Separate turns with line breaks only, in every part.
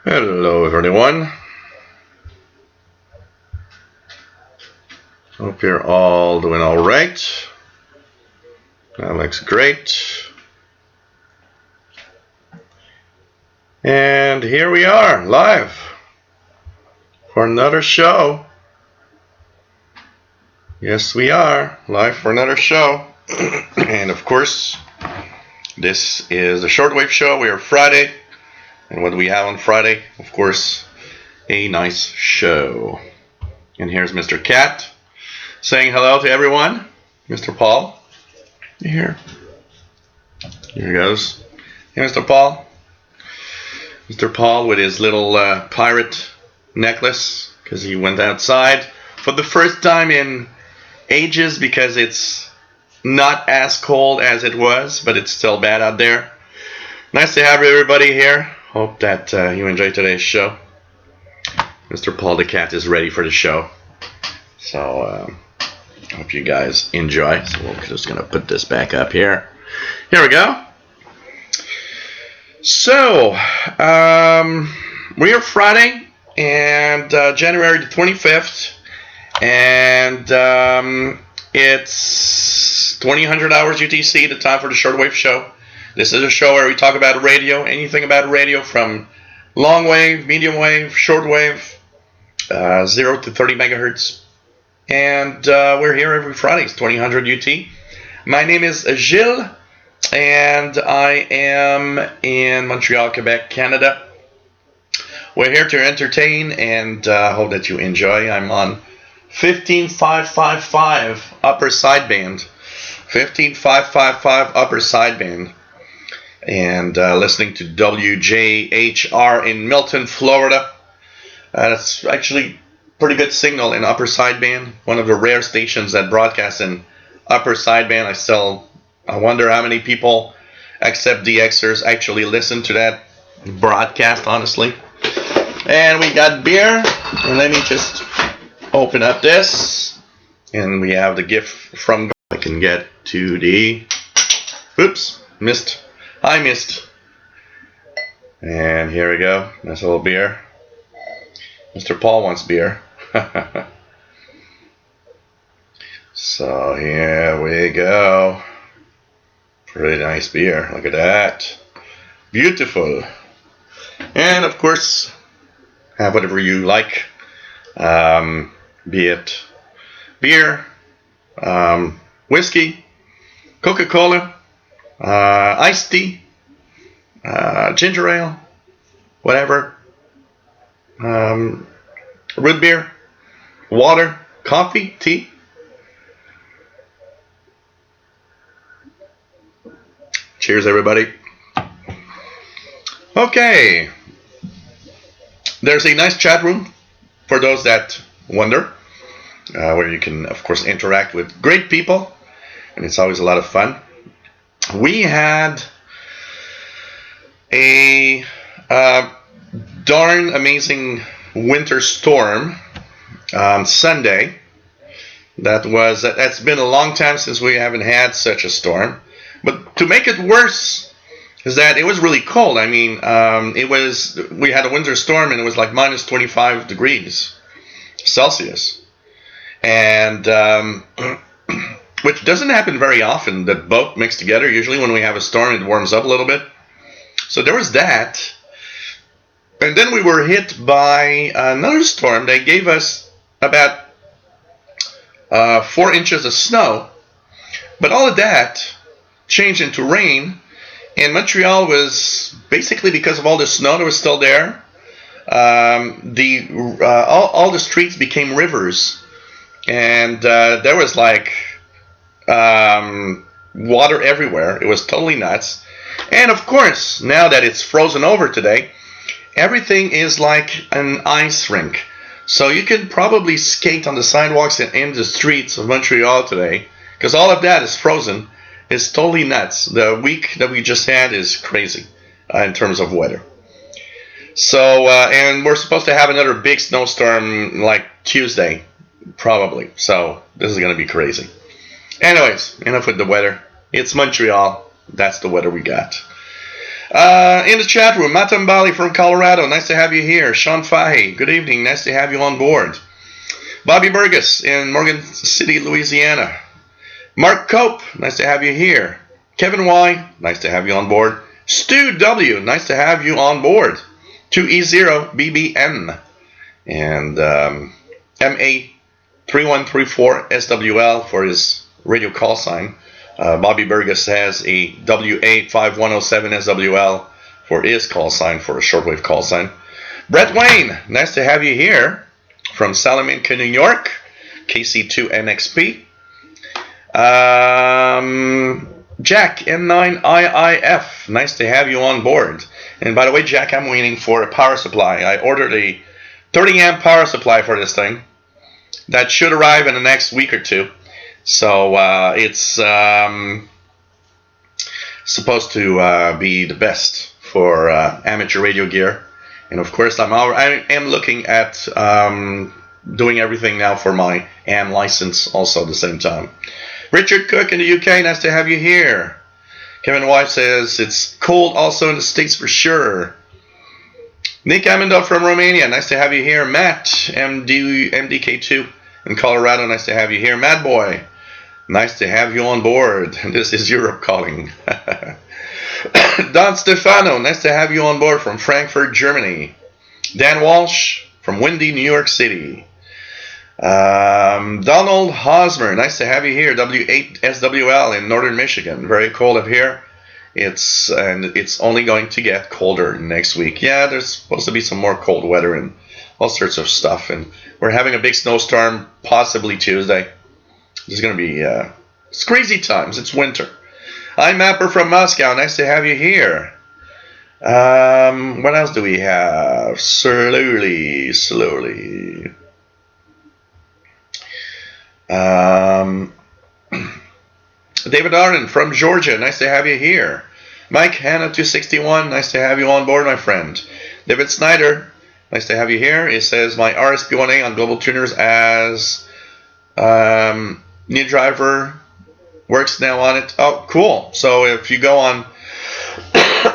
Hello everyone. Hope you're all doing all right. That looks great. And here we are, live for another show. Yes, we are live for another show. And of course, this is the Shortwave show. We are Friday. And what do we have on Friday? Of course, a nice show. And here's Mr. Cat saying hello to everyone. Mr. Paul, you here? Here he goes. Hey, Mr. Paul. Mr. Paul with his little pirate necklace because he went outside for the first time in ages because it's not as cold as it was, but it's still bad out there. Nice to have everybody here. Hope that you enjoyed today's show. Mr. Paul the Cat is ready for the show. So, hope you guys enjoy. So we're just going to put this back up here. Here we go. So, we are Friday, and January the 25th, and it's 2000 hours UTC, the time for the Shortwave show. This is a show where we talk about radio, anything about radio from long wave, medium wave, short wave, 0 to 30 megahertz. And we're here every Friday, it's 2000 UT. My name is Gilles, and I am in Montreal, Quebec, Canada. We're here to entertain and hope that you enjoy. I'm on 15555 upper sideband. 15555 upper sideband. And listening to WJHR in Milton, Florida. That's actually pretty good signal in upper sideband. One of the rare stations that broadcasts in upper sideband. I wonder how many people, except DXers, actually listen to that broadcast, honestly. And we got beer. And let me just open up this. And we have the gift from... I can get to the... Oops, missed. I missed. And here we go. Nice little beer. Mr. Paul wants beer. So here we go. Pretty nice beer. Look at that. Beautiful. And of course, have whatever you like. Be it beer, whiskey, Coca-Cola, iced tea, ginger ale, whatever, root beer, water, coffee, tea. Cheers, everybody. Okay. There's a nice chat room for those that wonder, where you can, of course, interact with great people, and it's always a lot of fun. We had a darn amazing winter storm on Sunday. That's been a long time since we haven't had such a storm. But to make it worse is that it was really cold. I mean, we had a winter storm and it was like minus 25 degrees Celsius. And which doesn't happen very often, that both mix together. Usually when we have a storm, it warms up a little bit. So there was that. And then we were hit by another storm. They gave us about 4 inches of snow. But all of that changed into rain. And Montreal was, basically because of all the snow that was still there, all the streets became rivers. And there was like water everywhere. It was totally nuts. And of course, now that it's frozen over today, everything is like an ice rink. So you can probably skate on the sidewalks and in the streets of Montreal today, because all of that is frozen. It's totally nuts. The week that we just had is crazy in terms of weather. So, and we're supposed to have another big snowstorm like Tuesday. Probably. So this is going to be crazy. Anyways, enough with the weather. It's Montreal. That's the weather we got. In the chat room, Matambali from Colorado. Nice to have you here. Sean Fahey, good evening. Nice to have you on board. Bobby Burgess in Morgan City, Louisiana. Mark Cope, nice to have you here. Kevin Y, nice to have you on board. Stu W, nice to have you on board. 2E0BBN. And MA3134 SWL for his radio call sign. Bobby Burgess has a WA5107 SWL for his call sign, for a shortwave call sign. Brett Wayne, nice to have you here from Salamanca, New York. KC2NXP. Jack M9IIF, nice to have you on board. And by the way, Jack, I'm waiting for a power supply. I ordered a 30 amp power supply for this thing. That should arrive in the next week or two. So it's supposed to be the best for amateur radio gear. And of course, I am looking at doing everything now for my AM license also at the same time. Richard Cook in the UK, nice to have you here. Kevin White says it's cold also in the States for sure. Nick Amendo from Romania, nice to have you here. Matt, MDK2 in Colorado, nice to have you here. Mad Boy, nice to have you on board. This is Europe calling. Don Stefano, nice to have you on board from Frankfurt, Germany. Dan Walsh from windy New York City. Donald Hosmer, nice to have you here. W8SWL in northern Michigan. Very cold up here. It's only going to get colder next week. Yeah, there's supposed to be some more cold weather and all sorts of stuff. And we're having a big snowstorm possibly Tuesday. It's going to be it's crazy times. It's winter. I'm Mapper from Moscow. Nice to have you here. What else do we have? Slowly. David Arden from Georgia, nice to have you here. Mike Hanna 261, nice to have you on board, my friend. David Snyder, nice to have you here. It says my RSP1A on Global Tuners as new driver works now on it. Oh, cool. So if you go on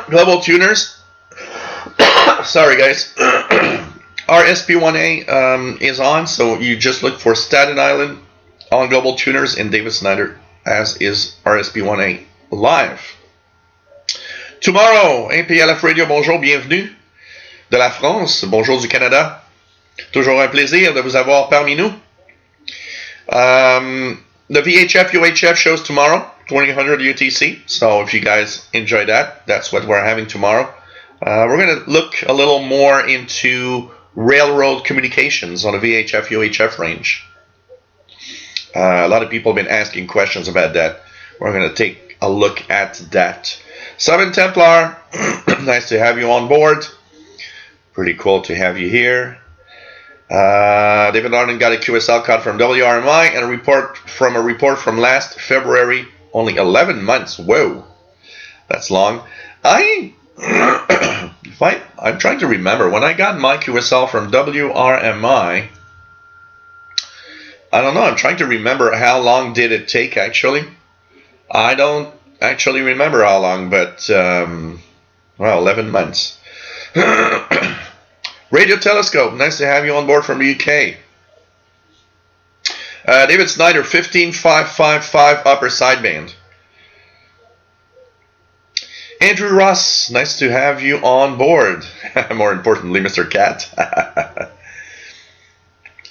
Global Tuners, sorry guys, RSP1A is on, so you just look for Staten Island on Global Tuners and David Snyder as is RSP1A live. Tomorrow, APLF Radio, bonjour, bienvenue de la France, bonjour du Canada. Toujours un plaisir de vous avoir parmi nous. The VHF UHF shows tomorrow, 2000 UTC. So if you guys enjoy that, that's what we're having tomorrow. We're going to look a little more into railroad communications on a VHF UHF range. A lot of people have been asking questions about that. We're going to take a look at that. Seven Templar, nice to have you on board. Pretty cool to have you here. David Arden got a QSL card from WRMI and a report from last February. Only 11 months. Whoa, that's long. I'm trying to remember when I got my QSL from WRMI. I don't know. I'm trying to remember how long did it take actually. I don't actually remember how long, but well, 11 months. Radio Telescope, nice to have you on board from the UK. David Snyder, 15555 upper sideband. Andrew Ross, nice to have you on board. More importantly, Mr. Cat.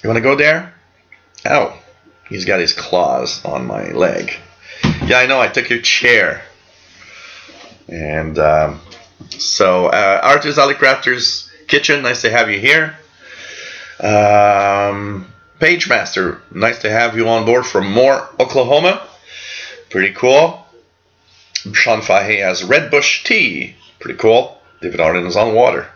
You want to go there? Oh, he's got his claws on my leg. Yeah, I know, I took your chair. And so, Artist Ali Crafter's Kitchen, nice to have you here. Page Master, nice to have you on board from Moore, Oklahoma. Pretty cool. Sean Fahey has Red Bush Tea. Pretty cool. David Arden is on water.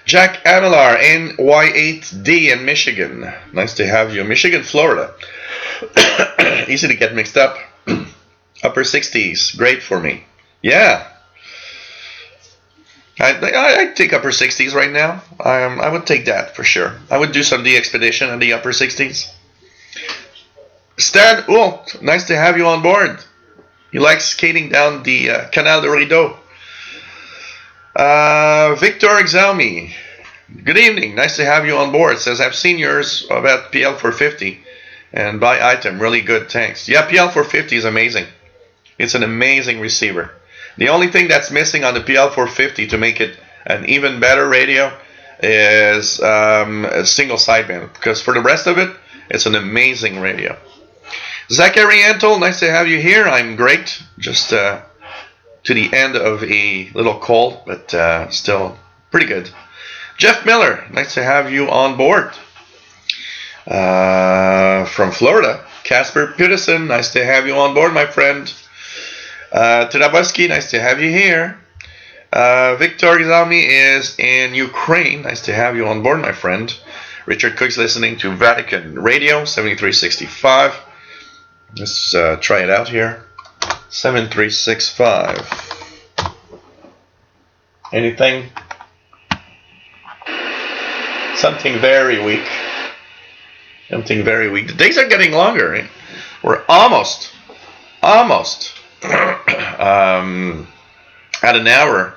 Jack Amelar, NY8D in Michigan. Nice to have you. Michigan, Florida. Easy to get mixed up. Upper 60s. Great for me. Yeah. I take upper 60s right now. I would take that for sure. I would do some D expedition in the upper 60s. Stan Ult, nice to have you on board. You like skating down the Canal de Rideau. Victor Exalmi, good evening. Nice to have you on board. Says, I've seen yours about PL450 and buy item. Really good. Thanks. Yeah, PL450 is amazing. It's an amazing receiver. The only thing that's missing on the PL450 to make it an even better radio is a single sideband. Because for the rest of it, it's an amazing radio. Zachary Antle, nice to have you here. I'm great. Just to the end of a little cold, but still pretty good. Jeff Miller, nice to have you on board. From Florida, Casper Peterson, nice to have you on board, my friend. Tadabuski, nice to have you here. Victor Izami is in Ukraine. Nice to have you on board, my friend. Richard Cook's listening to Vatican Radio 7365. Let's try it out here. 7365. Anything? Something very weak. Something very weak. The days are getting longer. Eh? We're almost at an hour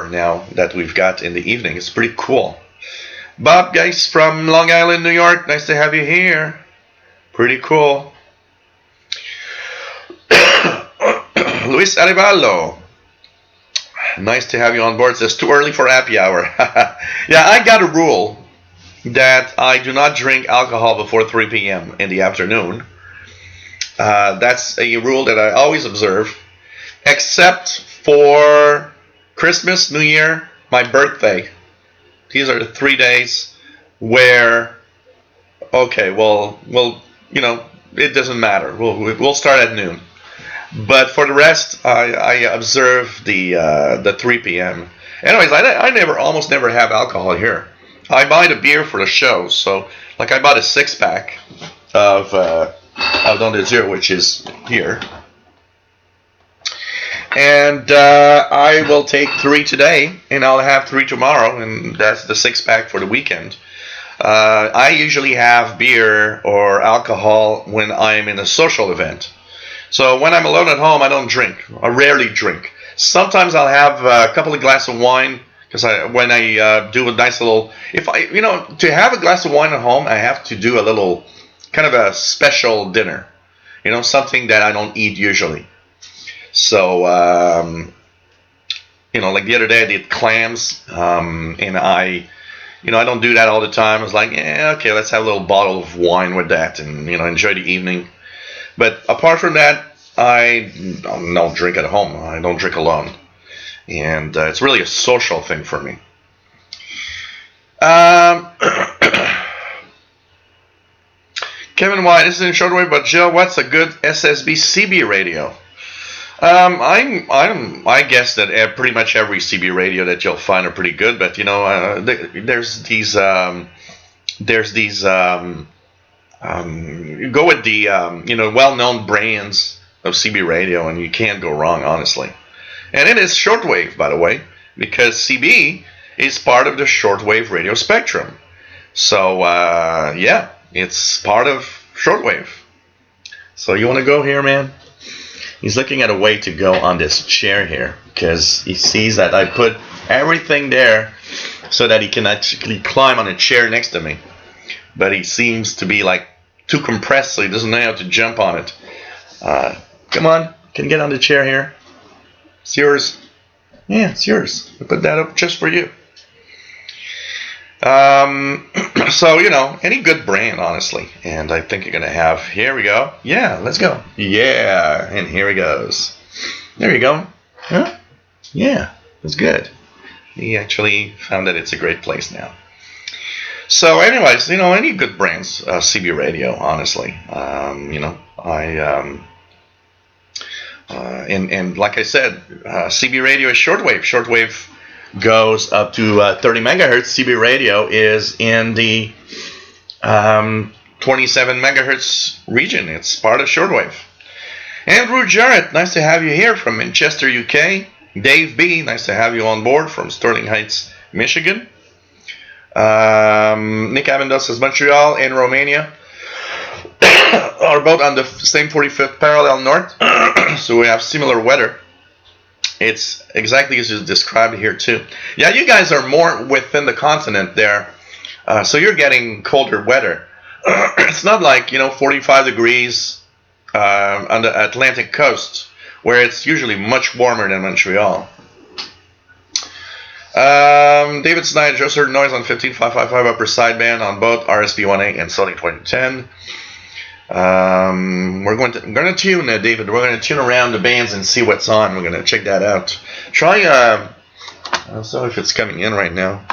now that we've got in the evening. It's pretty cool. Bob Geis from Long Island, New York. Nice to have you here. Pretty cool. Luis Arevalo. Nice to have you on board. It says too early for happy hour. Yeah, I got a rule that I do not drink alcohol before 3 p.m. in the afternoon. That's a rule that I always observe, except for Christmas, New Year, my birthday. These are the 3 days where, okay, well, you know, it doesn't matter. We'll start at noon. But for the rest, I observe the 3 p.m. Anyways, I almost never have alcohol here. I buy the beer for the show, so like I bought a 6-pack of Don de Zero, which is here, and I will take 3 today, and I'll have 3 tomorrow, and that's the 6-pack for the weekend. I usually have beer or alcohol when I'm in a social event. So when I'm alone at home, I don't drink. I rarely drink. Sometimes I'll have a couple of glasses of wine, because when I do a nice little, to have a glass of wine at home, I have to do a little kind of a special dinner, something that I don't eat usually. So, like the other day I did clams, and I don't do that all the time. I was like, yeah, okay, let's have a little bottle of wine with that and, enjoy the evening. But apart from that, I don't drink at home. I don't drink alone. And it's really a social thing for me. Kevin White, this is in Shortwave, but Jill, what's a good SSB CB radio? I guess that pretty much every CB radio that you'll find are pretty good, but there's these go with the well-known brands of CB radio, and you can't go wrong, honestly. And it is shortwave, by the way, because CB is part of the shortwave radio spectrum. So yeah, it's part of shortwave. So you want to go here, man? He's looking at a way to go on this chair here, because he sees that I put everything there so that he can actually climb on a chair next to me. But he seems to be like too compressed, so he doesn't know how to jump on it. Come on, can you get on the chair here? It's yours. Yeah, it's yours. I put that up just for you. So, any good brand, honestly. And I think you're going to have, here we go. Yeah, let's go. Yeah, and here he goes. There you go. Huh? Yeah, that's good. He actually found that it's a great place now. So anyways, any good brands, CB radio, honestly. And like I said, CB radio is shortwave. Shortwave goes up to 30 megahertz. CB radio is in the 27 megahertz region. It's part of shortwave. Andrew Jarrett, nice to have you here from Manchester, UK. Dave B, nice to have you on board from Sterling Heights, Michigan. Nick Avendos says Montreal and Romania. are both on the same 45th parallel north, so we have similar weather. It's exactly as you described here too. Yeah, you guys are more within the continent there, so you're getting colder weather. It's not like 45 degrees on the Atlantic coast, where it's usually much warmer than Montreal. David Snyder just heard noise on 15555 upper sideband on both RSB-1A and Sony 2010. We're going to tune, David. We're going to tune around the bands and see what's on. We're going to check that out. Try, I don't know if it's coming in right now.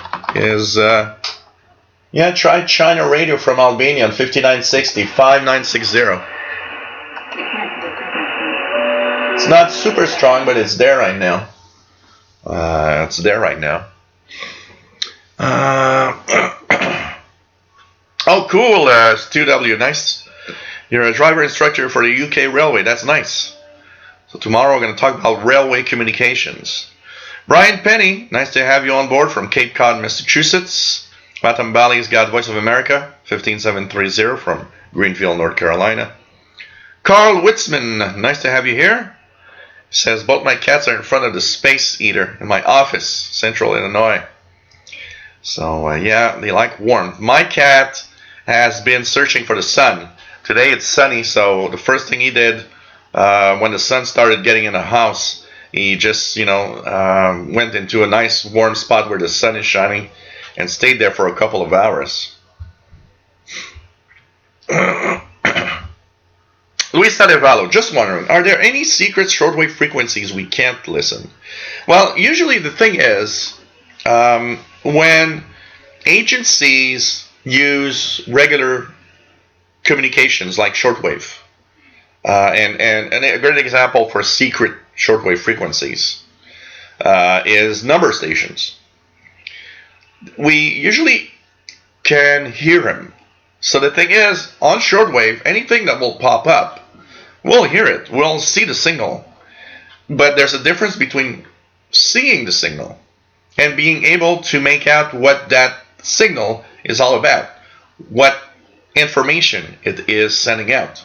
Try China Radio from Albania on 5960 5960. It's not super strong, but it's there right now. Oh, cool, Stu W. Nice. You're a driver instructor for the UK Railway. That's nice. So tomorrow we're going to talk about railway communications. Brian Penny, nice to have you on board from Cape Cod, Massachusetts. Matam Valley's got Voice of America, 15730 from Greenfield, North Carolina. Carl Witzman, nice to have you here. Says, both my cats are in front of the Space Eater in my office, Central Illinois. So, they like warmth. My cat has been searching for the sun. Today it's sunny, so the first thing he did when the sun started getting in the house, he just, went into a nice warm spot where the sun is shining and stayed there for a couple of hours. Luis Tadevalo, just wondering, are there any secret shortwave frequencies we can't listen? Well, usually the thing is, when agencies use regular communications like shortwave, and a great example for secret shortwave frequencies is number stations. We usually can hear them. So the thing is, on shortwave, anything that will pop up, we'll hear it. We'll see the signal. But there's a difference between seeing the signal and being able to make out what that signal is all about, what information it is sending out.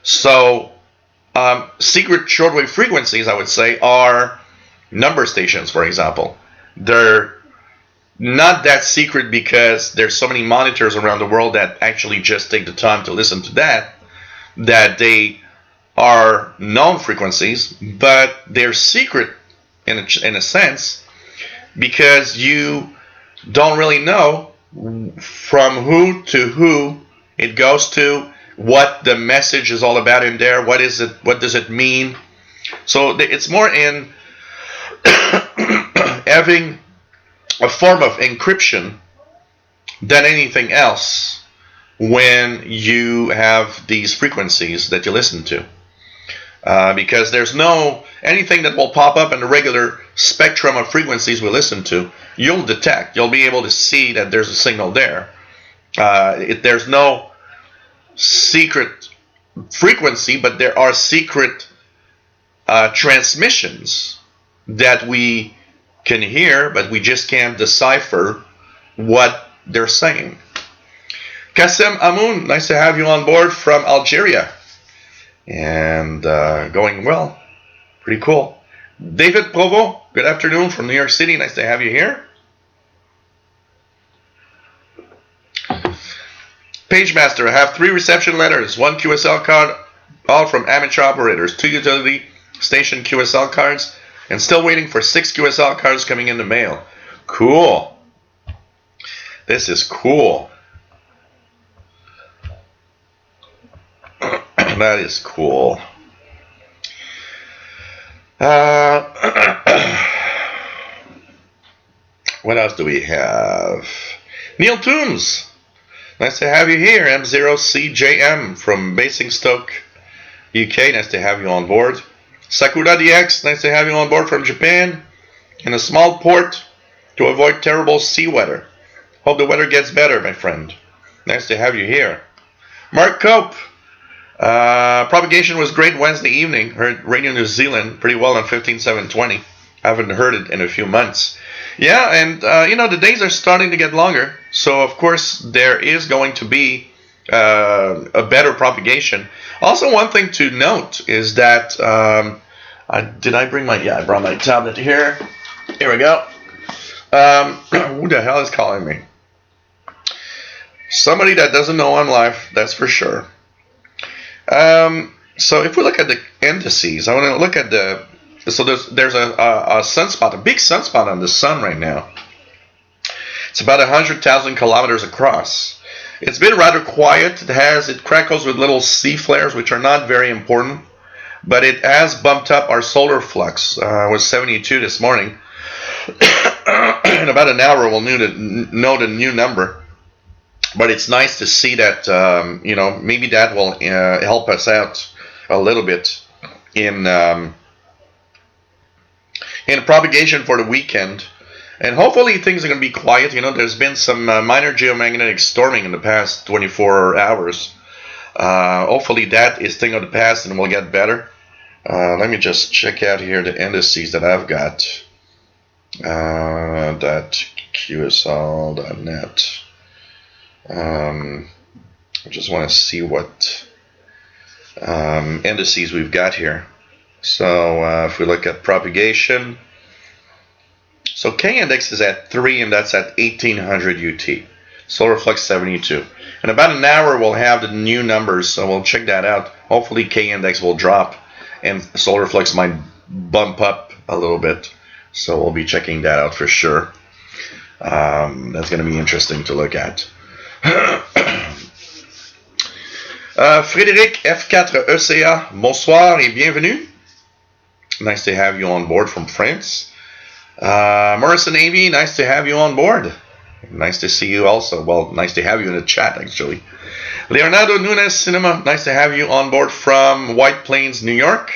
So secret shortwave frequencies, I would say, are number stations, for example. They're not that secret because there's so many monitors around the world that actually just take the time to listen to that they are known frequencies, but they're secret in a sense because you don't really know from who to who it goes to, what the message is all about in there, what is it, what does it mean. So it's more in having a form of encryption than anything else when you have these frequencies that you listen to. Because there's no anything that will pop up in the regular spectrum of frequencies we listen to, you'll detect. You'll be able to see that there's a signal there. There's no secret frequency, but there are secret transmissions that we can hear, but we just can't decipher what they're saying. Kassem Amoun, nice to have you on board from Algeria. And going well. Pretty cool. David Provo, good afternoon from New York City. Nice to have you here. PageMaster, I have 3 reception letters, 1 QSL card, all from amateur operators, 2 utility station QSL cards, and still waiting for 6 QSL cards coming in the mail. Cool. This is cool. That is cool. What else do we have? Neil Toombs. Nice to have you here. M0CJM from Basingstoke, UK. Nice to have you on board. Sakura DX. Nice to have you on board from Japan. In a small port to avoid terrible sea weather. Hope the weather gets better, my friend. Nice to have you here. Mark Cope. Propagation was great Wednesday evening. Heard Radio New Zealand pretty well on 15720. Haven't heard it in a few months. Yeah, and the days are starting to get longer. So of course there is going to be a better propagation. Also, one thing to note is that did I bring my? Yeah, I brought my tablet here. Here we go. Who the hell is calling me? Somebody that doesn't know I'm live, that's for sure. So if we look at the indices, I want to look at the. So there's a sunspot, a big sunspot on the sun right now. It's about 100,000 kilometers across. It's been rather quiet. It crackles with little C flares, which are not very important, but it has bumped up our solar flux. It was 72 this morning. In about an hour, we'll know the new number. But it's nice to see that, maybe that will help us out a little bit in propagation for the weekend. And hopefully things are going to be quiet. There's been some minor geomagnetic storming in the past 24 hours. Hopefully that is thing of the past and will get better. Let me just check out here the indices that I've got. That QSL.net. I just want to see what indices we've got here. So if we look at propagation, so K index is at 3, and that's at 1800 UT. Solar flux 72. In about an hour, we'll have the new numbers, so we'll check that out. Hopefully K index will drop, and solar flux might bump up a little bit. So we'll be checking that out for sure. That's going to be interesting to look at. Frédéric F4 ECA, bonsoir et bienvenue. Nice to have you on board from France. Morrison Avey, nice to have you on board. Nice to see you also. Well, nice to have you in the chat, actually. Leonardo Nunes Cinema, nice to have you on board from White Plains, New York.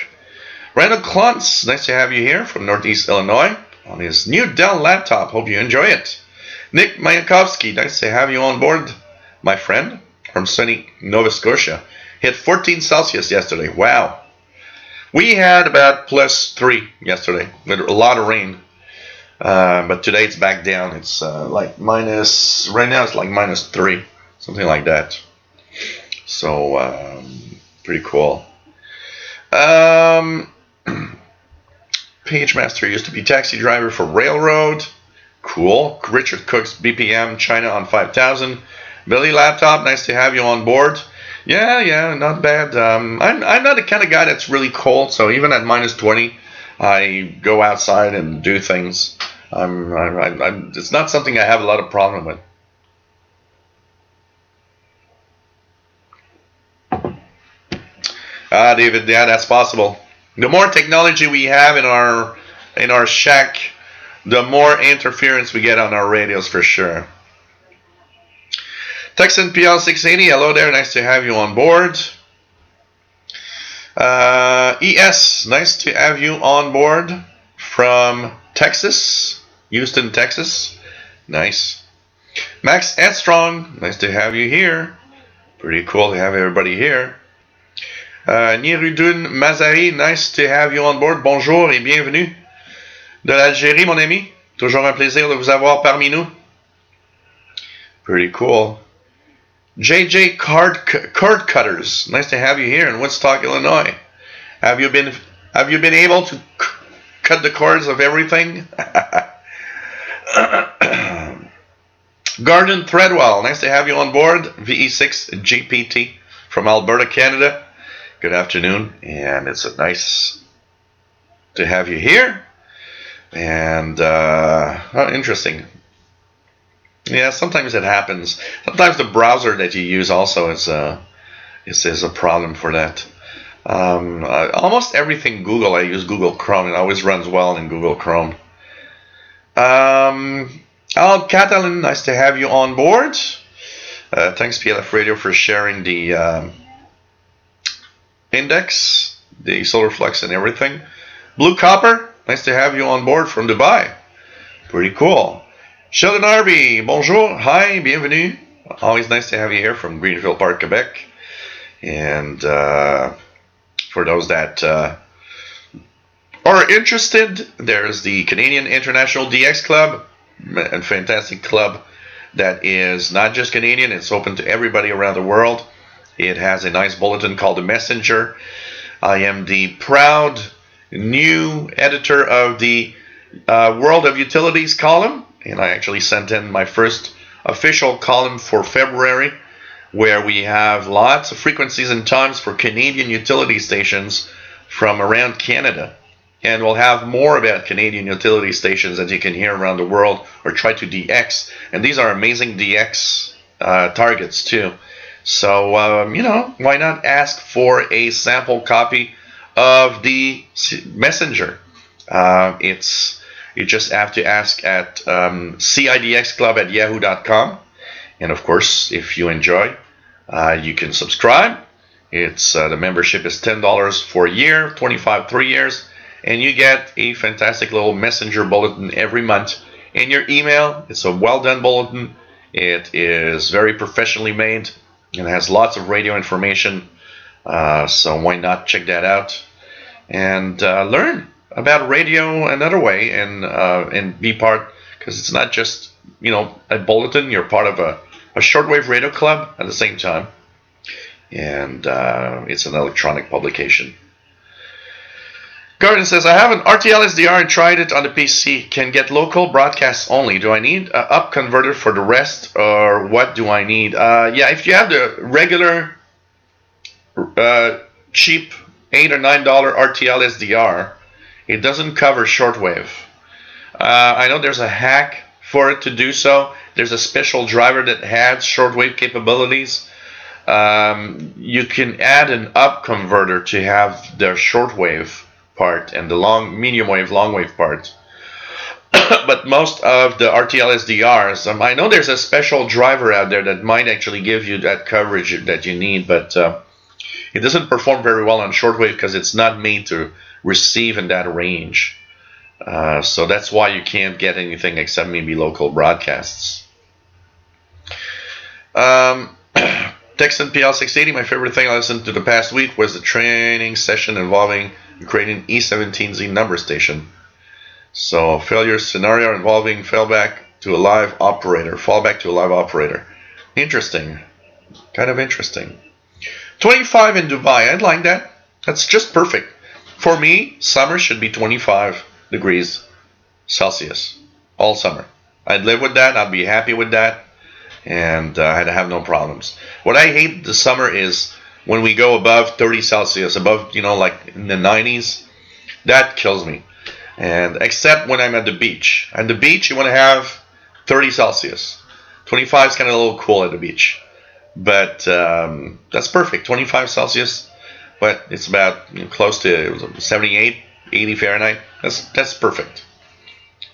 Randall Klontz, nice to have you here from Northeast Illinois on his new Dell laptop. Hope you enjoy it. Nick Mayakovsky, nice to have you on board, my friend, from sunny Nova Scotia. Hit 14 Celsius yesterday. Wow. We had about +3 yesterday with a lot of rain. But today it's back down. It's like minus, right now it's like -3, something like that. So, pretty cool. PageMaster used to be taxi driver for Railroad. Cool. Richard Cook's BPM, China on 5000. Billy Laptop, nice to have you on board. Yeah, not bad. I'm not the kind of guy that's really cold, so even at -20, I go outside and do things. It's not something I have a lot of problem with. David, yeah, that's possible. The more technology we have in our shack, the more interference we get on our radios for sure. Texan PL680, hello there, nice to have you on board. ES, nice to have you on board from Texas, Houston, Texas. Nice. Max Headstrong, nice to have you here. Pretty cool to have everybody here. Nirudun Mazari, nice to have you on board. Bonjour et bienvenue. De l'Algérie, mon ami. Toujours un plaisir de vous avoir parmi nous. Pretty cool. JJ Cord Cutters, nice to have you here in Woodstock, Illinois. Have you been able to cut the cords of everything? Garden Threadwell, nice to have you on board. VE6 GPT from Alberta, Canada. Good afternoon, and it's nice to have you here. And interesting. Yeah, sometimes it happens. Sometimes the browser that you use also is a problem for that. Almost everything Google, I use Google Chrome. It always runs well in Google Chrome. Al Catalan, nice to have you on board. Thanks PLF Radio for sharing the index, the solar flux and everything. Blue Copper, nice to have you on board from Dubai. Pretty cool. Sheldon Arby, bonjour, hi, bienvenue. Always nice to have you here from Greenfield Park, Quebec. And for those that are interested, there's the Canadian International DX Club, a fantastic club that is not just Canadian, it's open to everybody around the world. It has a nice bulletin called The Messenger. I am the proud new editor of the World of Utilities column, and I actually sent in my first official column for February, where we have lots of frequencies and times for Canadian utility stations from around Canada. And we'll have more about Canadian utility stations that you can hear around the world or try to DX. And these are amazing DX targets too. So, why not ask for a sample copy of the Messenger? You just have to ask at cidxclub@yahoo.com. And of course, if you enjoy, you can subscribe. The membership is $10 for a year, $25 3 years, and you get a fantastic little messenger bulletin every month in your email. It's a well done bulletin. It is very professionally made and has lots of radio information. So why not check that out and learn about radio another way and be part, because it's not just a bulletin. You're part of a shortwave radio club at the same time, and it's an electronic publication. Gordon says, I have an RTL SDR and tried it on the PC. Can get local broadcasts only. Do I need an up converter for the rest, or what do I need? Yeah, if you have the regular cheap $8 or $9 RTL SDR, it doesn't cover shortwave. I know there's a hack for it to do so. There's a special driver that has shortwave capabilities. You can add an up converter to have the shortwave part and the medium wave, long wave part. But most of the RTL SDRs, I know there's a special driver out there that might actually give you that coverage that you need, but it doesn't perform very well on shortwave because it's not made to receive in that range. So that's why you can't get anything except maybe local broadcasts. Texan PL680, my favorite thing I listened to the past week was the training session involving Ukrainian E17Z number station. So failure scenario involving fallback to a live operator. Interesting. Kind of interesting. 25 in Dubai. I'd like that. That's just perfect. For me, summer should be 25 degrees Celsius all summer. I'd live with that. I'd be happy with that. And I'd have no problems. What I hate the summer is when we go above 30 Celsius, above, like in the 90s. That kills me. And except when I'm at the beach. At the beach, you want to have 30 Celsius. 25 is kind of a little cool at the beach. But that's perfect. 25 Celsius, but it's about close to 78, 80 Fahrenheit. That's perfect.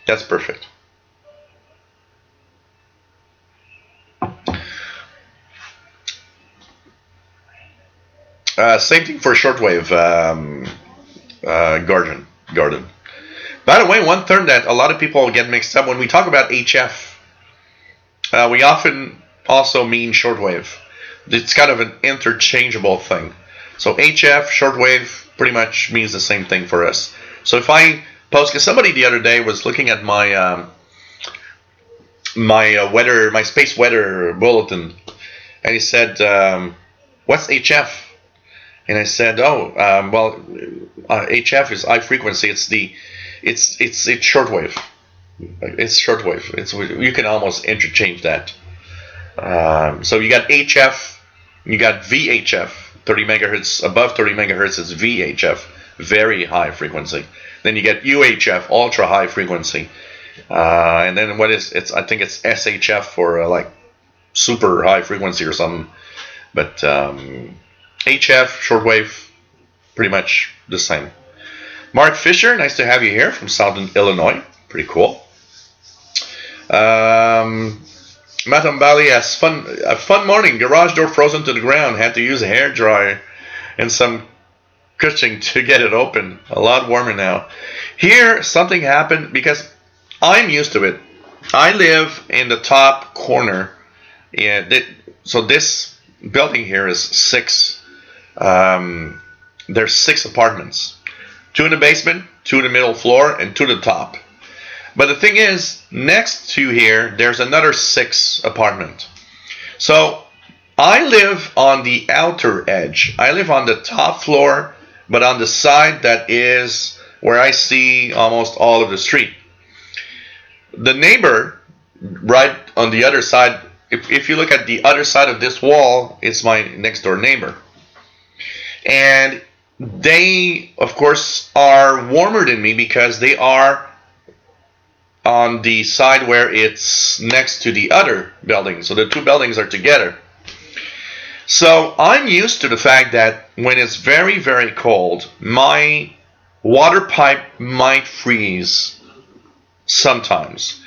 That's perfect. Same thing for shortwave, garden. By the way, one term that a lot of people get mixed up when we talk about HF, we often also mean shortwave. It's kind of an interchangeable thing. So HF, shortwave, pretty much means the same thing for us. So if I post, because somebody the other day was looking at my my space weather bulletin, and he said, "What's HF?" And I said, HF is high frequency. It's shortwave. It's shortwave. You can almost interchange that. So you got HF, you got VHF, 30 megahertz. Above 30 megahertz is VHF, very high frequency. Then you get UHF, ultra high frequency. And then I think it's SHF for like super high frequency or something. But HF, shortwave, pretty much the same. Mark Fisher, nice to have you here from Southern Illinois. Pretty cool. Matam Bali has a fun morning. Garage door frozen to the ground. Had to use a hair dryer and some cushioning to get it open. A lot warmer now. Here, something happened because I'm used to it. I live in the top corner. So this building here is 6. There's 6 apartments. 2 in the basement, 2 in the middle floor, and 2 to the top. But the thing is, next to here, there's another 6 apartment. So I live on the outer edge. I live on the top floor, but on the side that is where I see almost all of the street. The neighbor right on the other side, if you look at the other side of this wall, it's my next door neighbor. And they, of course, are warmer than me because they are on the side where it's next to the other building. So the 2 buildings are together. So I'm used to the fact that when it's very, very cold, my water pipe might freeze sometimes.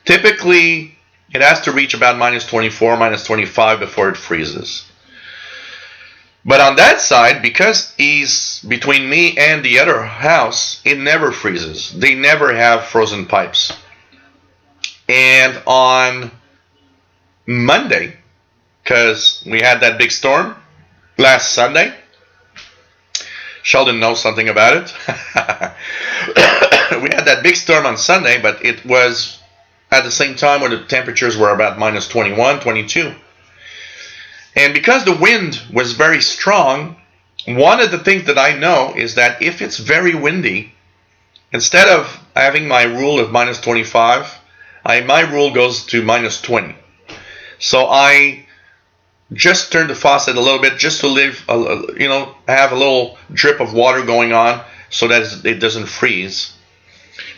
Typically, it has to reach about -24, -25 before it freezes. But on that side, because he's between me and the other house, it never freezes. They never have frozen pipes. And on Monday, because we had that big storm last Sunday, Sheldon knows something about it. We had that big storm on Sunday, but it was at the same time when the temperatures were about -21, 22. And because the wind was very strong, one of the things that I know is that if it's very windy, instead of having my rule of -25, my rule goes to -20. So I just turn the faucet a little bit just to have a little drip of water going on so that it doesn't freeze.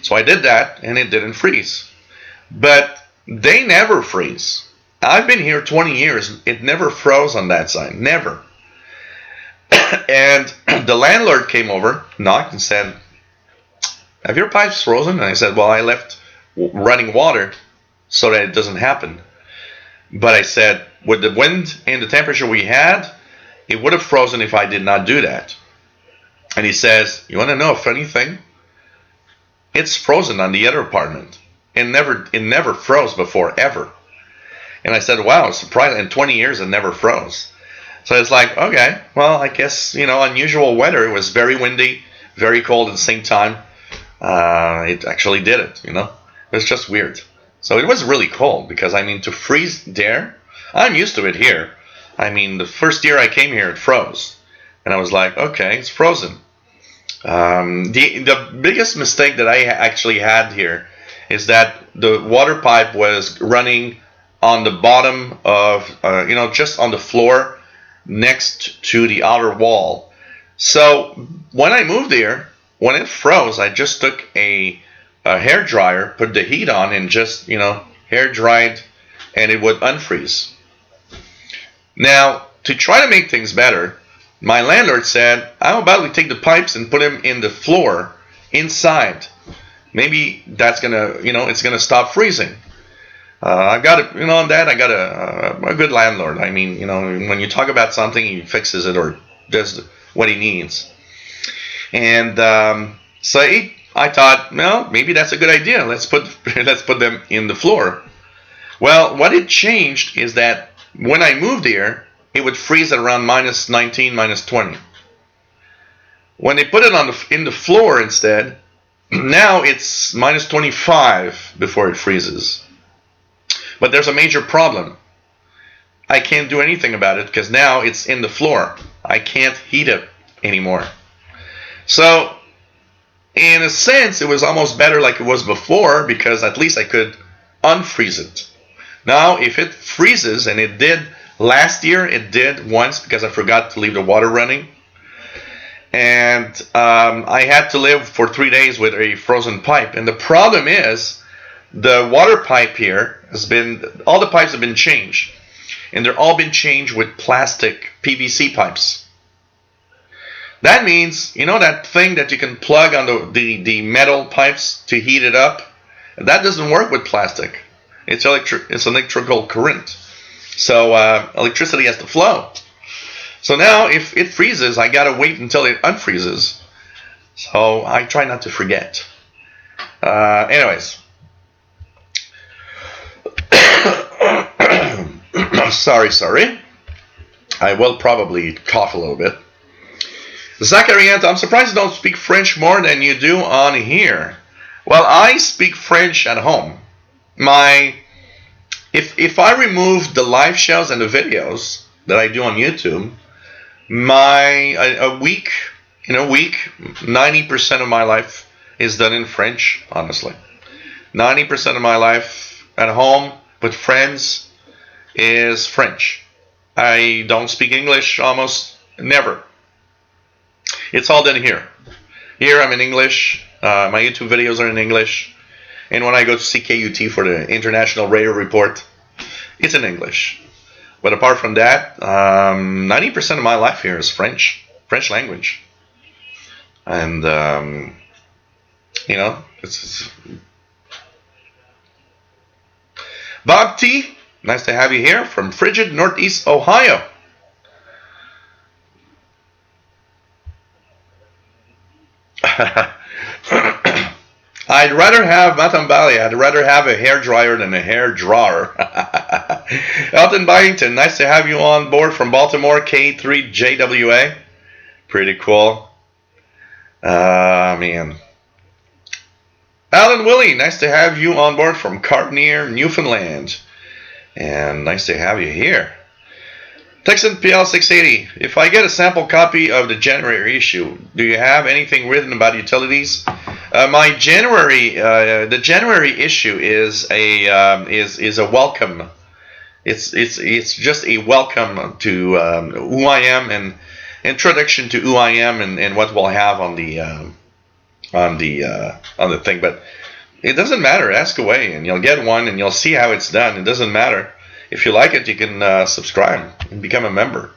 So I did that and it didn't freeze. But they never freeze. I've been here 20 years. It never froze on that side. Never. And the landlord came over, knocked and said, "Have your pipes frozen?" And I said, "Well, I left running water so that it doesn't happen." But I said, with the wind and the temperature we had, it would have frozen if I did not do that. And he says, "You want to know a funny thing? It's frozen on the other apartment. It never froze before, ever." And I said, "Wow, surprising. In 20 years, it never froze." So it's like, okay, well, I guess, unusual weather. It was very windy, very cold at the same time. It actually did it, It was just weird. So it was really cold because, to freeze there, I'm used to it here. The first year I came here, it froze. And I was like, okay, it's frozen. The biggest mistake that I actually had here is that the water pipe was running on the bottom of, just on the floor next to the outer wall. So when I moved here, when it froze, I just took a hair dryer, put the heat on, and just, hair dried, and it would unfreeze. Now, to try to make things better, my landlord said, "How about we take the pipes and put them in the floor inside? Maybe that's gonna, it's gonna stop freezing." I got it, on that I got a good landlord. When you talk about something, he fixes it or does what he needs. And so I thought, well, maybe that's a good idea. Let's put them in the floor. Well, what it changed is that when I moved here, it would freeze at around -19, -20. When they put it in the floor instead, now it's -25 before it freezes. But there's a major problem. I can't do anything about it because now it's in the floor. I can't heat it anymore. So, in a sense, it was almost better like it was before because at least I could unfreeze it. Now, if it freezes, and it did last year, it did once because I forgot to leave the water running. And I had to live for 3 days with a frozen pipe. And the problem is, the water pipe here all the pipes have been changed. And they're all been changed with plastic PVC pipes. That means, that thing that you can plug on the metal pipes to heat it up? That doesn't work with plastic. It's electrical current. So electricity has to flow. So now if it freezes, I gotta wait until it unfreezes. So I try not to forget. Anyways. Sorry. I will probably cough a little bit. Zachariah, I'm surprised you don't speak French more than you do on here. Well, I speak French at home. My if I remove the live shows and the videos that I do on YouTube, my a week in a week, 90% of my life is done in French. Honestly, 90% of my life at home with friends is French. I don't speak English almost never. It's all done here. Here I'm in English. My YouTube videos are in English. And when I go to CKUT for the International Radio Report, it's in English. But apart from that, 90% of my life here is French language. And, it's Bob T, nice to have you here from frigid Northeast Ohio. I'd rather have Matambali. I'd rather have a hair dryer than a hair drawer. Elton Byington, nice to have you on board from Baltimore, K3JWA. Pretty cool. Man. Alan Willie, nice to have you on board from Cartnear, Newfoundland. And nice to have you here. Texan PL680, if I get a sample copy of the January issue, do you have anything written about utilities? My January, the January issue is a welcome. It's just a welcome to who I am and introduction to who I am and what we'll have on the thing. But it doesn't matter. Ask away, and you'll get one, and you'll see how it's done. It doesn't matter. If you like it, you can subscribe and become a member.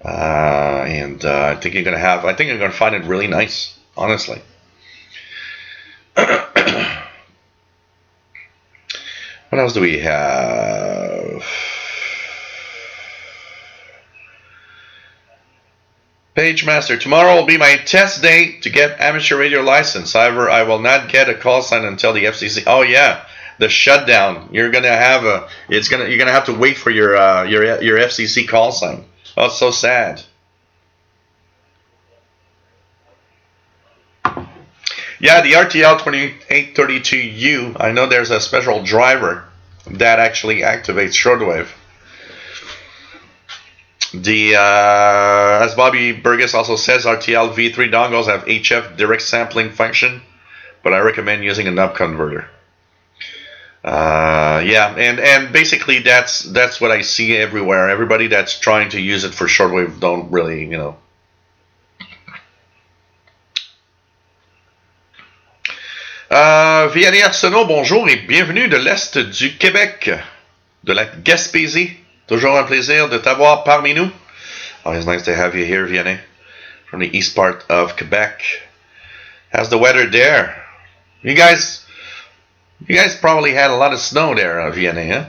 I think you're gonna find it really nice, honestly. What else do we have? Page Master, tomorrow will be my test day to get amateur radio license. However, I will not get a call sign until the FCC. Oh yeah, the shutdown. You're gonna have to wait for your FCC call sign. Oh, it's so sad. Yeah, the RTL 2832U. I know there's a special driver that actually activates shortwave. As Bobby Burgess also says, RTL V3 dongles have HF direct sampling function, but I recommend using a knob converter. Yeah, and basically that's what I see everywhere. Everybody that's trying to use it for shortwave don't really, Vianney Arsenault, bonjour et bienvenue de l'Est du Québec, de la Gaspésie. Toujours un plaisir de t'avoir parmi nous. Always nice to have you here, Vianney, from the east part of Quebec. How's the weather there? You guys probably had a lot of snow there, Vianney, huh?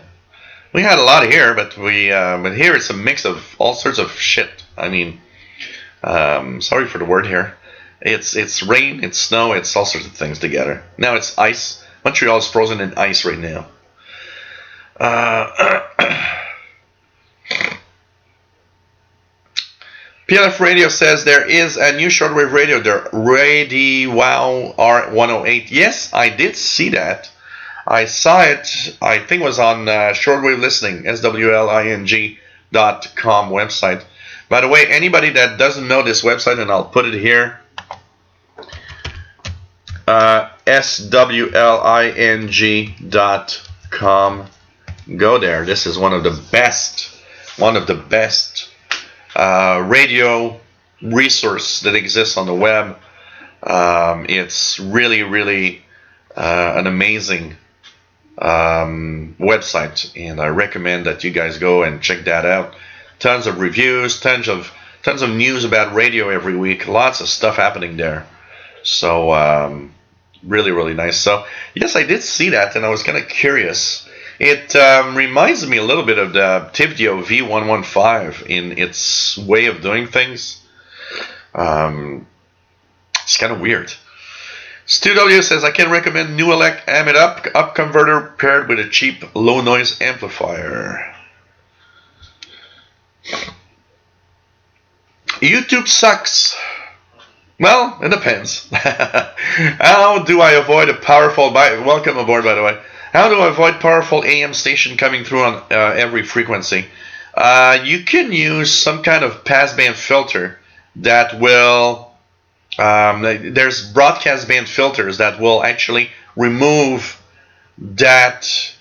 We had a lot here, but but here it's a mix of all sorts of shit. I mean, sorry for the word here. It's rain, it's snow, it's all sorts of things together. Now it's ice. Montreal is frozen in ice right now. PLF Radio says there is a new shortwave radio, the Radio Wow R108. Yes, I did see that. I saw it, I think it was on Shortwave Listening, swling.com website. By the way, anybody that doesn't know this website, and I'll put it here, swling.com. Go there. This is one of the best radio resource that exists on the web. It's really an amazing website, and I recommend that you guys go and check that out. Tons of reviews, tons of news about radio every week. Lots of stuff happening there. So really nice. So yes, I did see that, and I was kind of curious. It reminds me a little bit of the Tivdio V115 in its way of doing things. It's kind of weird. Stu W says, I can recommend Newelec Amid Up converter paired with a cheap low noise amplifier. YouTube sucks. Well, it depends. How do I avoid a powerful... welcome aboard, by the way. How do I avoid powerful AM station coming through on every frequency? You can use some kind of passband filter that will... there's broadcast band filters that will actually remove that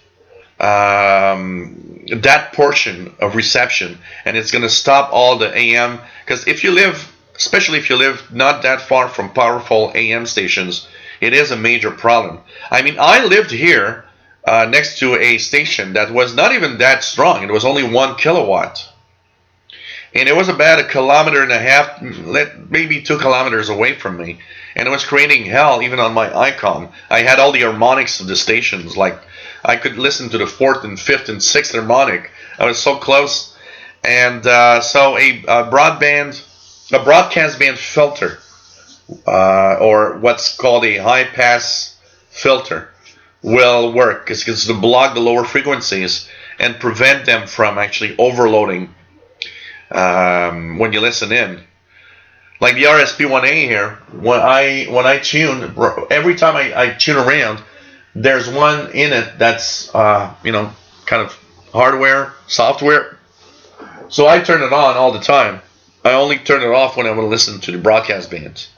that portion of reception, and it's going to stop all the AM. Because if you live, especially if you live not that far from powerful AM stations, it is a major problem. I mean, I lived here next to a station that was not even that strong. It was only 1 kilowatt. And it was about 1.5 kilometers, maybe 2 kilometers away from me. And it was creating hell even on my icon. I had all the harmonics of the stations. Like, I could listen to the 4th and 5th and 6th harmonic. I was so close. And so a broadcast band filter, or what's called a high pass filter, will work. It's to block the lower frequencies and prevent them from actually overloading when you listen in. Like the RSP1A here, when I tune, every time I tune around, there's one in it that's kind of hardware, software. So I turn it on all the time. I only turn it off when I want to listen to the broadcast bands.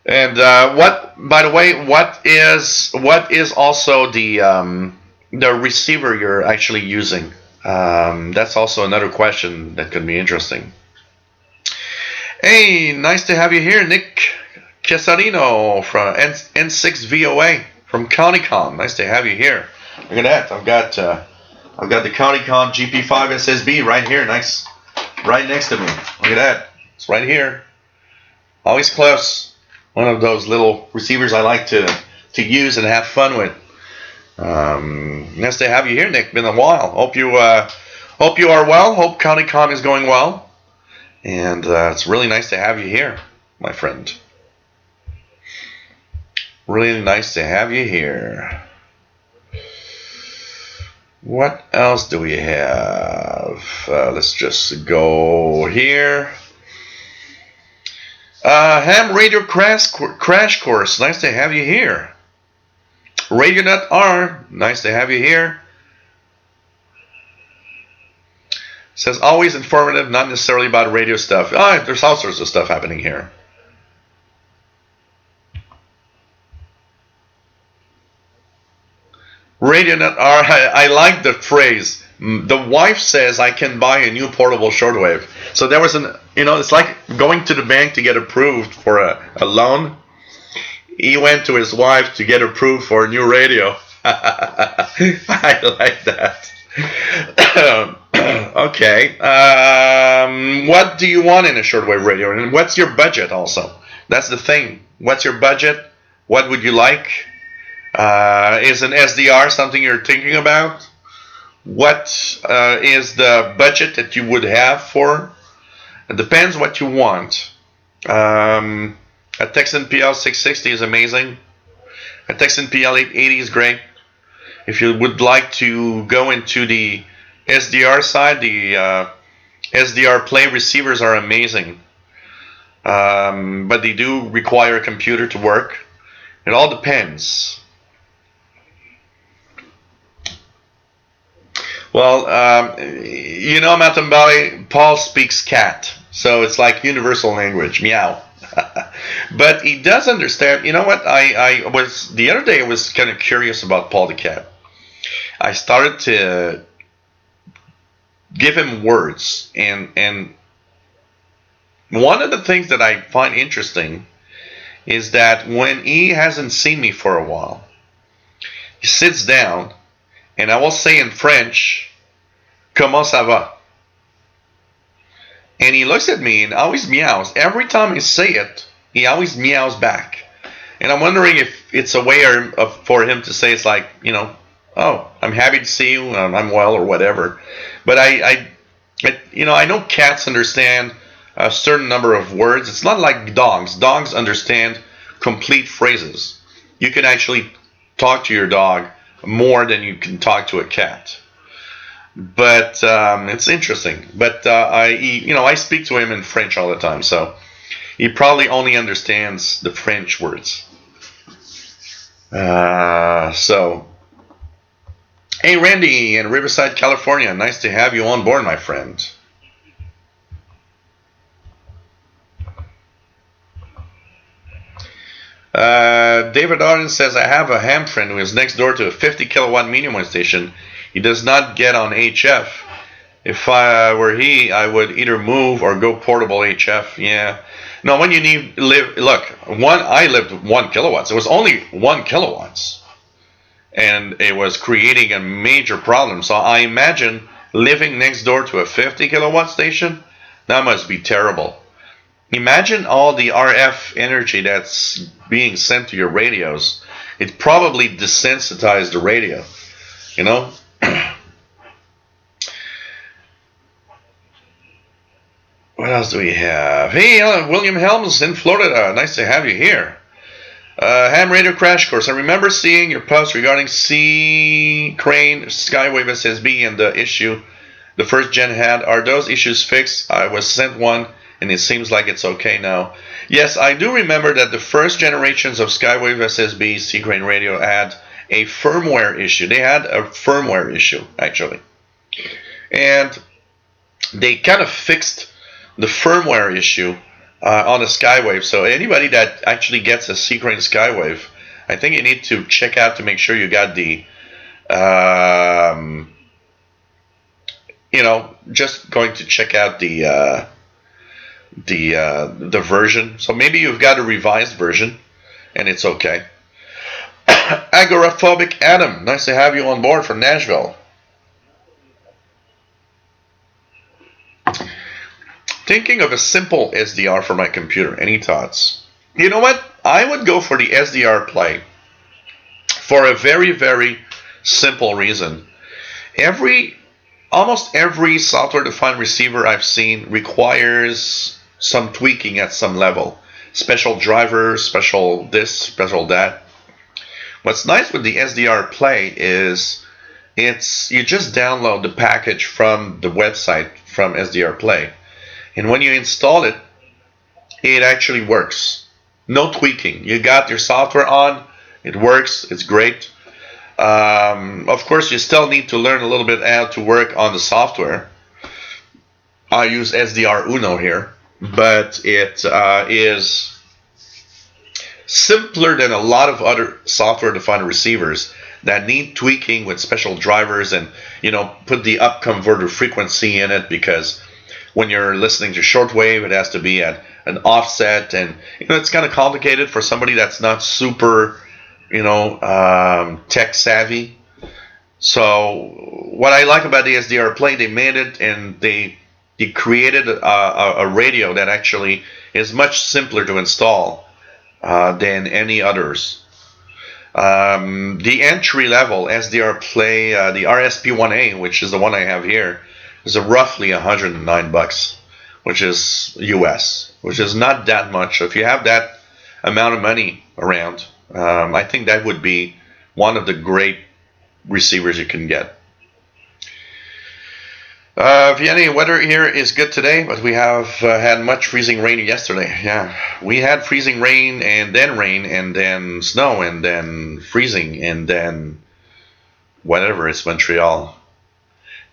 And by the way, what is also the receiver you're actually using? That's also another question that could be interesting. Hey, nice to have you here, Nick Cesarino from N6 VOA from CountyCon. Nice to have you here. Look at that. I've got the CountyCon GP5 SSB right here, nice, right next to me. Look at that. It's right here. Always close. One of those little receivers I like to use and have fun with. Nice to have you here, Nick. Been a while. Hope you are well. Hope CountyCon is going well. And it's really nice to have you here, my friend. Really nice to have you here. What else do we have? Let's just go here. Ham Radio Crash Course. Nice to have you here. RadioNet R. Nice to have you here. Says always informative, not necessarily about radio stuff. There's all sorts of stuff happening here. RadioNet R. I like the phrase. The wife says I can buy a new portable shortwave. So there was it's like going to the bank to get approved for a loan. He went to his wife to get approved for a new radio. I like that. Okay. What do you want in a shortwave radio? And what's your budget also? That's the thing. What's your budget? What would you like? Is an SDR something you're thinking about? What is the budget that you would have for? It depends what you want. A Texan PL 660 is amazing. A Texan PL 880 is great. If you would like to go into the SDR side, the SDR play receivers are amazing. But they do require a computer to work. It all depends. Well, Mountain Valley, Paul speaks cat. So it's like universal language, meow. But he does understand. You know what? The other day I was kind of curious about Paul the cat. I started to give him words, and one of the things that I find interesting is that when he hasn't seen me for a while, he sits down, and I will say in French, "Comment ça va?" And he looks at me and always meows. Every time I say it, he always meows back. And I'm wondering if it's a way for him to say, it's like, oh, I'm happy to see you, I'm well, or whatever. But I know cats understand a certain number of words. It's not like dogs. Dogs understand complete phrases. You can actually talk to your dog more than you can talk to a cat. But it's interesting. But I speak to him in French all the time, so He probably only understands the French words. So, hey Randy in Riverside, California. Nice to have you on board, my friend. David Arden says, I have a ham friend who is next door to a 50 kilowatt medium wave station. He does not get on HF. If I were he, I would either move or go portable HF. Yeah. No, when you I lived 1 kilowatts. It was only 1 kilowatts. And it was creating a major problem. So I imagine living next door to a 50 kilowatt station, that must be terrible. Imagine all the RF energy that's being sent to your radios. It probably desensitized the radio, you know? What else do we have? Hey, William Helms in Florida. Nice to have you here. Ham Radio Crash Course. I remember seeing your post regarding C Crane Skywave SSB and the issue the first gen had. Are those issues fixed? I was sent one and it seems like it's okay now. Yes, I do remember that the first generations of Skywave SSB C Crane Radio had a firmware issue. They had a firmware issue, actually. And they kind of fixed the firmware issue on the Skywave. So anybody that actually gets a C Crane Skywave, I think you need to check out to make sure you got the, just going to check out the version. So maybe you've got a revised version, and it's okay. Agoraphobic Adam, nice to have you on board from Nashville. Thinking of a simple SDR for my computer. Any thoughts? You know what? I would go for the SDR Play for a very, very simple reason. Almost every software-defined receiver I've seen requires some tweaking at some level. Special drivers, special this, special that. What's nice with the SDR Play is you just download the package from the website from SDR Play. And when you install it, it actually works. No tweaking. You got your software on, it works, it's great. Of course, you still need to learn a little bit how to work on the software. I use SDR Uno here, but it is simpler than a lot of other software-defined receivers that need tweaking with special drivers and, put the up converter frequency in it, because when you're listening to shortwave, it has to be at an offset, and it's kind of complicated for somebody that's not super, tech savvy. So what I like about the SDR Play, they made it and they created a radio that actually is much simpler to install than any others. The entry level SDR Play, the RSP1A, which is the one I have here, is roughly $109, which is US, which is not that much. If you have that amount of money around, I think that would be one of the great receivers you can get. Vienna weather here is good today, but we have had much freezing rain yesterday. Yeah, we had freezing rain and then snow and then freezing and then whatever. It's Montreal.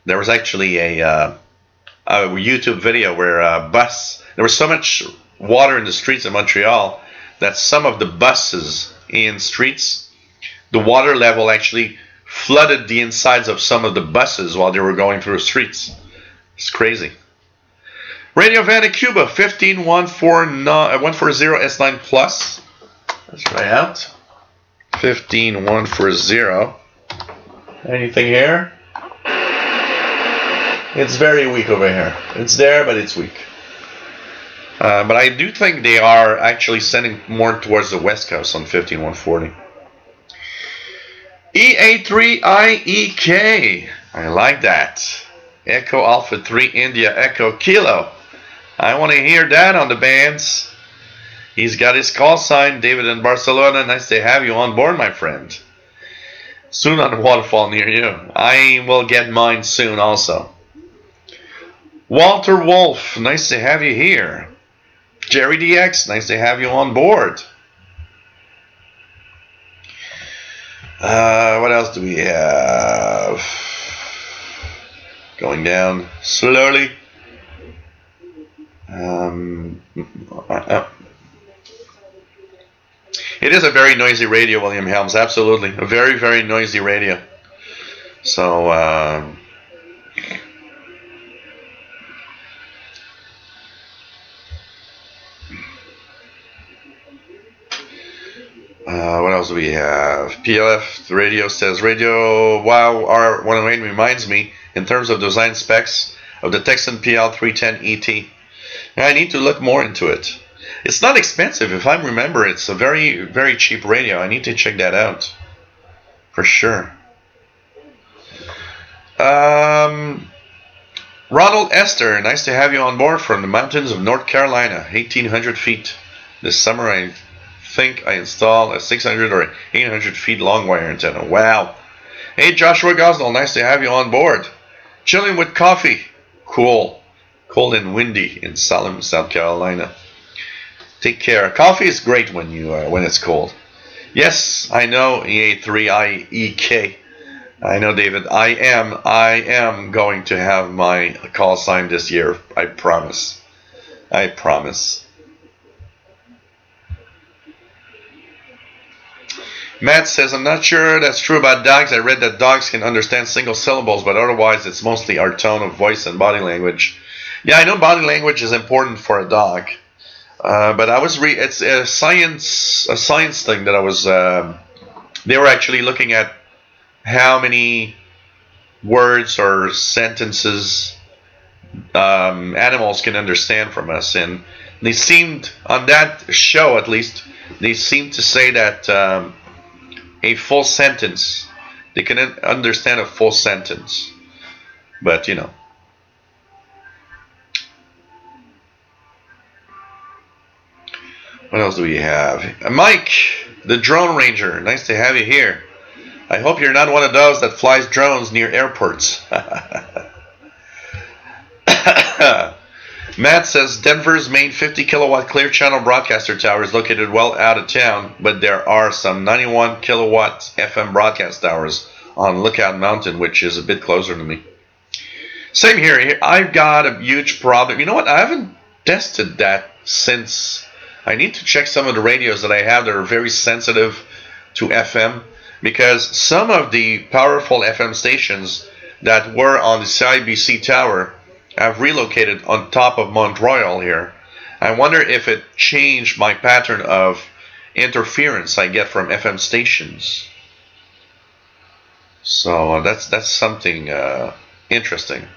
There was actually a YouTube video where there was so much water in the streets of Montreal that some of the buses in streets, the water level actually flooded the insides of some of the buses while they were going through the streets. It's crazy. Radio Vanna Cuba 15140 S9 Plus. Let's try out 15140. Anything here? It's very weak over here. It's there, but it's weak. But I do think they are actually sending more towards the west coast on 15140. EA3IEK. I like that. Echo Alpha 3 India Echo Kilo. I want to hear that on the bands. He's got his call sign. David in Barcelona. Nice to have you on board, my friend. Soon on a waterfall near you. I will get mine soon also. Walter Wolf, nice to have you here. Jerry DX, nice to have you on board. What else do we have? Going down slowly. It is a very noisy radio, William Helms. Absolutely, a very, very noisy radio. So what else do we have? PLF the radio says Radio Wow R108 reminds me in terms of design specs of the Texan PL310 ET. I need to look more into it. It's not expensive, if I remember. It's a very, very cheap radio. I need to check that out for sure. Ronald Esther, nice to have you on board from the mountains of North Carolina, 1,800 feet. This summer, I think I installed a 600 or 800 feet long wire antenna. Wow. Hey, Joshua Gosnell, nice to have you on board. Chilling with coffee. Cool. Cold and windy in Salem, South Carolina. Take care. Coffee is great when it's cold. Yes, I know, EA3IEK. I know, David. I am going to have my call sign this year. I promise. I promise. Matt says, I'm not sure that's true about dogs. I read that dogs can understand single syllables, but otherwise it's mostly our tone of voice and body language. Yeah, I know body language is important for a dog. But I was it's a science thing that I was. They were actually looking at how many words or sentences animals can understand from us, and they seemed on that show at least. They seemed to say that a full sentence, they can understand a full sentence, but you know. What else do we have? Mike, the Drone Ranger. Nice to have you here. I hope you're not one of those that flies drones near airports. Matt says Denver's main 50 kilowatt clear channel broadcaster tower is located well out of town, but there are some 91 kilowatt FM broadcast towers on Lookout Mountain, which is a bit closer to me. Same here. I've got a huge problem. You know what? I haven't tested that since. I need to check some of the radios that I have that are very sensitive to FM, because some of the powerful FM stations that were on the CIBC tower have relocated on top of Mount Royal here. I wonder if it changed my pattern of interference I get from FM stations. So that's something interesting.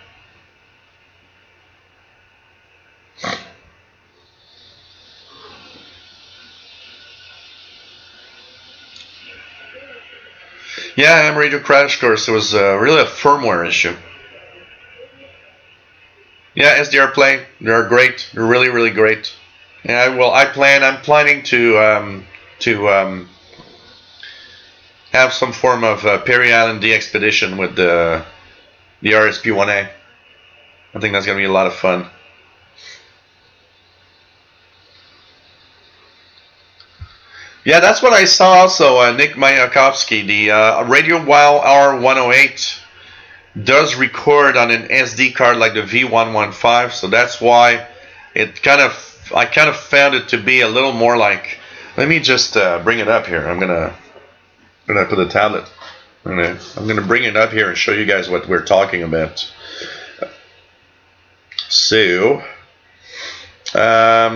Yeah, I'm Radio Crash Course. It was really a firmware issue. Yeah, SDR Play. They're great. They're really, really great. Yeah, well, I'm planning to have some form of Perry Island de-expedition with the RSP-1A. I think that's going to be a lot of fun. Yeah, that's what I saw also, Nick Mayakovsky. The Radio Wow R108 does record on an SD card like the V115, so that's why I kind of found it to be a little more like. Let me just bring it up here. I'm gonna put the tablet. I'm gonna bring it up here and show you guys what we're talking about. So, let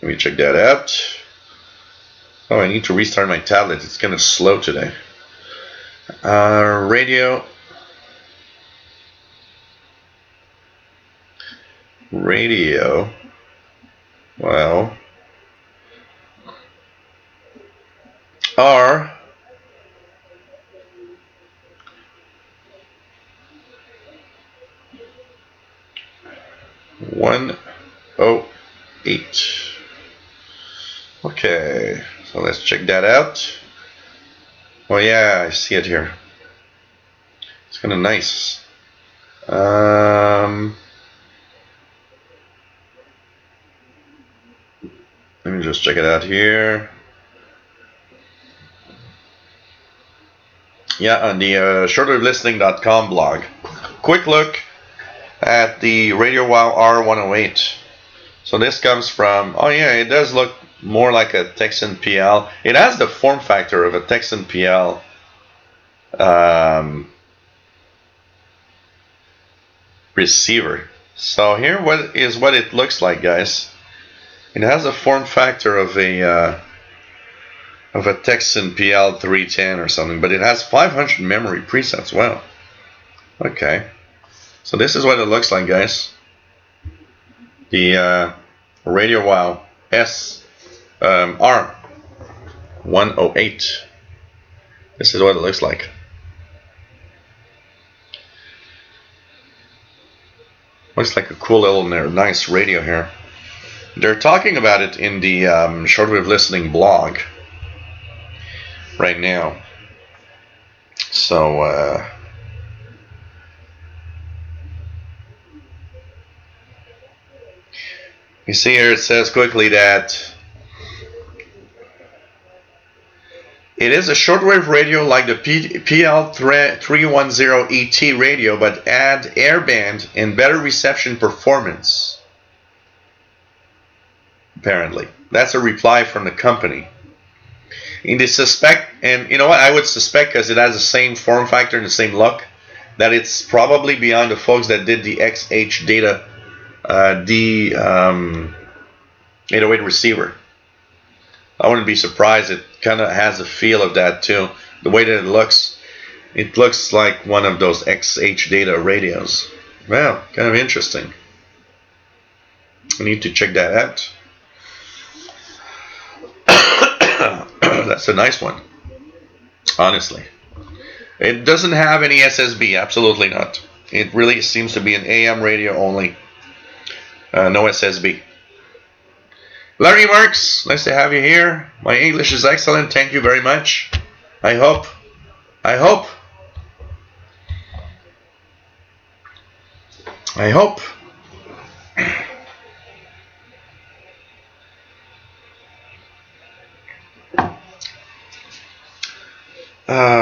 me check that out. Oh, I need to restart my tablet. It's kind of slow today. Radio. Well, R. $108. Okay, so let's check that out. Well, yeah, I see it here. It's kind of nice. Let me just check it out here. Yeah, on the shortwavelistening.com blog. Quick look at the Radio Wow R108. So this comes from, oh yeah, it does look more like a Texan PL. It has the form factor of a Texan PL. Receiver. So here what it looks like, guys. It has a form factor of a Texan PL 310 or something, but it has 500 memory presets. Wow. Okay. So this is what it looks like, guys. The Radio Wow S R108. This is what it looks like. Looks like a cool little nice radio here. They're talking about it in the Shortwave Listening blog right now. So you see here it says quickly that it is a shortwave radio like the PL310ET radio, but add airband and better reception performance. Apparently, that's a reply from the company. And they suspect, and you know what? I would suspect, because it has the same form factor and the same look, that it's probably behind the folks that did the XH Data the 808 receiver. I wouldn't be surprised. It kind of has a feel of that too. The way that it looks like one of those XH Data radios. Well, kind of interesting. I need to check that out. That's a nice one, honestly. It doesn't have any SSB, absolutely not. It really seems to be an AM radio only. No SSB. Larry Marks, nice to have you here. My English is excellent, thank you very much. I hope.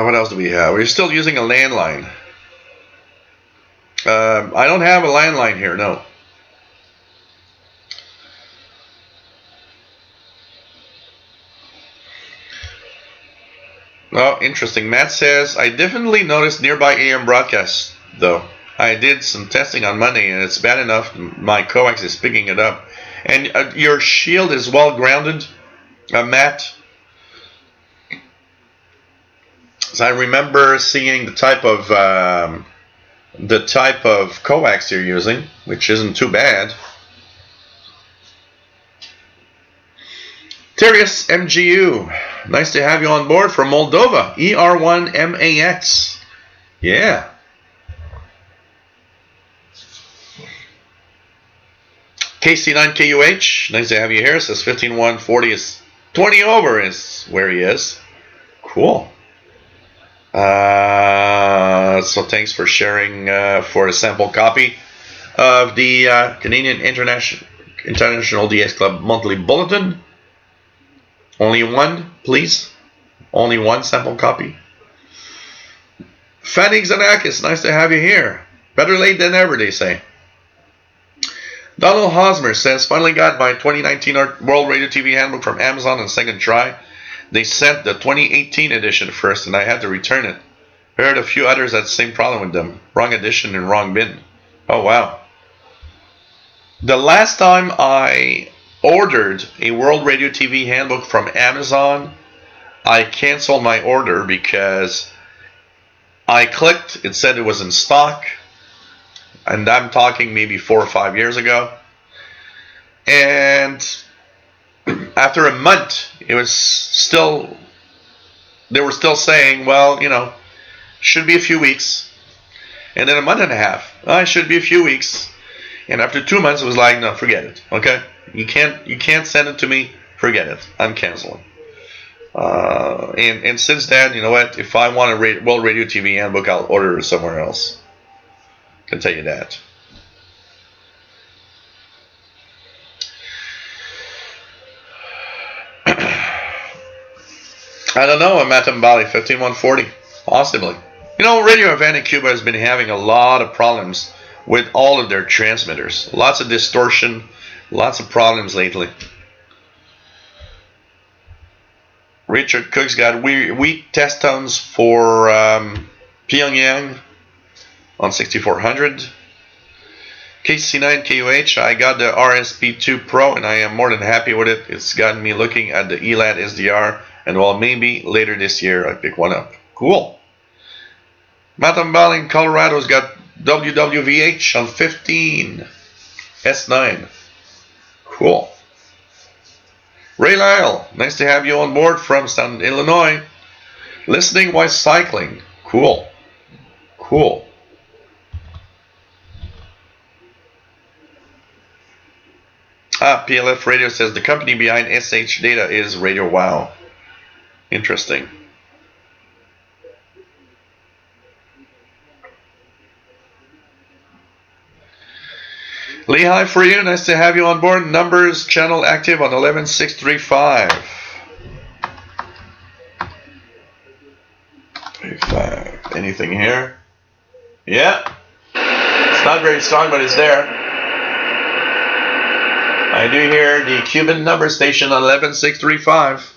What else do we have? We're still using a landline. I don't have a landline here, no. Oh, interesting. Matt says, I definitely noticed nearby AM broadcasts, though. I did some testing on Monday, and it's bad enough my coax is picking it up. And your shield is well grounded, Matt. So I remember seeing the type of coax you're using, which isn't too bad. Terius MGU, nice to have you on board from Moldova. ER1MAX, yeah. KC9KUH, nice to have you here. Says 15140 is 20 over is where he is. Cool. So thanks for sharing for a sample copy of the Canadian International DS Club Monthly Bulletin. Only one, please. Only one sample copy. Fanny Xanakis, nice to have you here. Better late than ever, they say. Donald Hosmer says, finally got my 2019 World Radio TV Handbook from Amazon on second try. They sent the 2018 edition first, and I had to return it. Heard a few others had the same problem with them. Wrong edition and wrong bin. Oh, wow. The last time I ordered a World Radio TV Handbook from Amazon, I canceled my order because I clicked, it said it was in stock, and I'm talking maybe 4 or 5 years ago. And after a month, they were still saying, well, you know, should be a few weeks. And then a month and a half, it should be a few weeks. And after 2 months, it was like, no, forget it. Okay, you can't send it to me. Forget it. I'm canceling. And since then, you know what? If I want a World Radio TV handbook, I'll order it somewhere else. I can tell you that. I don't know, Matambali, 15140, possibly. You know, Radio Havana in Cuba has been having a lot of problems with all of their transmitters. Lots of distortion, lots of problems lately. Richard Cook's got weak test tones for Pyongyang on 6400. KC9 KUH, I got the RSP2 Pro and I am more than happy with it. It's gotten me looking at the ELAT SDR, and well, maybe later this year I pick one up. Cool. Matambal in Colorado's got WWVH on 15 S9. Cool. Ray Lyle, nice to have you on board from Southern Illinois. Listening while cycling. Cool. Cool. PLF Radio says the company behind SH Data is Radio Wow. Interesting. Lehigh for you, nice to have you on board. Numbers channel active on 11635. 35. Anything here? Yeah. It's not very strong, but it's there. I do hear the Cuban number station on 11635.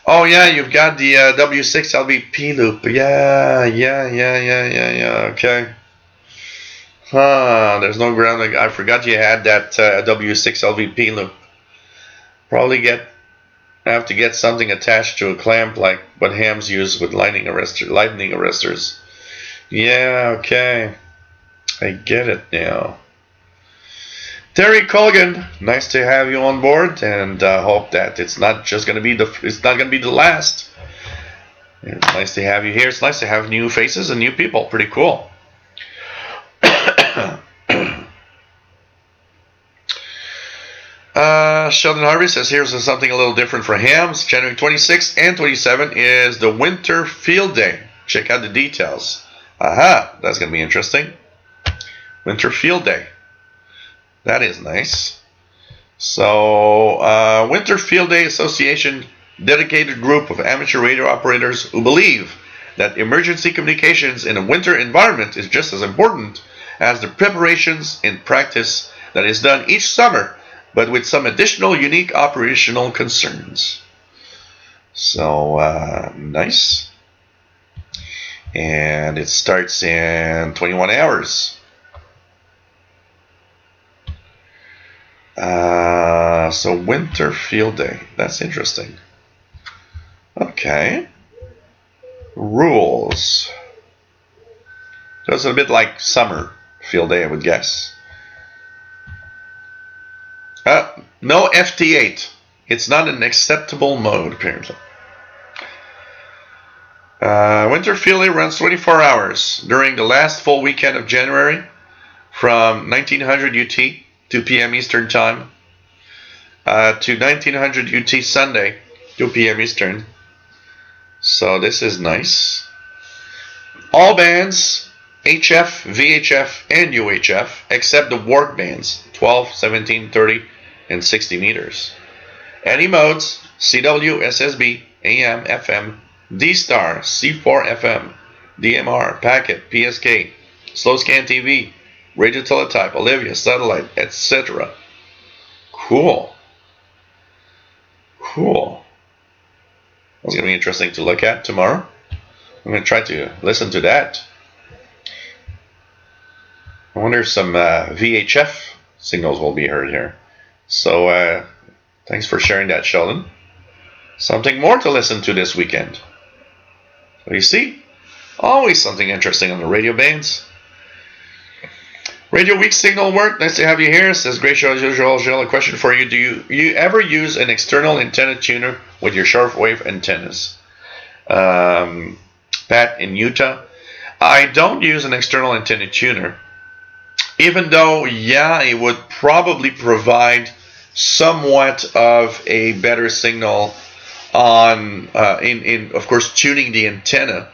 Oh yeah, you've got the W6LVP loop. Yeah. Okay. There's no ground. I forgot you had that W6LVP loop. Probably have to get something attached to a clamp like what hams use with lightning arresters. Yeah, okay. I get it now. Terry Colgan, nice to have you on board, and hope that it's not going to be the last. It's nice to have you here. It's nice to have new faces and new people. Pretty cool. Sheldon Harvey says here's something a little different for hams. January 26th and 27th is the Winter Field Day. Check out the details. Aha, that's going to be interesting. Winter Field Day. That is nice. So, Winter Field Day Association, dedicated group of amateur radio operators who believe that emergency communications in a winter environment is just as important as the preparations and practice that is done each summer, but with some additional unique operational concerns. So, nice. And it starts in 21 hours. So Winter Field Day. That's interesting. Okay. Rules. So it's a bit like summer field day, I would guess. No FT8. It's not an acceptable mode, apparently. Winter Field Day runs 24 hours during the last full weekend of January from 1900 UT, 2 p.m. Eastern Time, to 1900 UT Sunday, 2 p.m. Eastern. So this is nice. All bands, HF, VHF, and UHF, except the work bands, 12, 17, 30, and 60 meters. Any modes, CW, SSB, AM, FM, D-Star, C4 FM, DMR, Packet, PSK, Slow Scan TV, Radio Teletype, Olivia, Satellite, etc. Cool. Cool. That's going to be interesting to look at tomorrow. I'm going to try to listen to that. I wonder if some VHF signals will be heard here. So, thanks for sharing that, Sheldon. Something more to listen to this weekend. What do you see? Always something interesting on the radio bands. Radio Week signal work. Nice to have you here. Says great show as usual. Jill, a question for you. Do you ever use an external antenna tuner with your shortwave antennas? Pat in Utah. I don't use an external antenna tuner. Even though, yeah, it would probably provide somewhat of a better signal on in of course tuning the antenna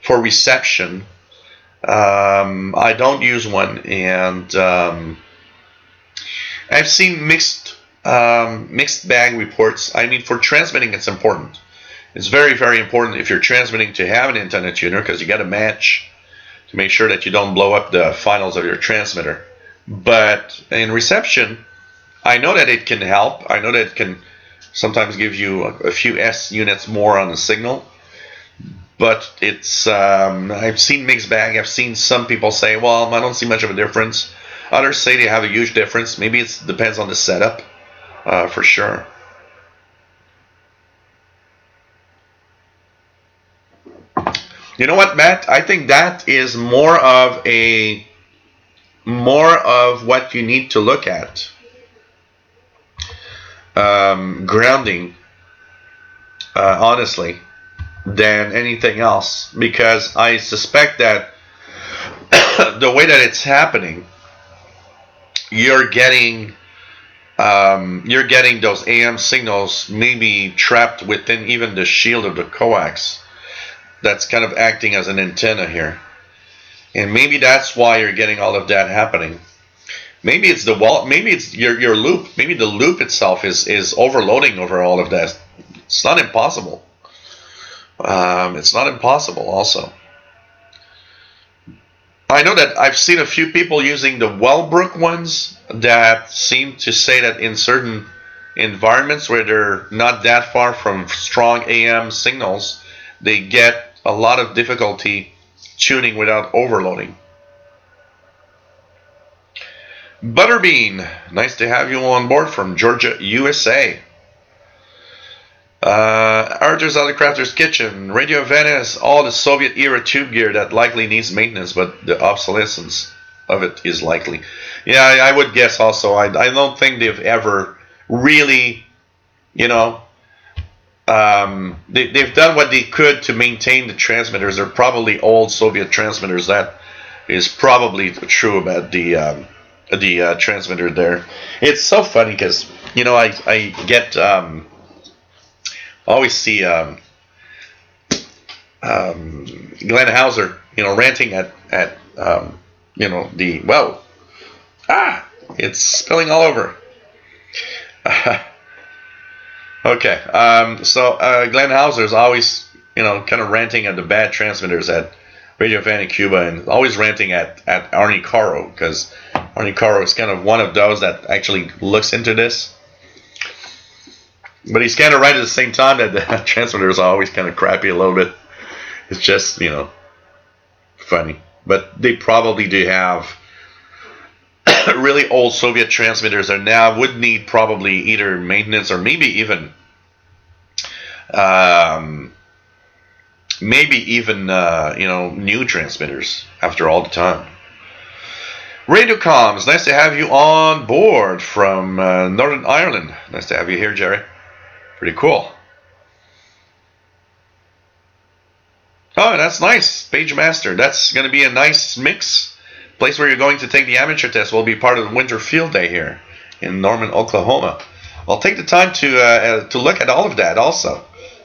for reception. I don't use one, and I've seen mixed bag reports. I mean, for transmitting, it's important. It's very, very important if you're transmitting to have an antenna tuner, because you got to match to make sure that you don't blow up the finals of your transmitter. But in reception, I know that it can help. I know that it can sometimes give you a few S units more on the signal. But it's I've seen mixed bag. I've seen some people say, well, I don't see much of a difference. Others say they have a huge difference. Maybe it depends on the setup, for sure. You know what, Matt? I think that is more of what you need to look at. Grounding, honestly, than anything else, because I suspect that the way that it's happening, you're getting those AM signals maybe trapped within even the shield of the coax. That's kind of acting as an antenna here, and maybe that's why you're getting all of that happening. Maybe it's the wall. Maybe it's your loop. Maybe the loop itself is overloading over all of that. It's not impossible. It's not impossible. Also, I know that I've seen a few people using the Wellbrook ones that seem to say that in certain environments where they're not that far from strong AM signals, they get a lot of difficulty tuning without overloading. Butterbean, nice to have you on board from Georgia, USA. Archer's Other Crafter's Kitchen, Radio Venice, all the Soviet era tube gear that likely needs maintenance, but the obsolescence of it is likely. Yeah, I would guess also. I don't think they've ever really, they've done what they could to maintain the transmitters. They're probably old Soviet transmitters. That is probably true about the transmitter there. It's so funny because I get always see Glenn Hauser ranting at it's spilling all over. Okay, so Glenn Hauser is always, kind of ranting at the bad transmitters at Radio Van in Cuba, and always ranting at Arnie Caro, because Arnie Caro is kind of one of those that actually looks into this. But he's kind of right at the same time that the transmitters are always kind of crappy a little bit. It's just, funny. But they probably do have really old Soviet transmitters that now would need probably either maintenance or maybe even new transmitters after all the time. Radio Comms, nice to have you on board from Northern Ireland. Nice to have you here, Jerry. Pretty cool. Oh, that's nice. Page Master. That's going to be a nice mix. Place where you're going to take the amateur test will be part of the winter field day here in Norman, Oklahoma. I'll take the time to look at all of that also.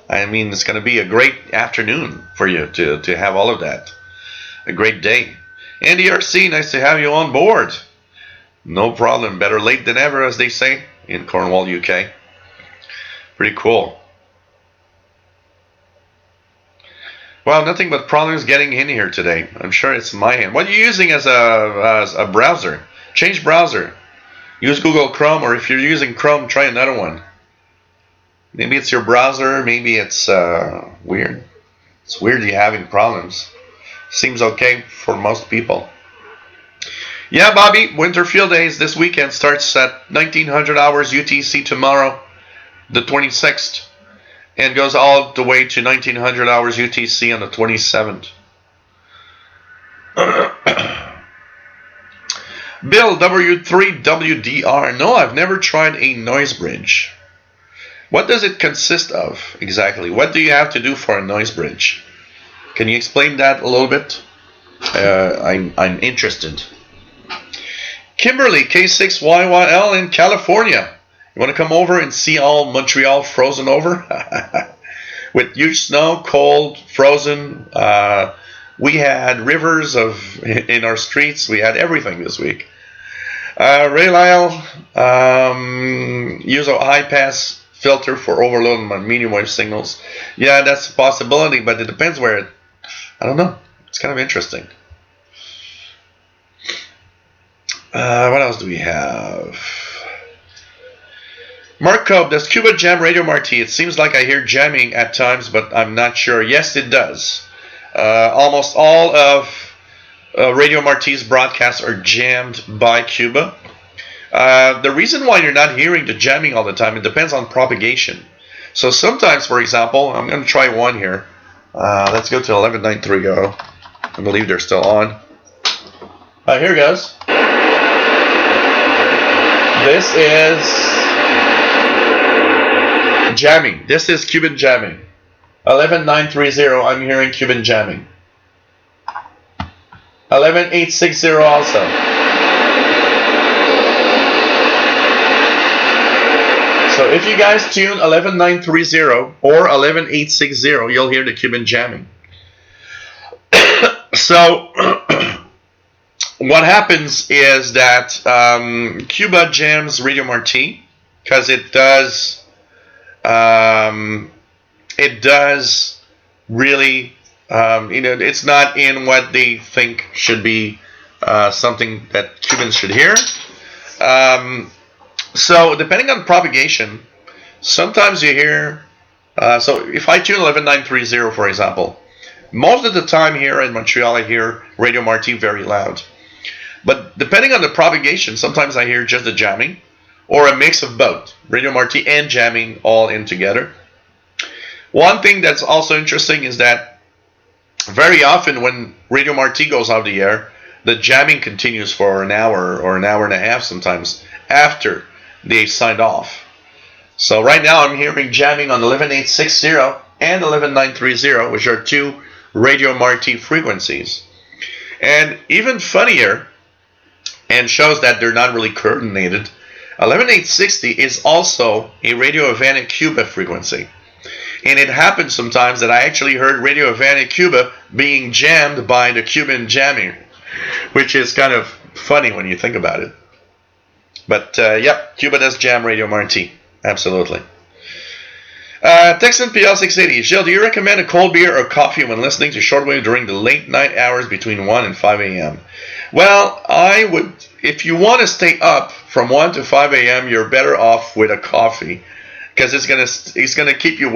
I mean, it's going to be a great afternoon for you to have all of that. A great day. Andy RC, nice to have you on board. No problem. Better late than ever, as they say in Cornwall, UK. Pretty cool. Well, nothing but problems getting in here today. I'm sure it's my hand. What are you using as a browser? Change browser. Use Google Chrome, or if you're using Chrome, try another one. Maybe it's your browser. Maybe it's weird. It's weird you're having problems. Seems okay for most people. Yeah, Bobby, Winter Field Days this weekend starts at 1900 hours UTC tomorrow, the 26th, and goes all the way to 1900 hours UTC on the 27th. Bill, W3WDR. No, I've never tried a noise bridge. What does it consist of exactly? What do you have to do for a noise bridge? Can you explain that a little bit? I'm interested. Kimberly, K6YYL in California. You want to come over and see all Montreal frozen over? With huge snow, cold, frozen. We had rivers in our streets. We had everything this week. Ray Lyle, use a high pass filter for overloading my medium wave signals. Yeah, that's a possibility, but it depends where it. I don't know. It's kind of interesting. What else do we have? Mark Cope, does Cuba jam Radio Marti? It seems like I hear jamming at times, but I'm not sure. Yes, it does. Almost all of Radio Marti's broadcasts are jammed by Cuba. The reason why you're not hearing the jamming all the time, it depends on propagation. So sometimes, for example, I'm going to try one here. Let's go to 11.930. I believe they're still on. Here it goes. This is jamming. This is Cuban jamming. 11.930, I'm hearing Cuban jamming. 11.860 also. So if you guys tune 11.930 or 11.860, you'll hear the Cuban jamming. So what happens is that Cuba jams Radio Marti because it does really, it's not in what they think should be something that Cubans should hear. So depending on propagation, sometimes you hear, so if I tune 11.930, for example, most of the time here in Montreal I hear Radio Marti very loud. But depending on the propagation, sometimes I hear just the jamming, or a mix of both, Radio Marti and jamming all in together. One thing that's also interesting is that very often when Radio Marti goes out of the air, the jamming continues for an hour or an hour and a half sometimes after they signed off. So right now I'm hearing jamming on 11.860 and 11.930, which are two Radio Marti frequencies. And even funnier, and shows that they're not really coordinated, 11.860 is also a Radio Havana Cuba frequency. And it happens sometimes that I actually heard Radio Havana Cuba being jammed by the Cuban jamming, which is kind of funny when you think about it. But yep, Cuba does jam Radio Marti. Absolutely. Texan PL680. Gilles, do you recommend a cold beer or coffee when listening to shortwave during the late night hours between 1 and 5 a.m.? Well, I would, if you want to stay up from 1 to 5 a.m., you're better off with a coffee, because it's gonna keep you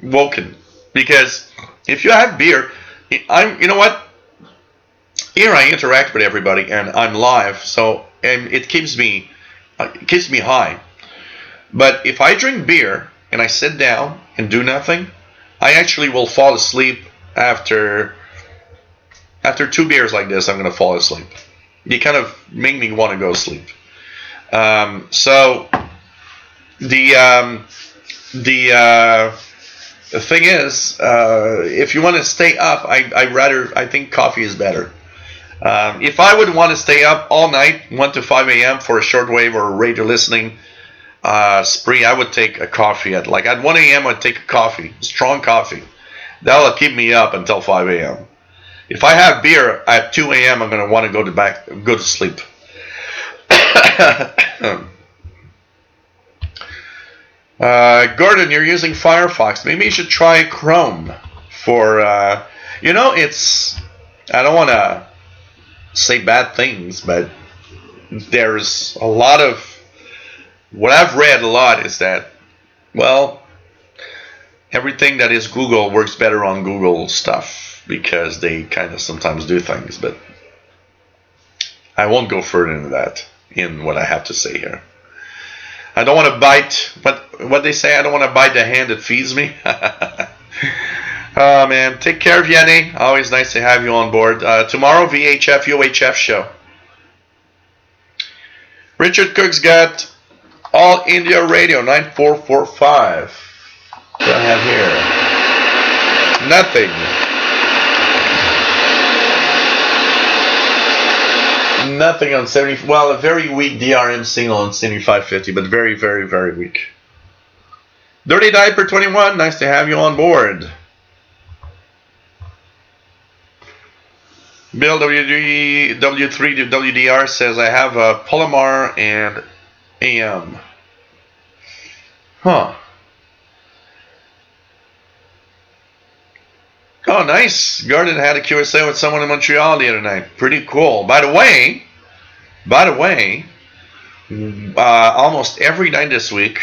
woken. Because if you have beer, you know what? Here I interact with everybody and I'm live, so and it keeps me high. But if I drink beer and I sit down and do nothing, I actually will fall asleep after 2 beers like this. I'm gonna fall asleep. You kind of make me want to go to sleep. So the thing is, if you want to stay up, I think coffee is better. If I would want to stay up all night, 1 to 5 a.m. for a shortwave or a radio listening spree, I would take a coffee at 1 a.m. I'd take a coffee, strong coffee. That'll keep me up until 5 a.m. If I have beer at 2 a.m., I'm going to want to go to sleep. Gordon, you're using Firefox. Maybe you should try Chrome for, it's, I don't want to say bad things, but there's a lot of, what I've read a lot is that, well, everything that is Google works better on Google stuff because they kind of sometimes do things, but I won't go further into that in what I have to say here. I don't want to bite, what they say, I don't want to bite the hand that feeds me. Oh man, take care, Vianney. Always nice to have you on board. Tomorrow, VHF, UHF show. Richard Cook's got All India Radio 9445. What do I have here? Nothing. Nothing on 70. Well, a very weak DRM signal on 7550, but very, very, very weak. Dirty Diaper 21, nice to have you on board. Bill W3 to WDR says, I have a Polymar and AM. Huh. Oh, nice. Garden had a QSA with someone in Montreal the other night. Pretty cool. By the way, almost every night this week,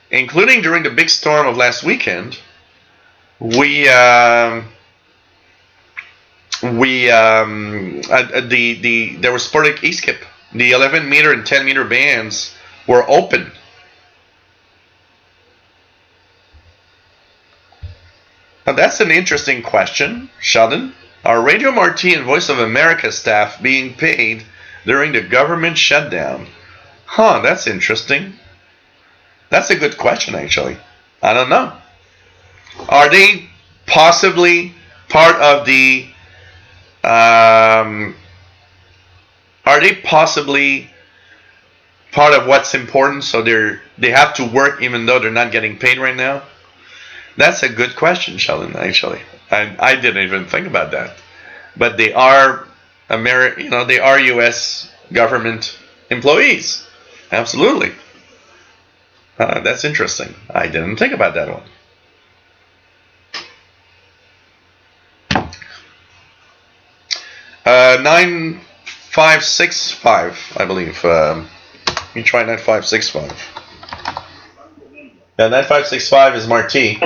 including during the big storm of last weekend, there was sporadic e-skip. The 11 meter and 10 meter bands were open. Now that's an interesting question, Sheldon. Are Radio Marti and Voice of America staff being paid during the government shutdown? Huh, that's interesting. That's a good question, actually. I don't know. Are they possibly part of the part of what's important, so they have to work even though they're not getting paid right now? That's a good question, Sheldon, actually. I didn't even think about that. But they are they are US government employees. Absolutely. That's interesting. I didn't think about that one. Uh, 9565, I believe. Let me try 9565. Yeah, 9565 is Marti.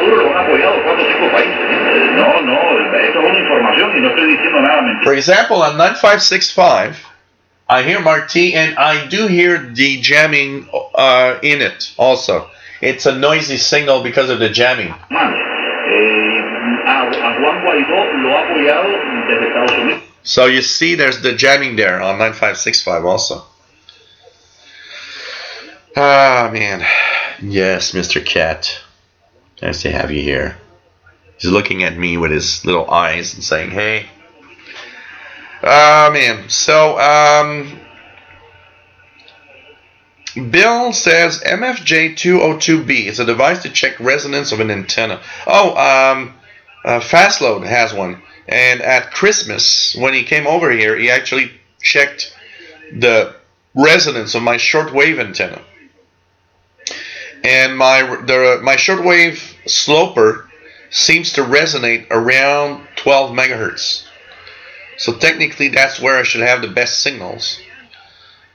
For example, on 9565, I hear Marti and I do hear the jamming in it also. It's a noisy signal because of the jamming. So you see there's the jamming there on 9565 also. Ah, man. Yes, Mr. Cat. Nice to have you here. He's looking at me with his little eyes and saying, hey. Ah, man. So, Bill says MFJ202B is a device to check resonance of an antenna. Oh, Fastload has one. And at Christmas, when he came over here, he actually checked the resonance of my shortwave antenna. And my shortwave sloper seems to resonate around 12 megahertz. So technically, that's where I should have the best signals.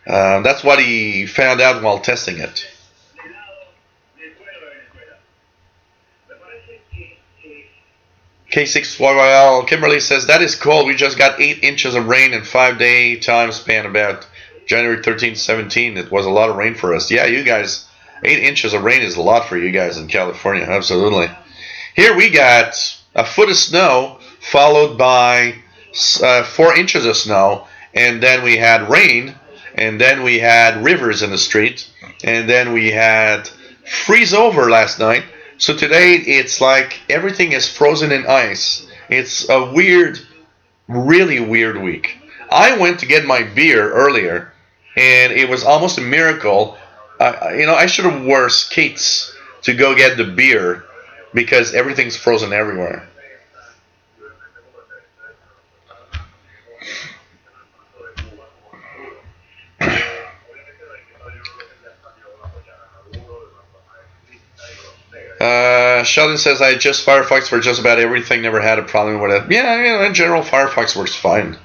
That's what he found out while testing it. K6YYL, Kimberly says, that is cool. We just got 8 inches of rain in 5-day time span about January 13th, 17th. It was a lot of rain for us. Yeah, you guys, 8 inches of rain is a lot for you guys in California. Absolutely. Here we got a foot of snow followed by 4 inches of snow. And then we had rain. And then we had rivers in the street. And then we had freeze over last night. So today it's like everything is frozen in ice. It's a weird, really weird week. I went to get my beer earlier, and it was almost a miracle. I should have worn skates to go get the beer because everything's frozen everywhere. Sheldon says, I adjust Firefox for just about everything, never had a problem with it. Yeah, in general, Firefox works fine.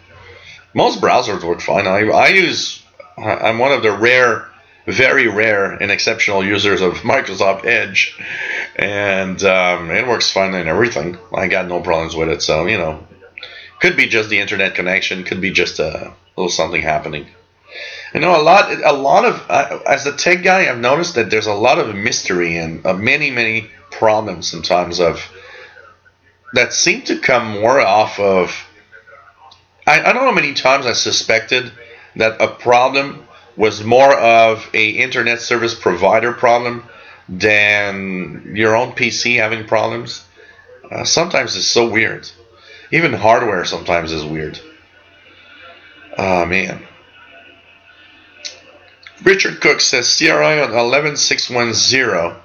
Most browsers work fine. I'm one of the rare, very rare and exceptional users of Microsoft Edge. And it works fine in everything. I got no problems with it. So, could be just the internet connection. Could be just a little something happening. A lot of, as a tech guy, I've noticed that there's a lot of mystery and many problems sometimes that seem to come more off of, I don't know how many times I suspected that a problem was more of a internet service provider problem than your own PC having problems. Sometimes it's so weird. Even hardware sometimes is weird. Oh, man. Richard Cook says CRI on 11610.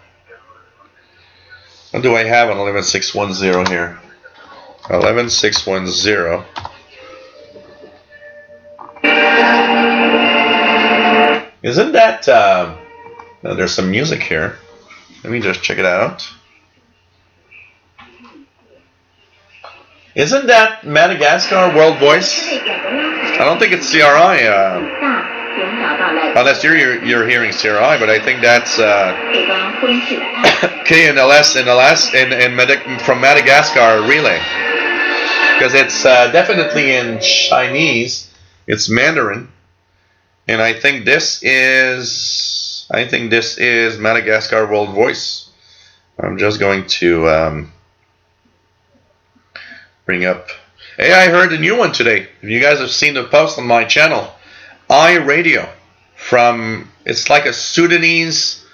What do I have on 11610 here? 11610. Isn't that... there's some music here. Let me just check it out. Isn't that Madagascar World Voice? I don't think it's CRI, unless you're hearing CRI, but I think that's KNLS from Madagascar relay, because it's definitely in Chinese. It's Mandarin, and I think this is Madagascar World Voice. I'm just going to bring up. Hey, I heard a new one today. If you guys have seen the post on my channel, iRadio it's like a Sudanese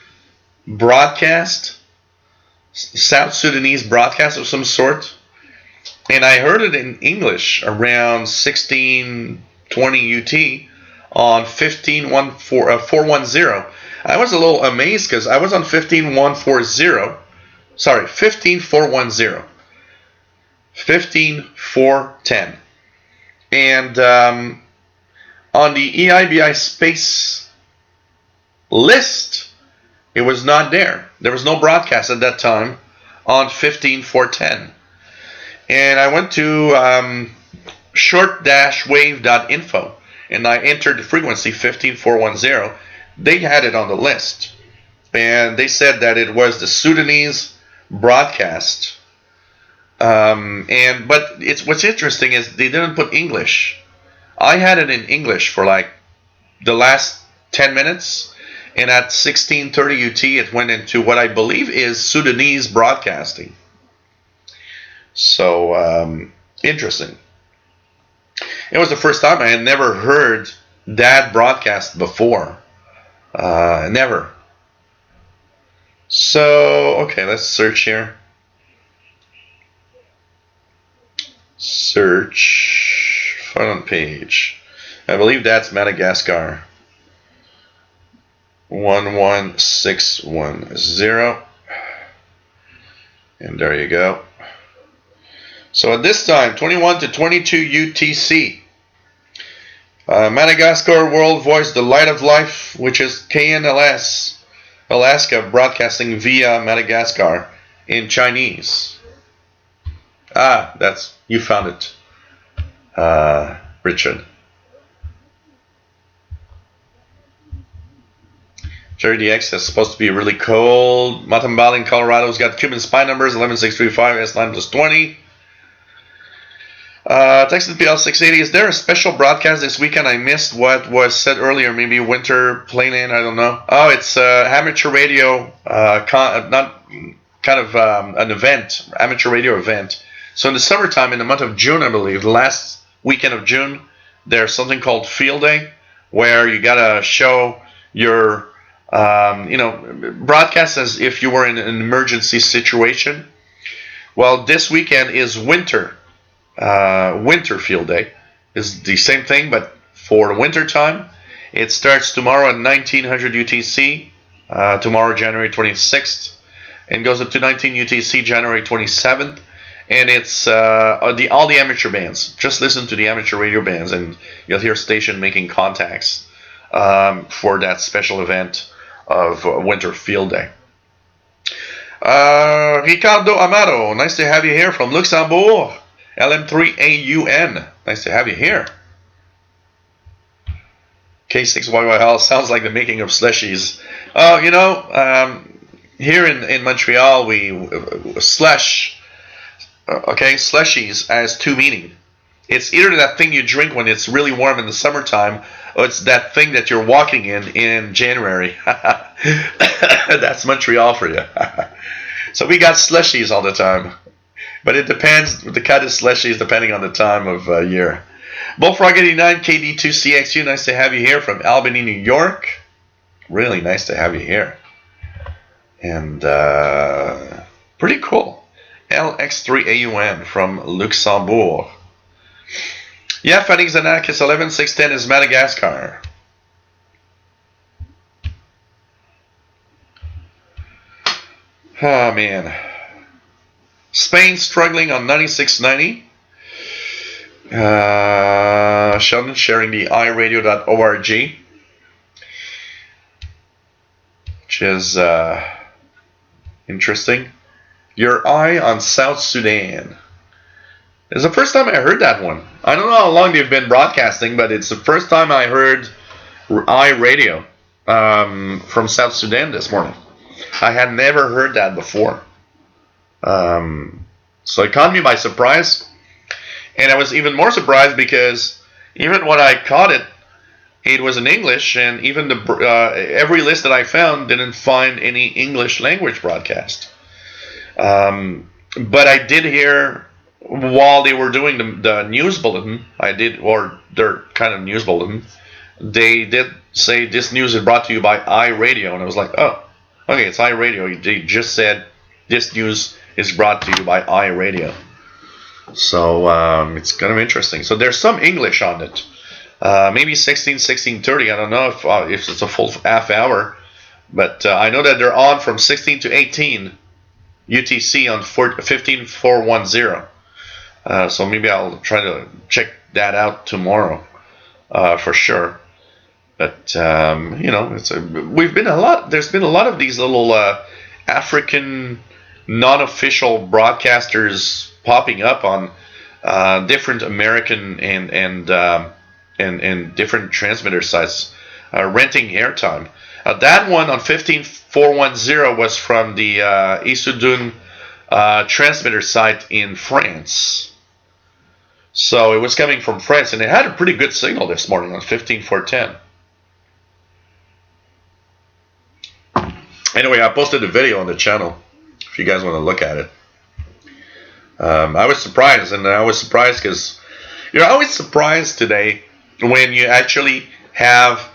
broadcast, South Sudanese broadcast of some sort, and I heard it in English around 1620 UT on 15410. I was a little amazed because I was on 15410. Sorry, 15410. 15410. And on the EIBI space list, it was not there. There was no broadcast at that time on 15410. And I went to short-wave.info and I entered the frequency 15410. They had it on the list. And they said that it was the Sudanese broadcast. But what's interesting is they didn't put English. I had it in English for like the last 10 minutes, and at 16:30 UT it went into what I believe is Sudanese broadcasting. So interesting. It was the first time. I had never heard that broadcast before. Never. So okay, let's search here. Search front page. I believe that's Madagascar 11610, and there you go. So at this time, 21 to 22 UTC, Madagascar World Voice, the Light of Life, which is KNLS Alaska, broadcasting via Madagascar in Chinese. You found it, Richard. Jerry DX is supposed to be really cold. Matambali in Colorado's got Cuban spy numbers 11635 S9 plus 20. Texas PL680. Is there a special broadcast this weekend? I missed what was said earlier. Maybe winter plane in. I don't know. Oh, it's amateur radio. An event. Amateur radio event. So in the summertime, in the month of June, I believe, the last weekend of June, there's something called Field Day, where you gotta show your, broadcast as if you were in an emergency situation. Well, this weekend is winter Field Day. It's the same thing, but for the winter time. It starts tomorrow at 1900 UTC, tomorrow January 26th, and goes up to 19 UTC January 27th. And it's all the amateur bands. Just listen to the amateur radio bands, and you'll hear station making contacts for that special event of Winter Field Day. Ricardo Amaro, nice to have you here from Luxembourg. LM3AUN, nice to have you here. K6YYL, sounds like the making of slushies. Here in Montreal, we slush. Slushies has two meanings. It's either that thing you drink when it's really warm in the summertime, or it's that thing that you're walking in January. That's Montreal for you. So we got slushies all the time. But it depends, the kind of slushies, depending on the time of year. Bullfrog 89, KD2CXU, nice to have you here from Albany, New York. Really nice to have you here. And pretty cool. LX3AUN from Luxembourg. Yeah, Fanning Zanakis 11610 is Madagascar. Oh man. Spain struggling on 96.90. Sheldon sharing the iRadio.org, which is interesting. Your eye on South Sudan. It's the first time I heard that one. I don't know how long they've been broadcasting, but it's the first time I heard iRadio from South Sudan this morning. I had never heard that before. So it caught me by surprise. And I was even more surprised because even when I caught it, it was in English, and even every list that I found didn't find any English language broadcast. But I did hear while they were doing the news bulletin, or their kind of news bulletin, they did say this news is brought to you by iRadio, and I was like, oh, okay, it's iRadio. They just said this news is brought to you by iRadio. So it's kind of interesting. So there's some English on it. Maybe 16:30. I don't know if it's a full half hour, but I know that they're on from 16 to 18 UTC on 15410. So maybe I'll try to check that out tomorrow for sure. But there's been a lot of these little African non-official broadcasters popping up on different American and different transmitter sites, renting airtime. That one on 15410 was from the Issoudun transmitter site in France. So it was coming from France, and it had a pretty good signal this morning on 15410. Anyway, I posted a video on the channel if you guys want to look at it. I was surprised because you're always surprised today when you actually have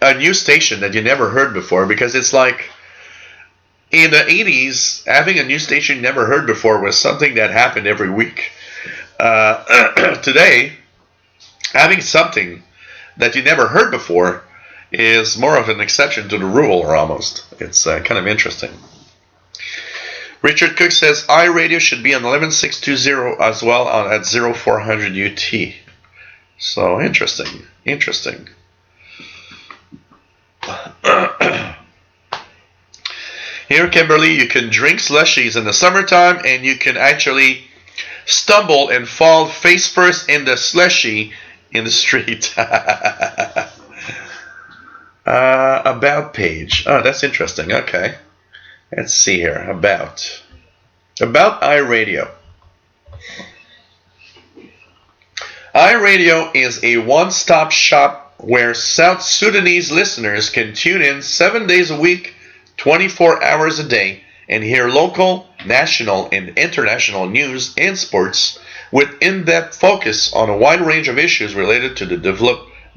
a new station that you never heard before, because it's like in the 80s, having a new station you never heard before was something that happened every week. Today, having something that you never heard before is more of an exception to the rule, or almost. It's kind of interesting. Richard Cook says iRadio should be on 11620 as well at 0400 UT. So interesting. Here, Kimberly, you can drink slushies in the summertime, and you can actually stumble and fall face first in the slushie in the street. About page. Oh, that's interesting. Okay. Let's see here. About iRadio. iRadio is a one-stop shop where South Sudanese listeners can tune in 7 days a week, 24 hours a day, and hear local, national, and international news and sports with in-depth focus on a wide range of issues related to the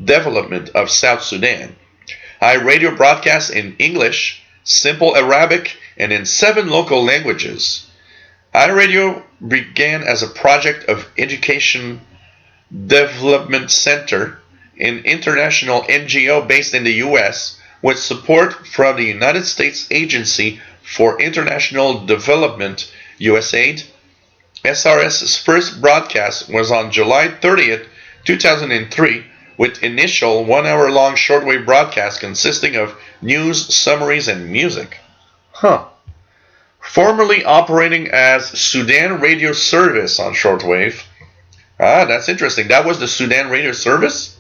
development of South Sudan. iRadio broadcasts in English, Simple Arabic, and in 7 local languages. iRadio began as a project of Education Development Center, an international NGO based in the U.S., with support from the United States Agency for International Development, USAID. SRS's first broadcast was on July 30th, 2003, with initial 1-hour-long shortwave broadcasts consisting of news, summaries, and music. Formerly operating as Sudan Radio Service on shortwave. That's interesting. That was the Sudan Radio Service?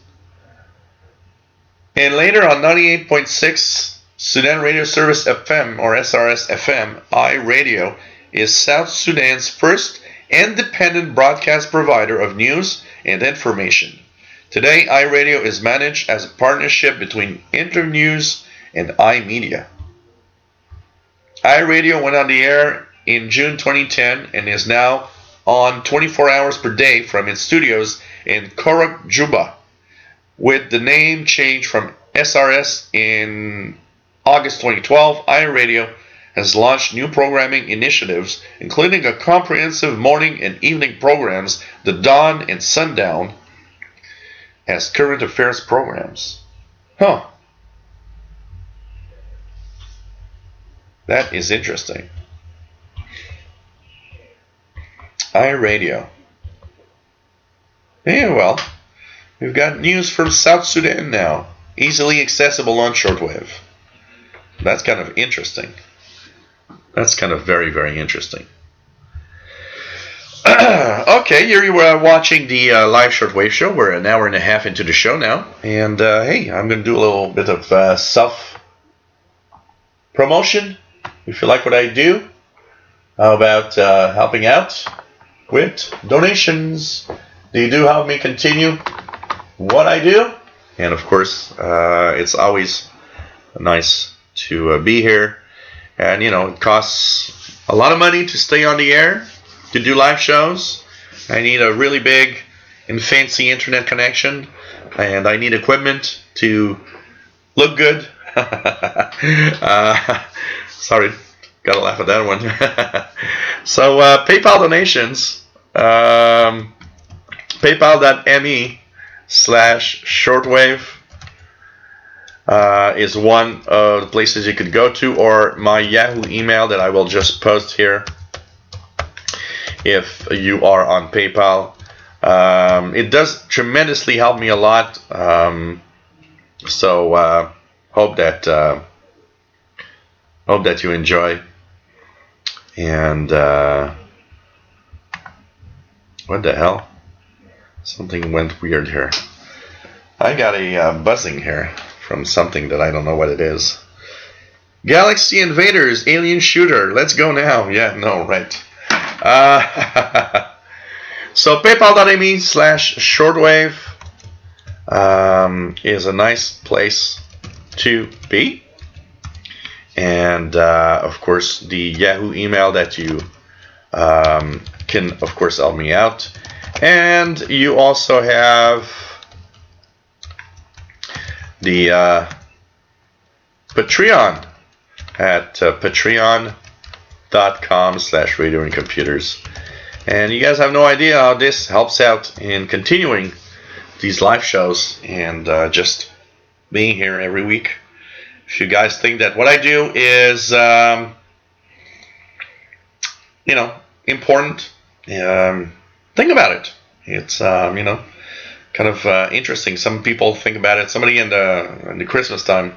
And later on 98.6 Sudan Radio Service FM, or SRS FM, iRadio is South Sudan's first independent broadcast provider of news and information. Today, iRadio is managed as a partnership between Internews and iMedia. iRadio went on the air in June 2010 and is now on 24 hours per day from its studios in Korok, Juba. With the name change from SRS in August 2012, iRadio has launched new programming initiatives, including a comprehensive morning and evening programs, The Dawn and Sundown, as current affairs programs. That is interesting. iRadio. Yeah, well, we've got news from South Sudan now. Easily accessible on shortwave. That's kind of interesting. That's kind of very, very interesting. Okay, here you are watching the live shortwave show. We're an hour and a half into the show now. And hey, I'm going to do a little bit of self-promotion. If you like what I do, how about helping out with donations? They do help me continue what I do. And of course, it's always nice to be here. And, you know, it costs a lot of money to stay on the air, to do live shows. I need a really big and fancy internet connection. And I need equipment to look good. Sorry, gotta laugh at that one. So, PayPal donations. PayPal.me/shortwave is one of the places you could go to, or my Yahoo email that I will just post here if you are on PayPal. It does tremendously help me a lot. So hope that you enjoy. And what the hell? Something went weird here. I got a buzzing here from something that I don't know what it is. Galaxy Invaders, Alien Shooter. Let's go now. Yeah, no, right. So PayPal.me/shortwave is a nice place to be. And of course, the Yahoo email that you can, of course, help me out. And you also have the Patreon at patreon.com/radioandcomputers. And you guys have no idea how this helps out in continuing these live shows and just being here every week. If you guys think that what I do is, important, think about it. It's, kind of interesting. Some people think about it. Somebody in the Christmas time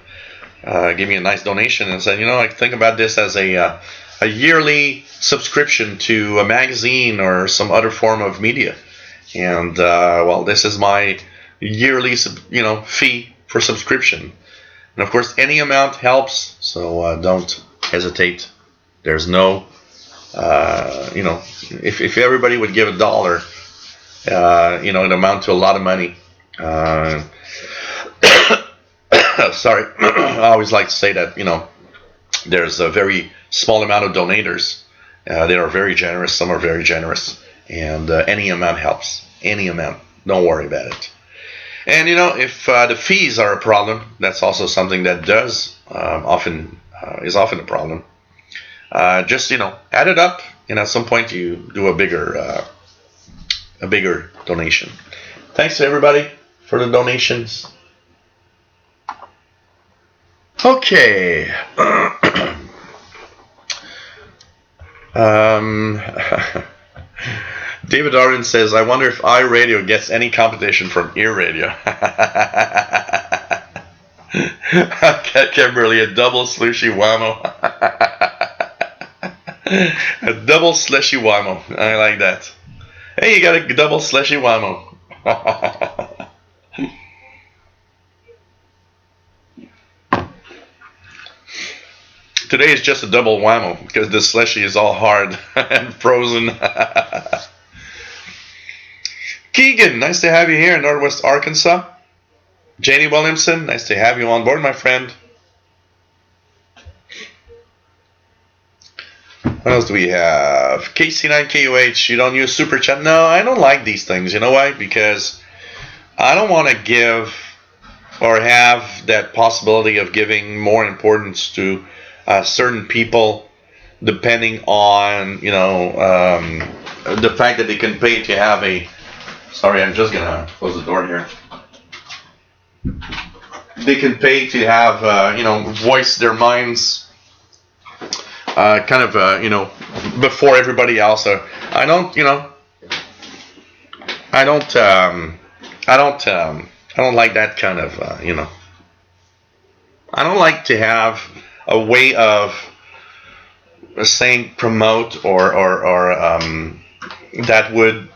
gave me a nice donation and said, I think about this as a yearly subscription to a magazine or some other form of media. And, well, this is my yearly, fee for subscription. And of course, any amount helps, so don't hesitate. There's no, if everybody would give $1, it amount to a lot of money. Sorry, I always like to say that, there's a very small amount of donators. They are very generous. Some are very generous. And any amount helps. Any amount. Don't worry about it. And, if the fees are a problem, that's also something that is often a problem. Just, add it up, and at some point you do a bigger donation. Thanks to everybody for the donations. Okay. David Arden says, I wonder if iRadio gets any competition from Ear Radio. Kimberly, a double slushy whammo. A double slushy whammo. I like that. Hey, you got a double slushy whammo. Today is just a double whammo because the slushy is all hard and frozen. Keegan, nice to have you here in Northwest Arkansas. JD Williamson, nice to have you on board, my friend. What else do we have? KC9KUH, you don't use Super Chat? No, I don't like these things. You know why? Because I don't want to give or have that possibility of giving more importance to certain people depending on, the fact that they can pay to have a... Sorry, I'm just going to close the door here. They can pay to have, voice their minds kind of before everybody else. I don't like that kind of I don't like to have a way of saying promote or that would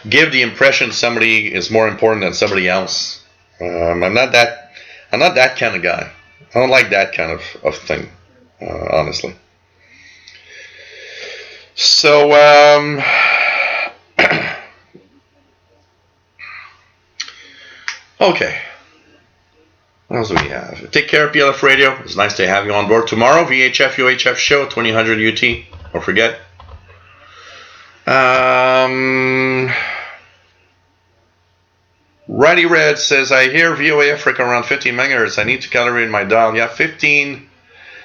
give the impression somebody is more important than somebody else. I'm not that kind of guy. I don't like that kind of thing, honestly. So okay. What else do we have? Take care, PLF Radio. It's nice to have you on board. Tomorrow, VHF UHF show, 2000 UT. Don't forget. Righty Red says, I hear VOA Africa around 15 megahertz. I need to calibrate my dial. Yeah, 15.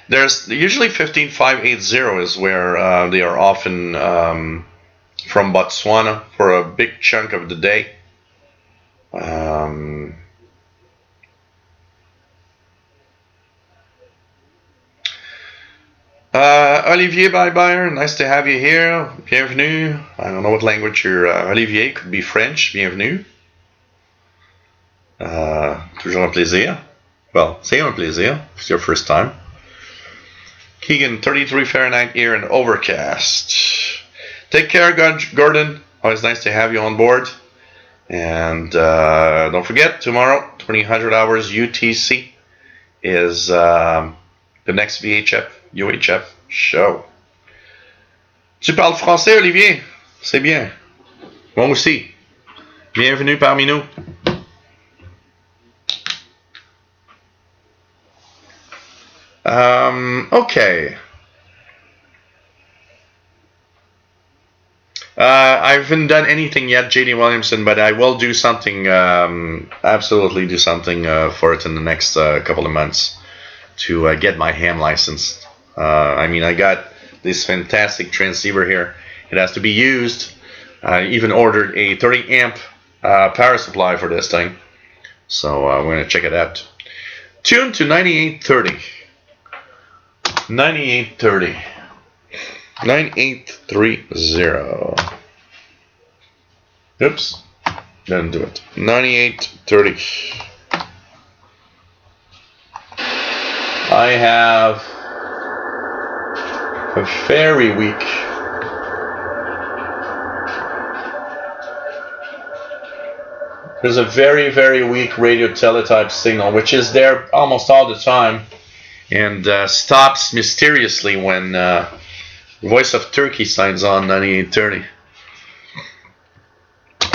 There's usually 15580 is where they are often from Botswana for a big chunk of the day. Olivier Bybuyer, nice to have you here. Bienvenue. I don't know what language you're. Olivier, could be French. Bienvenue. Toujours un plaisir. Well, c'est un plaisir. It's your first time. Keegan, 33 Fahrenheit here and overcast. Take care, Gordon. Always nice to have you on board. And don't forget, tomorrow, 2000 hours UTC is the next VHF UHF show. Tu parles français, Olivier? C'est bien. Moi aussi. Bienvenue parmi nous. Okay. I haven't done anything yet, JD Williamson, but I will do something, absolutely do something for it in the next couple of months to get my ham licensed. I mean, I got this fantastic transceiver here. It has to be used. I even ordered a 30 amp power supply for this thing. So we're going to check it out. Tuned to 9830. 9830. 9830. Oops. Didn't do it. 9830. I have a very weak there's a very, very weak radio teletype signal, which is there almost all the time and stops mysteriously when Voice of Turkey signs on 9830.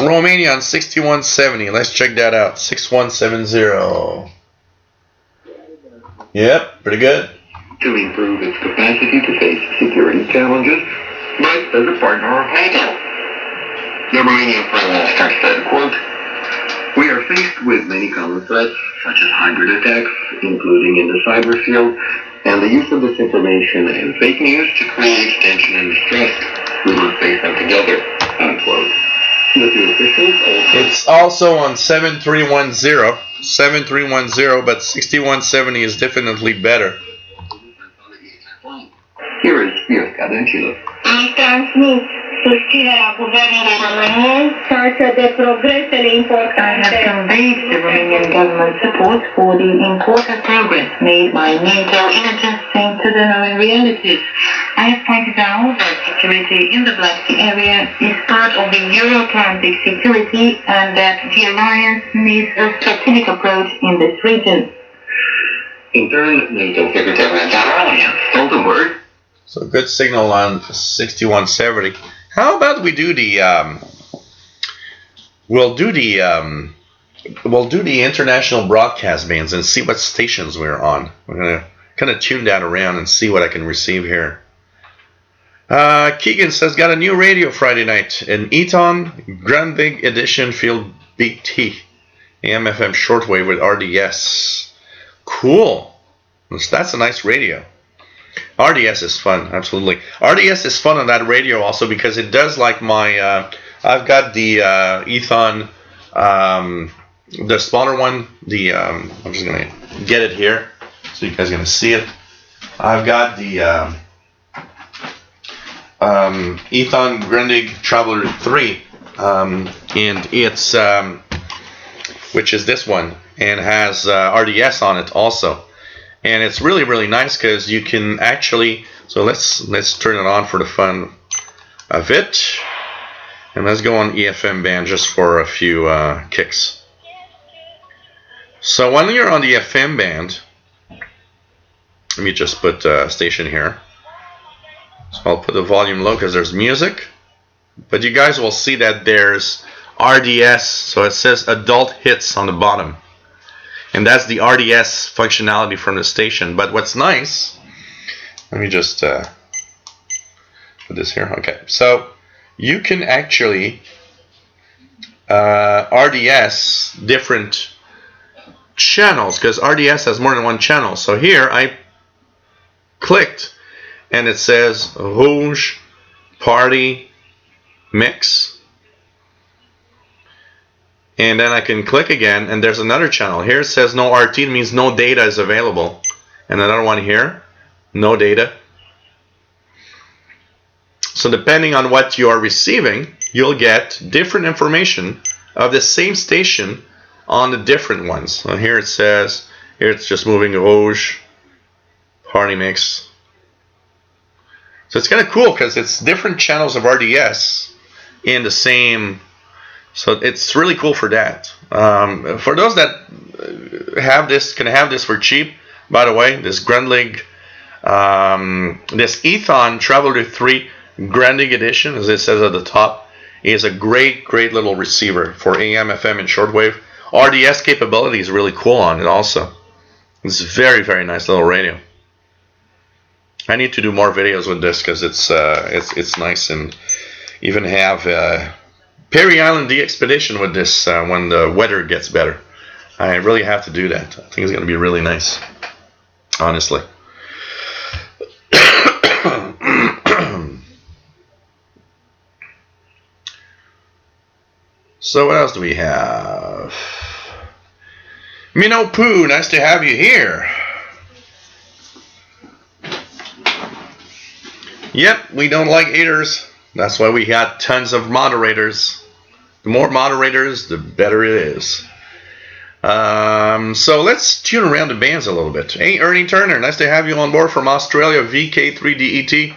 Romania on 6170. Let's check that out. 6170. Yep, pretty good.
To improve its capacity to face security challenges, but as a partner of NATO. The Romanian Prime Minister said, quote, we are faced with many common threats, such as hybrid attacks, including in the cyber field, and the use of disinformation and fake news to create tension and distress. We must face them together, unquote. The two officials also...
It's also on 7310. 7310, but 6170 is definitely better.
Here is Mirka Dăncilă.
Am transmis susținerea Guvernului României față de progresele importante. I have conveyed the Romanian government support for the important progress made by NATO in adjusting to the known realities. I have pointed out that security in the Black Sea area is part of the Euro-Atlantic security and that the alliance needs a strategic approach in this region.
In turn, NATO Secretary General Jens Stoltenberg.
So good signal on 6170. How about we do the we'll do the international broadcast bands and see what stations we're on. We're gonna kind of tune that around and see what I can receive here. Keegan says got a new radio Friday night, an Eton Grand Big Edition Field BT AM/FM shortwave with RDS. Cool. That's a nice radio. RDS is fun, absolutely. RDS is fun on that radio also because it does like my, I've got the Ethon, the smaller one, I'm just going to get it here so you guys are going to see it. I've got the Ethan Grundig Traveler 3, and it's which is this one, and has RDS on it also, and it's really, really nice because you can actually. So let's turn it on for the fun of it, and let's go on EFM band just for a few kicks. So when you're on the FM band, let me just put station here. So I'll put the volume low because there's music, but you guys will see that there's RDS, so it says adult hits on the bottom, and that's the RDS functionality from the station. But what's nice, let me just put this here. Okay, so you can actually RDS different channels, because RDS has more than one channel. So here I clicked and it says Rouge Party Mix, and then I can click again and there's another channel. Here it says no RT, it means no data is available, and another one here, no data. So depending on what you are receiving, you'll get different information of the same station on the different ones. So here it says, here it's just moving Rouge Party Mix. So it's kind of cool because it's different channels of RDS in the same. So it's really cool for that. For those that have this, can have this for cheap. By the way, this Grundig, this Ethan Traveler 3 Grundig edition, as it says at the top, is a great little receiver for AM, FM, and shortwave. RDS capability is really cool on it also. It's a very nice little radio. I need to do more videos with this because it's nice, and even have Perry Island DXpedition with this when the weather gets better. I really have to do that. I think it's going to be really nice, honestly. So what else do we have? Minnow Pooh, nice to have you here. Yep, we don't like haters. That's why we got tons of moderators. The more moderators, the better it is. So let's tune around the bands a little bit. Hey, Ernie Turner, nice to have you on board from Australia, VK3DET.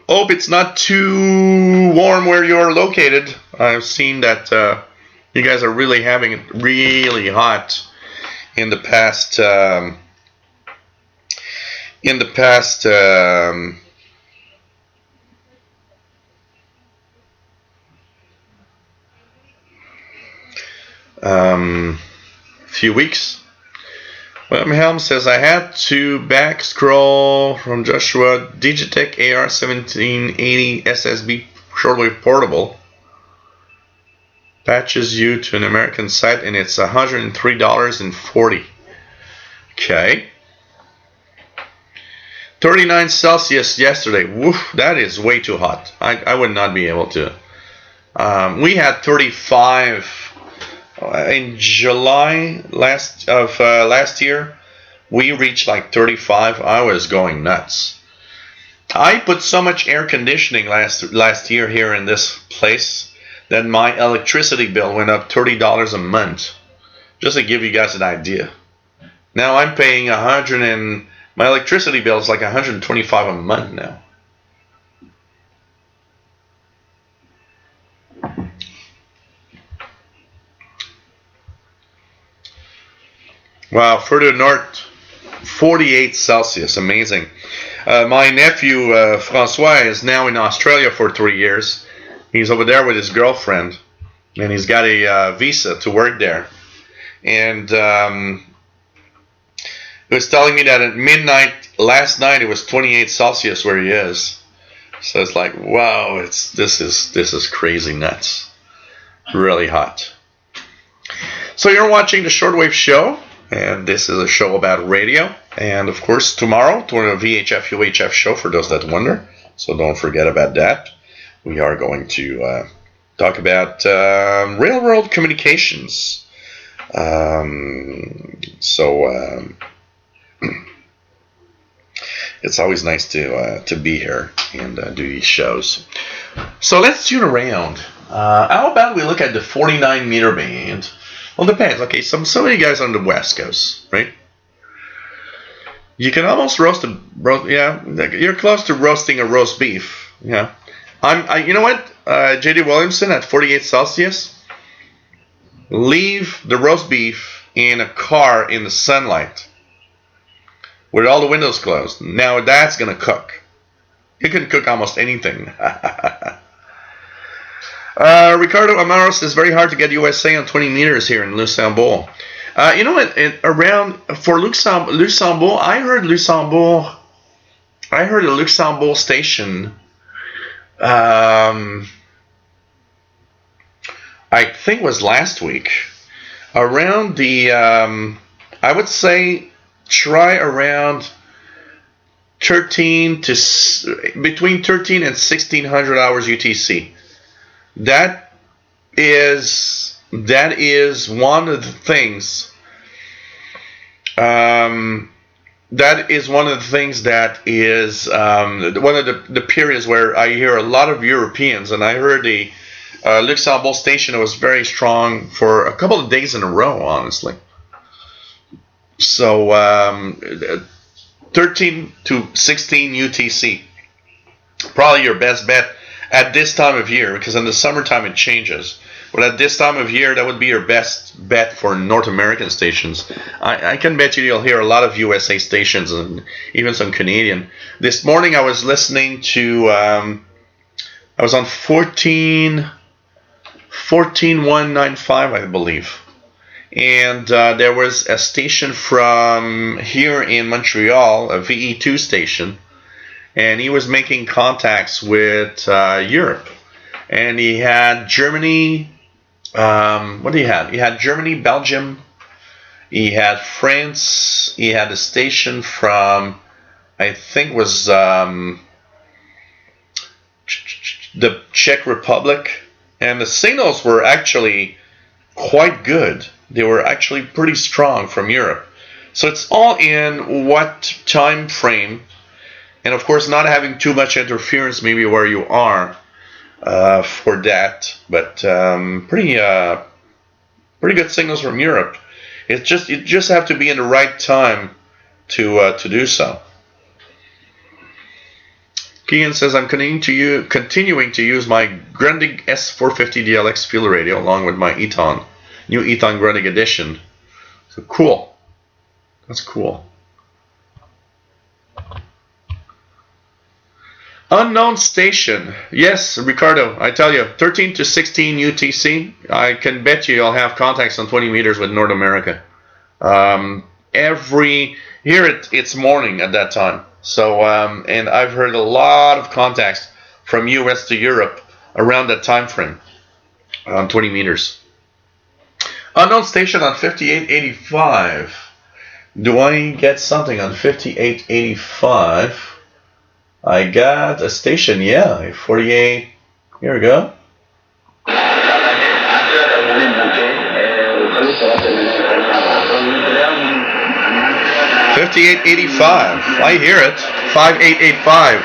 Hope it's not too warm where you're located. I've seen that you guys are really having it really hot in the past. Few weeks. William Helm says I had to back scroll from Joshua Digitech AR1780 SSB shortwave portable. Patches you to an American site and it's $103.40. Okay. 39 Celsius yesterday. Woof, that is way too hot. I would not be able to. We had 35 in July last year. We reached like 35. I was going nuts. I put so much air conditioning last year here in this place that my electricity bill went up $30 a month. Just to give you guys an idea. Now I'm paying my electricity bill is like $125 a month now. Wow, further north, 48 Celsius, amazing. My nephew, Francois, is now in Australia for 3 years. He's over there with his girlfriend, and he's got a visa to work there. And he was telling me that at midnight last night it was 28 Celsius where he is. So it's like, wow, this is crazy nuts. Really hot. So you're watching the Shortwave Show. And this is a show about radio. And of course, tomorrow, a VHF UHF show for those that wonder. So don't forget about that. We are going to talk about railroad communications. it's always nice to be here and do these shows. So let's tune around. How about we look at the 49 meter band? Well, depends. Okay, some of you guys on the West Coast, right? You can almost roast, yeah, you're close to roasting a roast beef. Yeah, you know what, J.D. Williamson at 48 Celsius. Leave the roast beef in a car in the sunlight with all the windows closed. Now that's gonna cook. You can cook almost anything. Ricardo Amaros is very hard to get USA on 20 meters here in Luxembourg. You know what? Around for Luxembourg, I heard a Luxembourg station. I think it was last week. Around the, I would say, try around between 13 and 1600 hours UTC. That is one of the things. That is one of the things that is one of the periods where I hear a lot of Europeans, and I heard the Luxembourg station was very strong for a couple of days in a row, honestly. So 13 to 16 UTC, probably your best bet at this time of year, because in the summertime it changes. But at this time of year, that would be your best bet for North American stations. I can bet you'll hear a lot of USA stations and even some Canadian. This morning I was listening to, I was on 14195, I believe. And there was a station from here in Montreal, a VE2 station. And he was making contacts with Europe. And he had Germany. What did he have? He had Germany, Belgium. He had France. He had a station from, I think, was the Czech Republic. And the signals were actually quite good. They were actually pretty strong from Europe. So it's all in what time frame. And of course, not having too much interference, maybe where you are. For that, but pretty good signals from Europe. You just have to be in the right time to do so. Keegan says, I'm continuing to use my Grundig S450 DLX field radio along with my new Eton Grundig edition. So cool. That's cool. Unknown station. Yes, Ricardo, I tell you, 13 to 16 UTC. I can bet you'll have contacts on 20 meters with North America. It's morning at that time. So, and I've heard a lot of contacts from US to Europe around that time frame on 20 meters. Unknown station on 5885. Do I get something on 5885? I got a station, yeah, 48. Here we go. 5885. I hear it. 5885.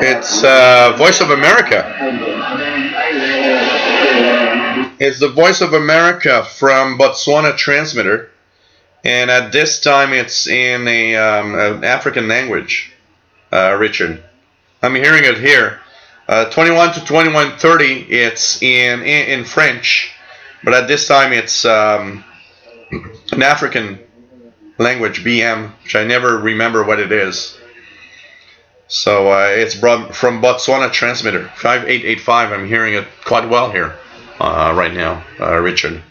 It's Voice of America. It's the Voice of America from Botswana transmitter, and at this time it's in an African language. Richard, I'm hearing it here. 21 to 21:30, it's in French, but at this time it's an African language, BM, which I never remember what it is. So it's from Botswana transmitter, 5885. I'm hearing it quite well here right now, Richard.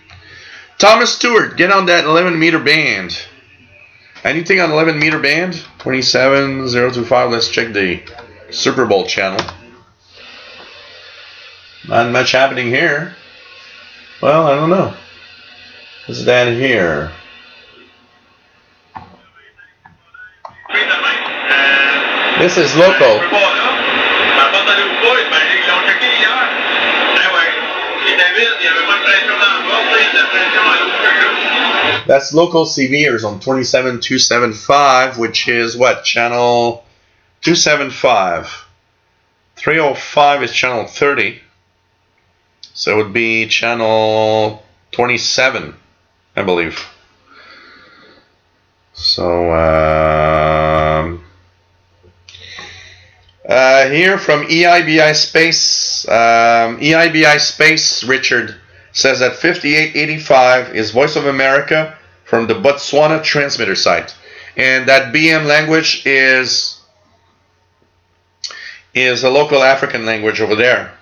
Thomas Stewart, get on that 11 meter band. Anything on 11 meter band? 27025. Let's check the Super Bowl channel. Not much happening here. Well, I don't know. What's that here? This is local. That's local CVers on 27275, which is what? Channel 275. 305 is channel 30. So it would be channel 27, I believe. So, here from EIBI Space, EIBI Space, Richard says that 5885 is Voice of America from the Botswana transmitter site. And that BM language is a local African language over there.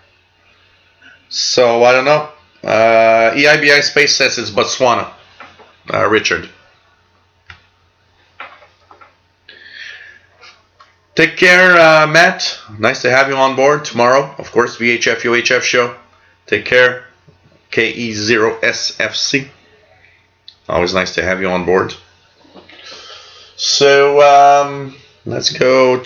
So, I don't know. EIBI Space says it's Botswana, Richard. Take care, Matt. Nice to have you on board tomorrow. Of course, VHF UHF show. Take care. KE0SFC. Always nice to have you on board. So let's go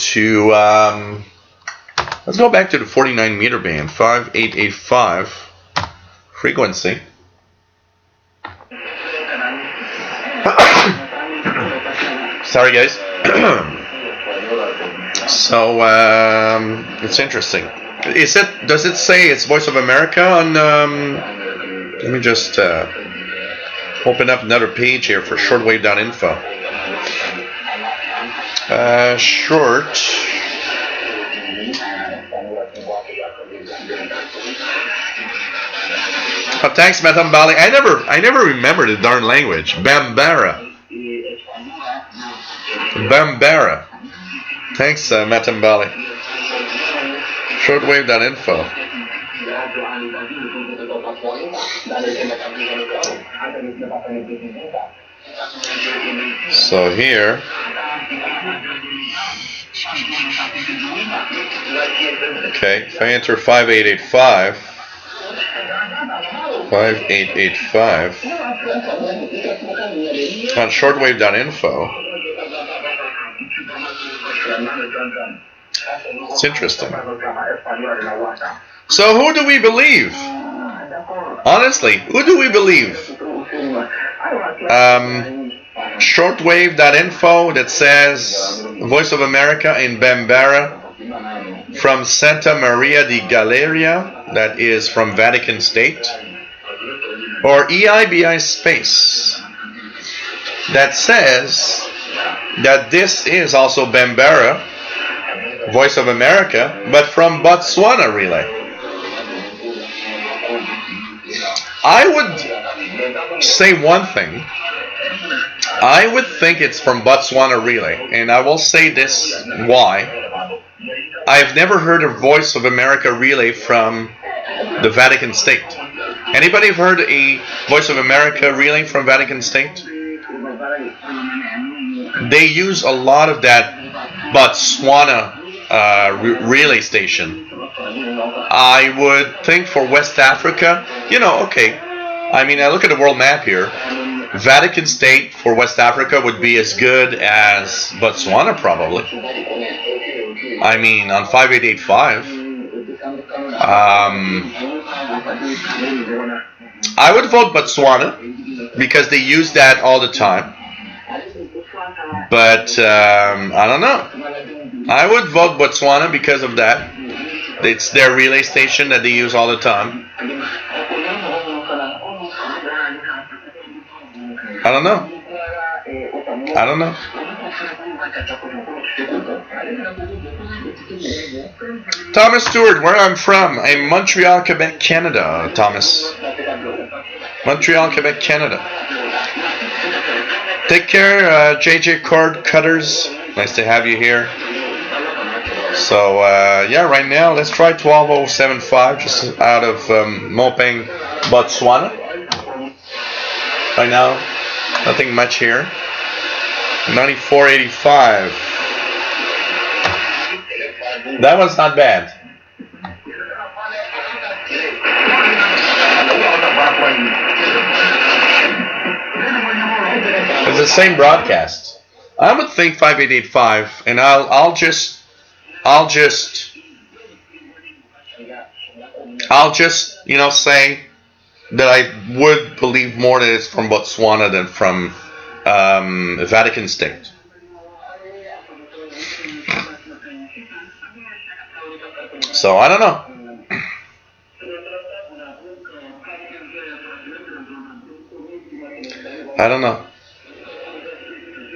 back to the 49 meter band, 5885 frequency. Sorry, guys. So it's interesting. Does it say it's Voice of America on? Let me just open up another page here for shortwave.info. Short. Oh, thanks, Madam Bali. I never remember the darn language. Bambara. Bambara. Thanks, Matambali. Shortwave.info. So here. Okay, if I enter 5885. 5885. On shortwave.info. It's interesting. So who do we believe? Honestly, who do we believe? Shortwave.info that says Voice of America in Bambara from Santa Maria di Galleria, that is from Vatican State, or EIBI Space that says that this is also Bambara, Voice of America, but from Botswana Relay. I would say one thing. I would think it's from Botswana Relay, and I will say this why. I've never heard a Voice of America relay from the Vatican State. Anybody have heard a Voice of America relay from Vatican State? They use a lot of that Botswana relay station. I would think for West Africa, okay. I mean, I look at the world map here. Vatican State for West Africa would be as good as Botswana, probably. I mean, on 5885. I would vote Botswana because they use that all the time. But I don't know. I would vote Botswana because of that. It's their relay station that they use all the time. I don't know. Thomas Stewart, where I'm from. I'm Montreal, Quebec, Canada, Thomas. Montreal, Quebec, Canada. Take care, JJ Cord Cutters. Nice to have you here. So, yeah, right now, let's try 12075, just out of Mopeng, Botswana. Right now, nothing much here. 9485. That one's not bad. It's the same broadcast. I would think 5885, and I'll just say that I would believe more that it's from Botswana than from Vatican State. So I don't know. I don't know.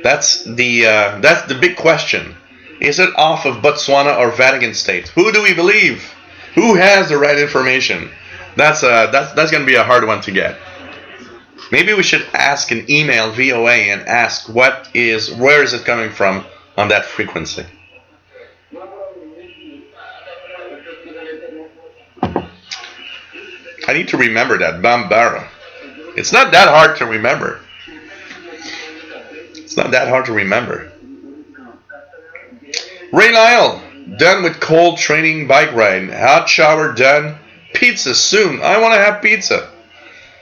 That's the big question. Is it off of Botswana or Vatican State? Who do we believe? Who has the right information? That's going to be a hard one to get. Maybe we should ask an email VOA and ask where is it coming from on that frequency. I need to remember that Bambara. It's not that hard to remember. It's not that hard to remember. Ray Lyle, done with cold training bike ride. Hot shower done. Pizza soon. I want to have pizza.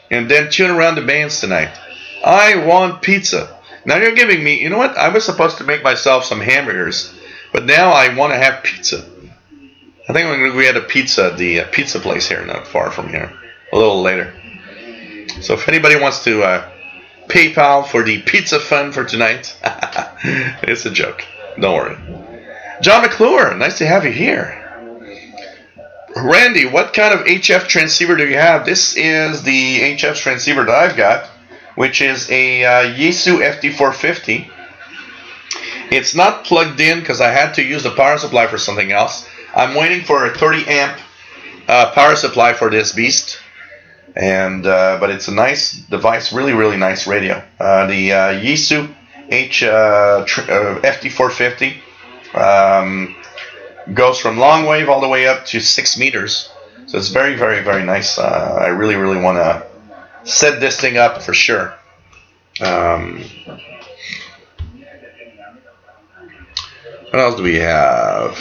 And then tune around the bands tonight. I want pizza. Now you're giving me, you know what? I was supposed to make myself some hamburgers. But now I want to have pizza. I think we had a pizza at the pizza place here, not far from here. A little later. So if anybody wants to PayPal for the pizza fund for tonight, it's a joke. Don't worry. John McClure, nice to have you here. Randy, what kind of HF transceiver do you have? This is the HF transceiver that I've got, which is a Yaesu FT450. It's not plugged in because I had to use the power supply for something else. I'm waiting for a 30 amp power supply for this beast. And but it's a nice device, really nice radio. The Yaesu FT450 goes from long wave all the way up to 6 meters, so it's very nice. I really want to set this thing up for sure. What else do we have?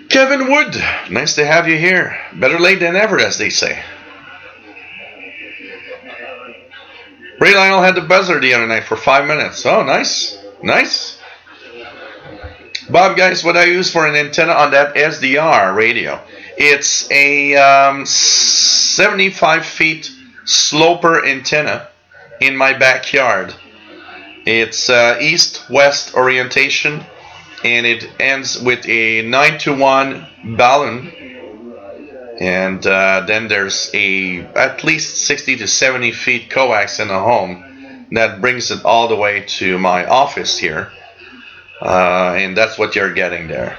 Kevin Wood, nice to have you here. Better late than ever, as they say. Ray Lionel had the buzzer the other night for 5 minutes. Oh, nice. Bob, guys, what I use for an antenna on that SDR radio, it's a 75 feet sloper antenna in my backyard. It's east-west orientation, and it ends with a 9-to-1 balloon, and then there's at least 60 to 70 feet coax in the home that brings it all the way to my office here, and that's what you're getting there.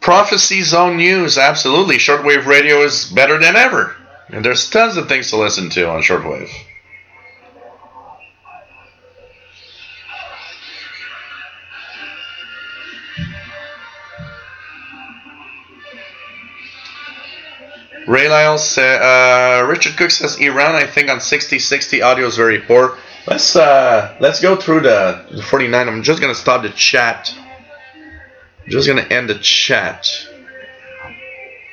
Prophecy Zone News, absolutely. Shortwave radio is better than ever, and there's tons of things to listen to on shortwave. Ray Lyle said, Richard Cook says Iran, I think on 6060 audio is very poor. Let's go through the 49. I'm just gonna stop the chat. I'm just gonna end the chat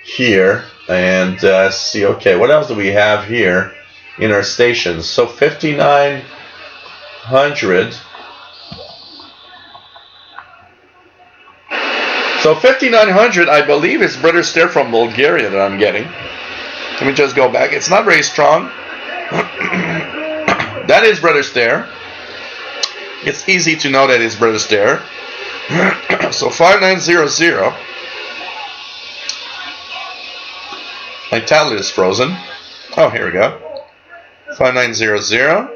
here and see. Okay, what else do we have here in our stations? So 5900. So 5900, I believe, is Brother Stair from Bulgaria that I'm getting. Let me just go back. It's not very strong. That is Brother Stair. It's easy to know that it's Brother Stair. So 5900. My tablet is frozen. Oh, here we go. 5900.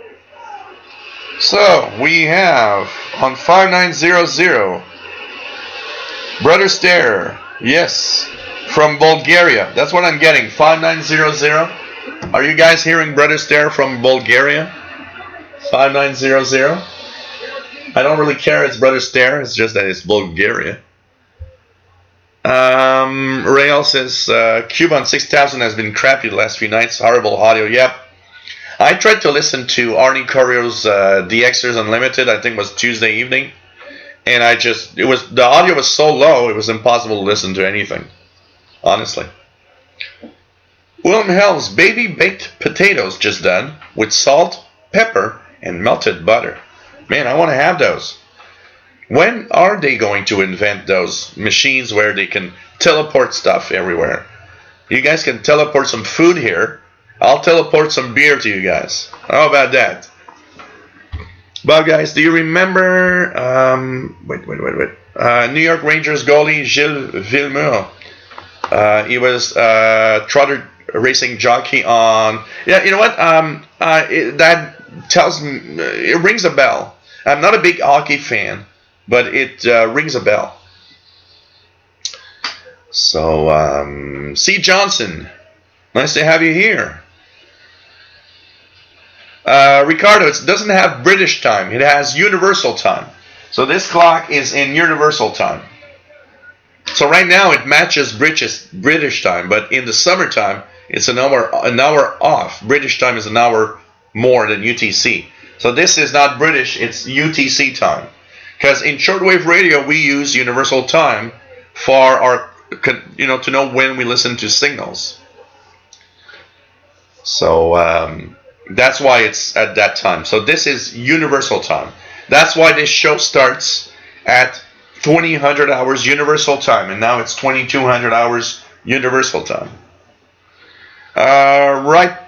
So we have on 5900. Brother Stair, yes, from Bulgaria. That's what I'm getting, 5900. Are you guys hearing Brother Stair from Bulgaria? 5900. I don't really care, it's Brother Stair, it's just that it's Bulgaria. Rael says, Cuban 6000 has been crappy the last few nights, horrible audio, yep. I tried to listen to Arnie Courier's DXers Unlimited, I think it was Tuesday evening. and the audio was so low, it was impossible to listen to anything, honestly. William Hell's baby baked potatoes just done with salt, pepper, and melted butter. Man, I want to have those. When are they going to invent those machines where they can teleport stuff everywhere? You guys can teleport some food here. I'll teleport some beer to you guys. How about that? But guys, do you remember? New York Rangers goalie Gilles Villemur. He was trotter racing jockey on. Yeah, you know what? That tells me, it rings a bell. I'm not a big hockey fan, but it rings a bell. So, C. Johnson, nice to have you here. Ricardo, it doesn't have British time. It has universal time. So this clock is in universal time. So right now it matches British time, but in the summertime it's an hour off. British time is an hour more than UTC. So this is not British, it's UTC time. Because in shortwave radio we use universal time for our, to know when we listen to signals. So that's why it's at that time. So this is universal time. That's why this show starts at 2000 hours universal time, and now it's 2200 hours universal time. Right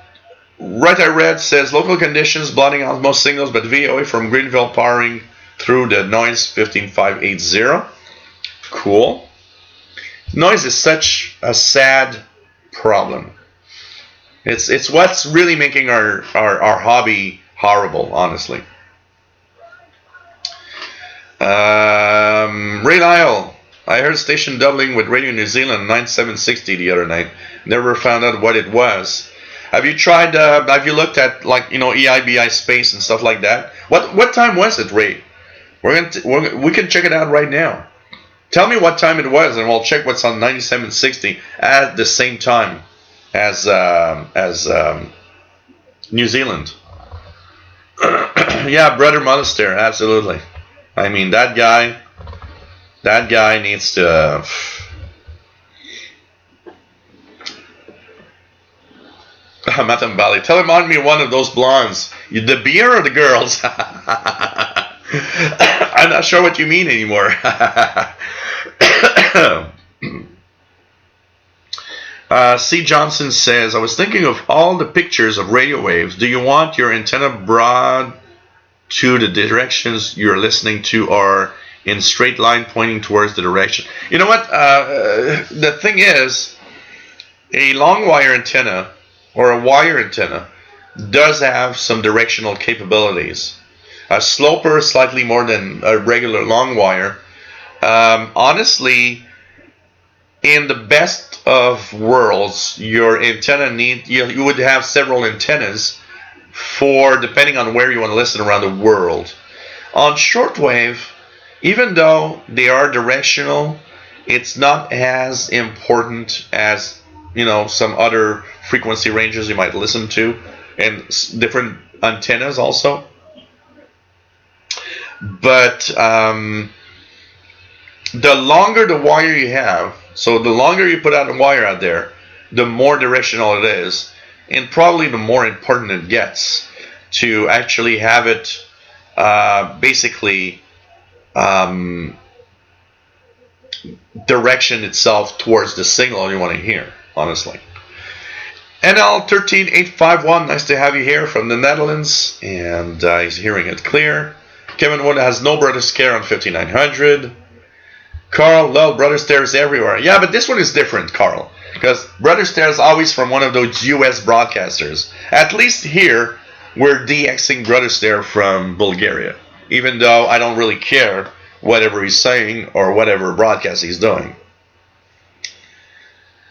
I read says local conditions blotting out most signals, but VOA from Greenville powering through the noise 15580. Cool. Noise is such a sad problem. It's what's really making our hobby horrible, honestly. Ray Lyle, I heard station doubling with Radio New Zealand 9760 the other night. Never found out what it was. Have you tried? Have you looked at EIBI space and stuff like that? What time was it, Ray? We can check it out right now. Tell me what time it was, and we'll check what's on 9760 at the same time as New Zealand. Yeah, Brother Monastery, absolutely. I mean, that guy needs to. Matam Bali, tell him on me one of those blondes. The beer or the girls? I'm not sure what you mean anymore. C. Johnson says, I was thinking of all the pictures of radio waves. Do you want your antenna broad to the directions you're listening to, or in straight line pointing towards the direction? You know what? The thing is, a long wire antenna or a wire antenna does have some directional capabilities. A sloper slightly more than a regular long wire. Honestly, in the best of worlds, your antenna you would have several antennas for depending on where you want to listen around the world. On shortwave, even though they are directional, it's not as important as some other frequency ranges you might listen to, and different antennas also. But the longer the wire you have, so the longer you put out a wire out there, the more directional it is, and probably the more important it gets to actually have it basically direction itself towards the signal you want to hear, honestly. NL13851, nice to have you here from the Netherlands, and he's hearing it clear. Kevin Wood has no brother scare on 5900. Carl, lol, brother stairs everywhere. Yeah, but this one is different, Carl, because brother stairs is always from one of those US broadcasters. At least here, we're DXing brother stare from Bulgaria, even though I don't really care whatever he's saying or whatever broadcast he's doing.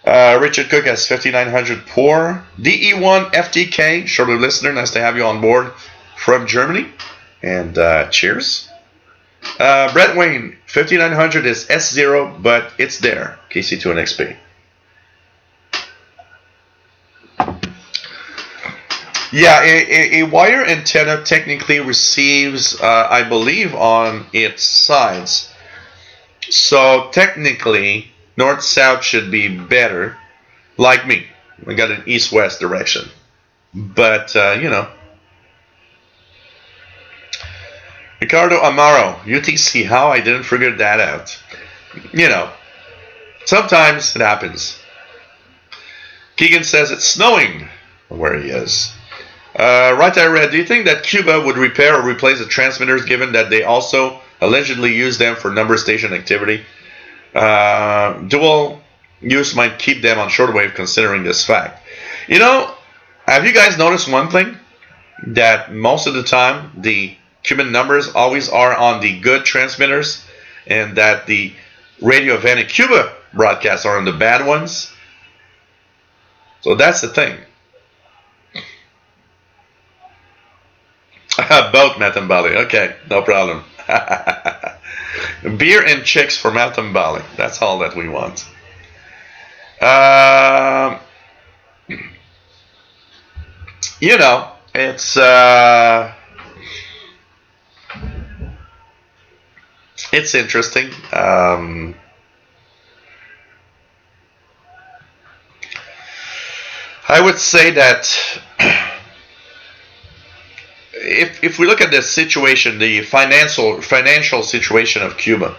Richard Cook has 5900 poor. DE1 FTK, shortly listener, nice to have you on board from Germany. And cheers. Brett Wayne, 5900 is S0, but it's there. KC2 and XP. Yeah, a wire antenna technically receives, I believe, on its sides. So technically, north-south should be better. Like me, I got an east-west direction. But, Ricardo Amaro, UTC, how I didn't figure that out. You know, sometimes it happens. Keegan says it's snowing where he is. Right, I read, do you think that Cuba would repair or replace the transmitters given that they also allegedly use them for number station activity? Dual use might keep them on shortwave considering this fact. You know, have you guys noticed one thing? That most of the time the Cuban numbers always are on the good transmitters and that the Radio Havana Cuba broadcasts are on the bad ones. So that's the thing. Both Matambali. Okay, no problem. Beer and chicks for Matambali. That's all that we want. It's interesting. I would say that if we look at the situation, the financial situation of Cuba,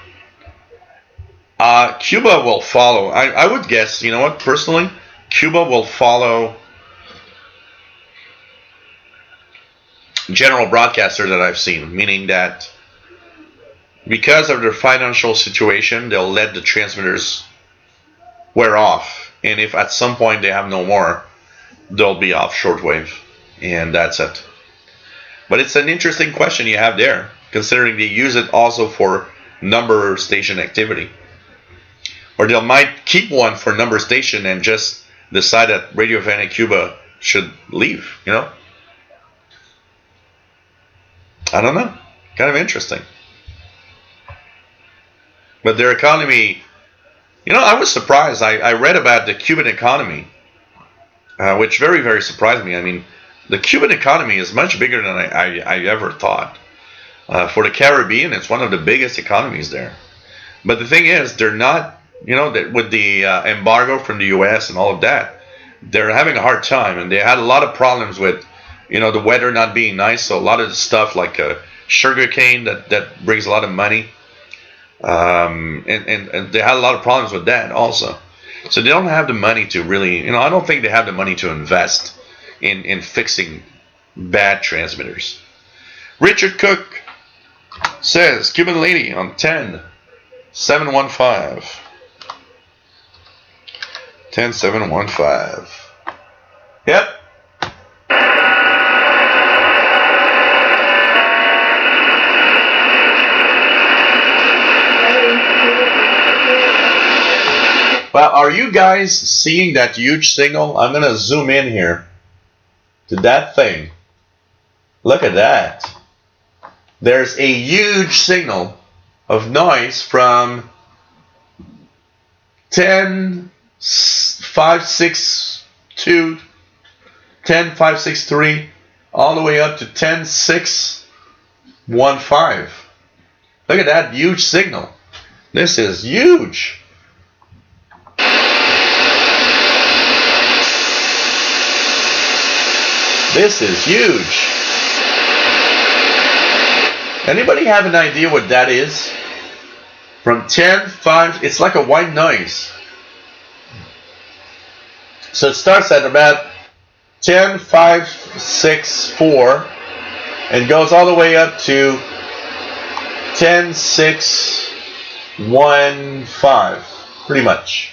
Cuba will follow. I would guess, you know what, personally, Cuba will follow general broadcaster that I've seen, meaning that because of their financial situation, they'll let the transmitters wear off, and if at some point they have no more, they'll be off shortwave, and that's it. But it's an interesting question you have there, considering they use it also for number station activity. Or they might keep one for number station and just decide that Radio Havana Cuba should leave, you know? I don't know. Kind of interesting. But their economy, you know, I was surprised. I read about the Cuban economy, which very, very surprised me. I mean, the Cuban economy is much bigger than I ever thought. For the Caribbean, it's one of the biggest economies there. But the thing is, they're not, you know, with the embargo from the U.S. and all of that, they're having a hard time. And they had a lot of problems with, you know, the weather not being nice. So a lot of the stuff like sugarcane that brings a lot of money. And they had a lot of problems with that also. So they don't have the money to really, you know, I don't think they have the money to invest in fixing bad transmitters. Richard Cook says, Cuban lady on 10-715. 10-715. Yep. Well, are you guys seeing that huge signal? I'm going to zoom in here to that thing. Look at that. There's a huge signal of noise from 10.562, 10.563, all the way up to 10.615. Look at that huge signal. This is huge. This is huge. Anybody have an idea what that is? From 10.5, it's like a white noise. So it starts at about 10.564 and goes all the way up to 10.615, pretty much.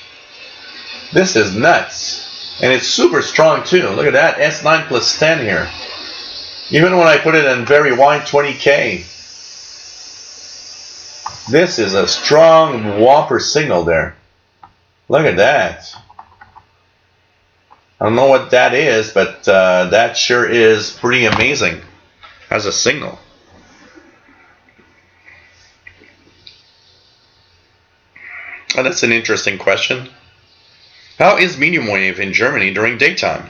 This is nuts. And it's super strong too. Look at that, S9 plus 10 here. Even when I put it in very wide 20K, this is a strong whopper signal there. Look at that. I don't know what that is, but that sure is pretty amazing as a signal. And that's an interesting question. How is medium wave in Germany during daytime?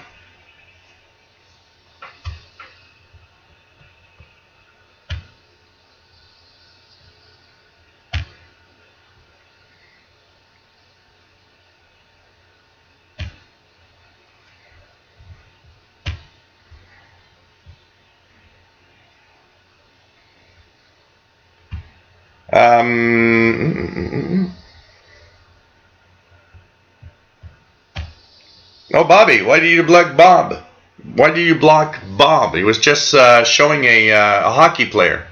Oh, Bobby, why did you block Bob? Why did you block Bob? He was just showing a hockey player.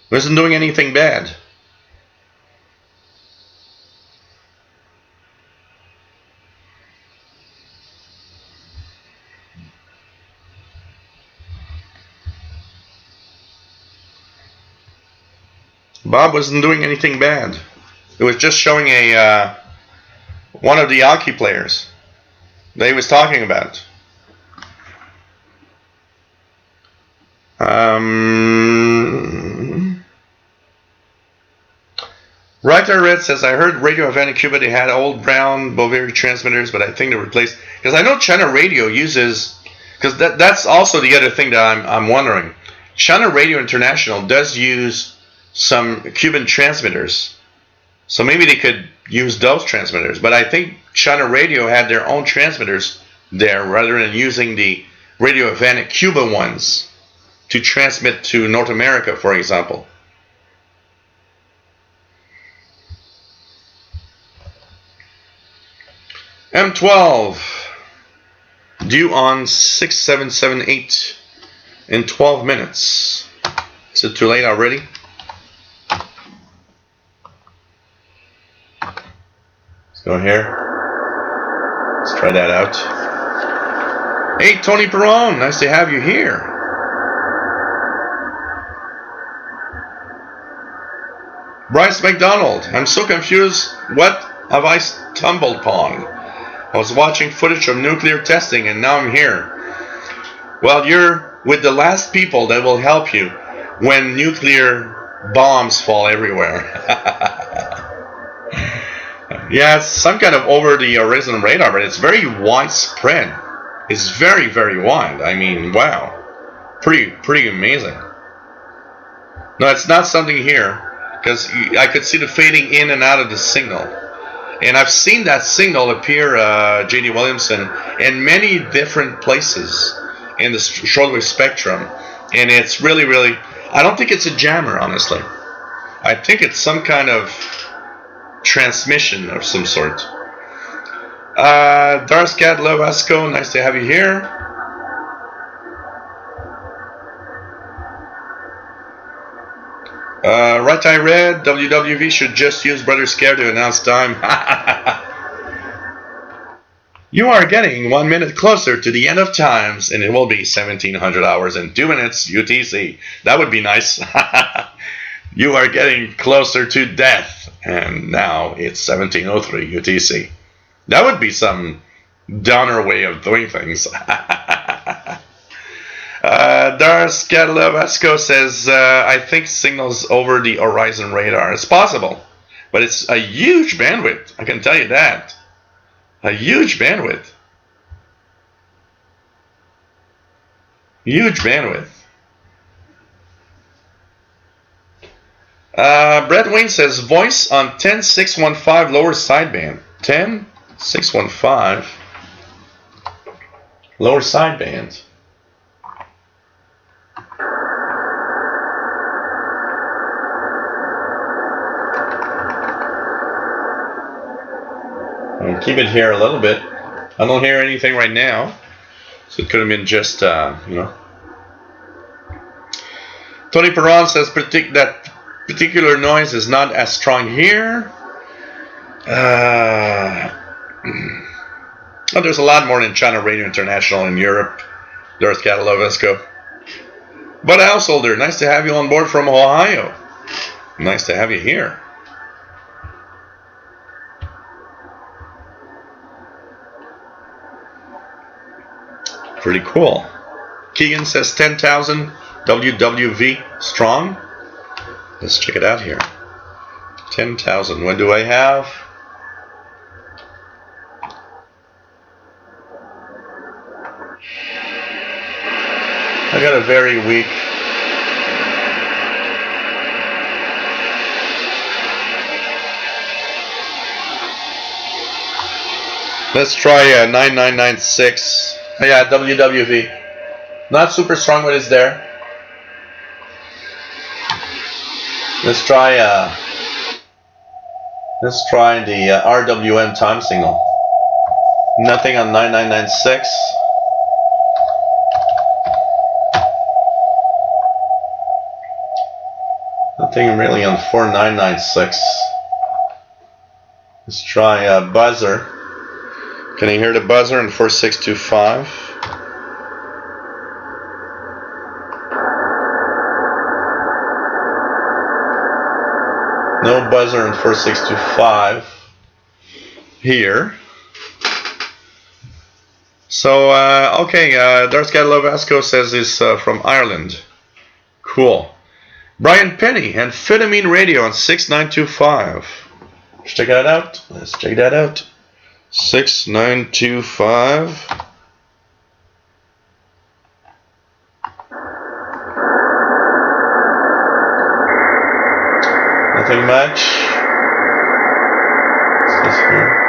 He wasn't doing anything bad. Bob wasn't doing anything bad. It was just showing a one of the hockey players that he was talking about. Writer Red says, I heard Radio Havana, Cuba, they had old brown Bovary transmitters, but I think they replaced, because I know China Radio uses, because that's also the other thing that I'm wondering. China Radio International does use some Cuban transmitters, so maybe they could use those transmitters, but I think China Radio had their own transmitters there rather than using the Radio Havana, Cuba ones to transmit to North America, for example. M12 due on 6778 in 12 minutes. Is it too late already? Let's go here. Let's try that out. Hey, Tony Perron, nice to have you here. Bryce McDonald, I'm so confused. What have I stumbled upon? I was watching footage of nuclear testing and now I'm here. Well, you're with the last people that will help you when nuclear bombs fall everywhere. Yeah, it's some kind of over the horizon radar, but it's very widespread. It's very, very wide. I mean, wow. Pretty amazing. No, it's not something here, because I could see the fading in and out of the signal. And I've seen that signal appear, J.D. Williamson, in many different places in the shortwave spectrum. And it's really, really, I don't think it's a jammer, honestly. I think it's some kind of transmission of some sort. Darskat Lovasco, nice to have you here. Right I read, WWV should just use Brother Scare to announce time. You are getting 1 minute closer to the end of times, and it will be 1700 hours and 2 minutes UTC. That would be nice. You are getting closer to death, and now it's 1703 UTC. That would be some downer way of doing things. Dars Catalavasco says, I think signals over the horizon radar. It's possible, but it's a huge bandwidth. I can tell you that. A huge bandwidth. Huge bandwidth. Brett Wayne says, voice on 10615 lower sideband. 10615 lower sideband. I'll keep it here a little bit. I don't hear anything right now, so it could have been just, you know. Tony Perron says that particular noise is not as strong here. Oh, there's a lot more than China Radio International in Europe. Darth Catalovesco. But Householder, nice to have you on board from Ohio. Nice to have you here. Pretty cool. Keegan says 10,000 WWV strong. Let's check it out here. 10,000. What do I have? I got a very weak. Let's try 9996. Oh, yeah, WWV. Not super strong, but it's there. Let's try the RWM time signal. Nothing on 9996. Nothing really on 4996. Let's try buzzer. Can you hear the buzzer in 4625? No buzzer in 4625 here. So, okay, Darth Catalog Vasco says he's from Ireland. Cool. Brian Penny, Amphetamine Radio on 6925. Let's check that out. Let's check that out. 6925. Nothing much. What's this here?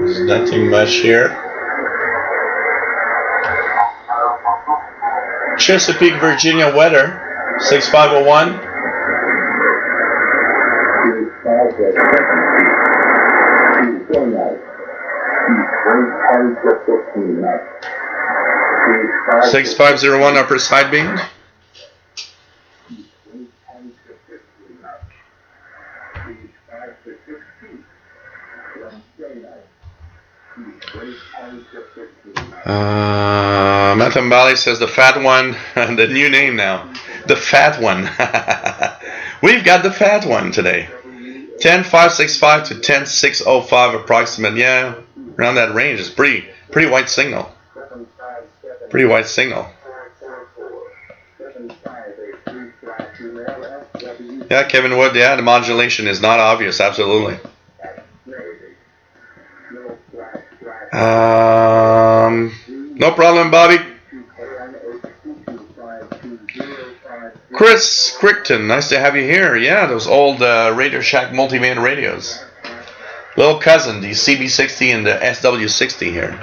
There's nothing much here. Chesapeake, Virginia weather, 6501.
East
6501 upper side beam. Mathambali says the fat one, the new name now, the fat one. We've got the fat one today. 10565 to 10605 approximate. Yeah, around that range. It's pretty wide signal. Pretty wide signal. Yeah, Kevin Wood. Yeah, the modulation is not obvious. Absolutely. No problem, Bobby. Chris Crichton, nice to have you here. Yeah, those old Radio Shack multi-band radios. Little cousin, the CB60 and the SW60 here.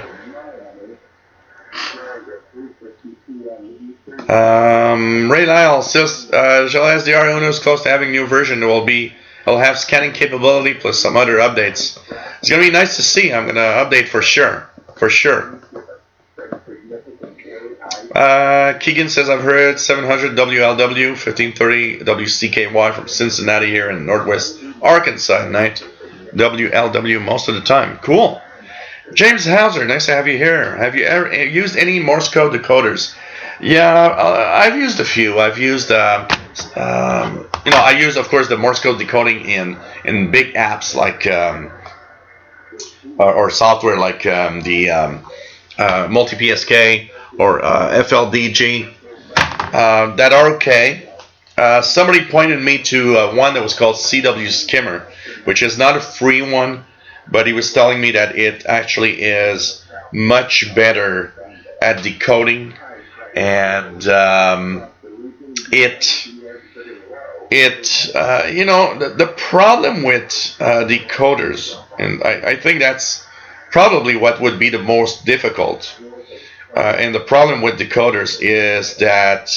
Ray Lyle says, SDR Uno is close to having a new version. It'll have scanning capability plus some other updates. It's going to be nice to see. I'm going to update for sure. For sure. Keegan says, I've heard 700 WLW, 1530 WCKY from Cincinnati here in Northwest Arkansas at night. WLW most of the time. Cool. James Hauser, nice to have you here. Have you ever used any Morse code decoders? Yeah, I've used a few. I've used, I use, of course, the Morse code decoding in big apps like, or software like the Multi-PSK or FLDG that are okay. Somebody pointed me to one that was called CW Skimmer, which is not a free one, but he was telling me that it actually is much better at decoding, and the problem with decoders, and I think that's probably what would be the most difficult. And the problem with decoders is that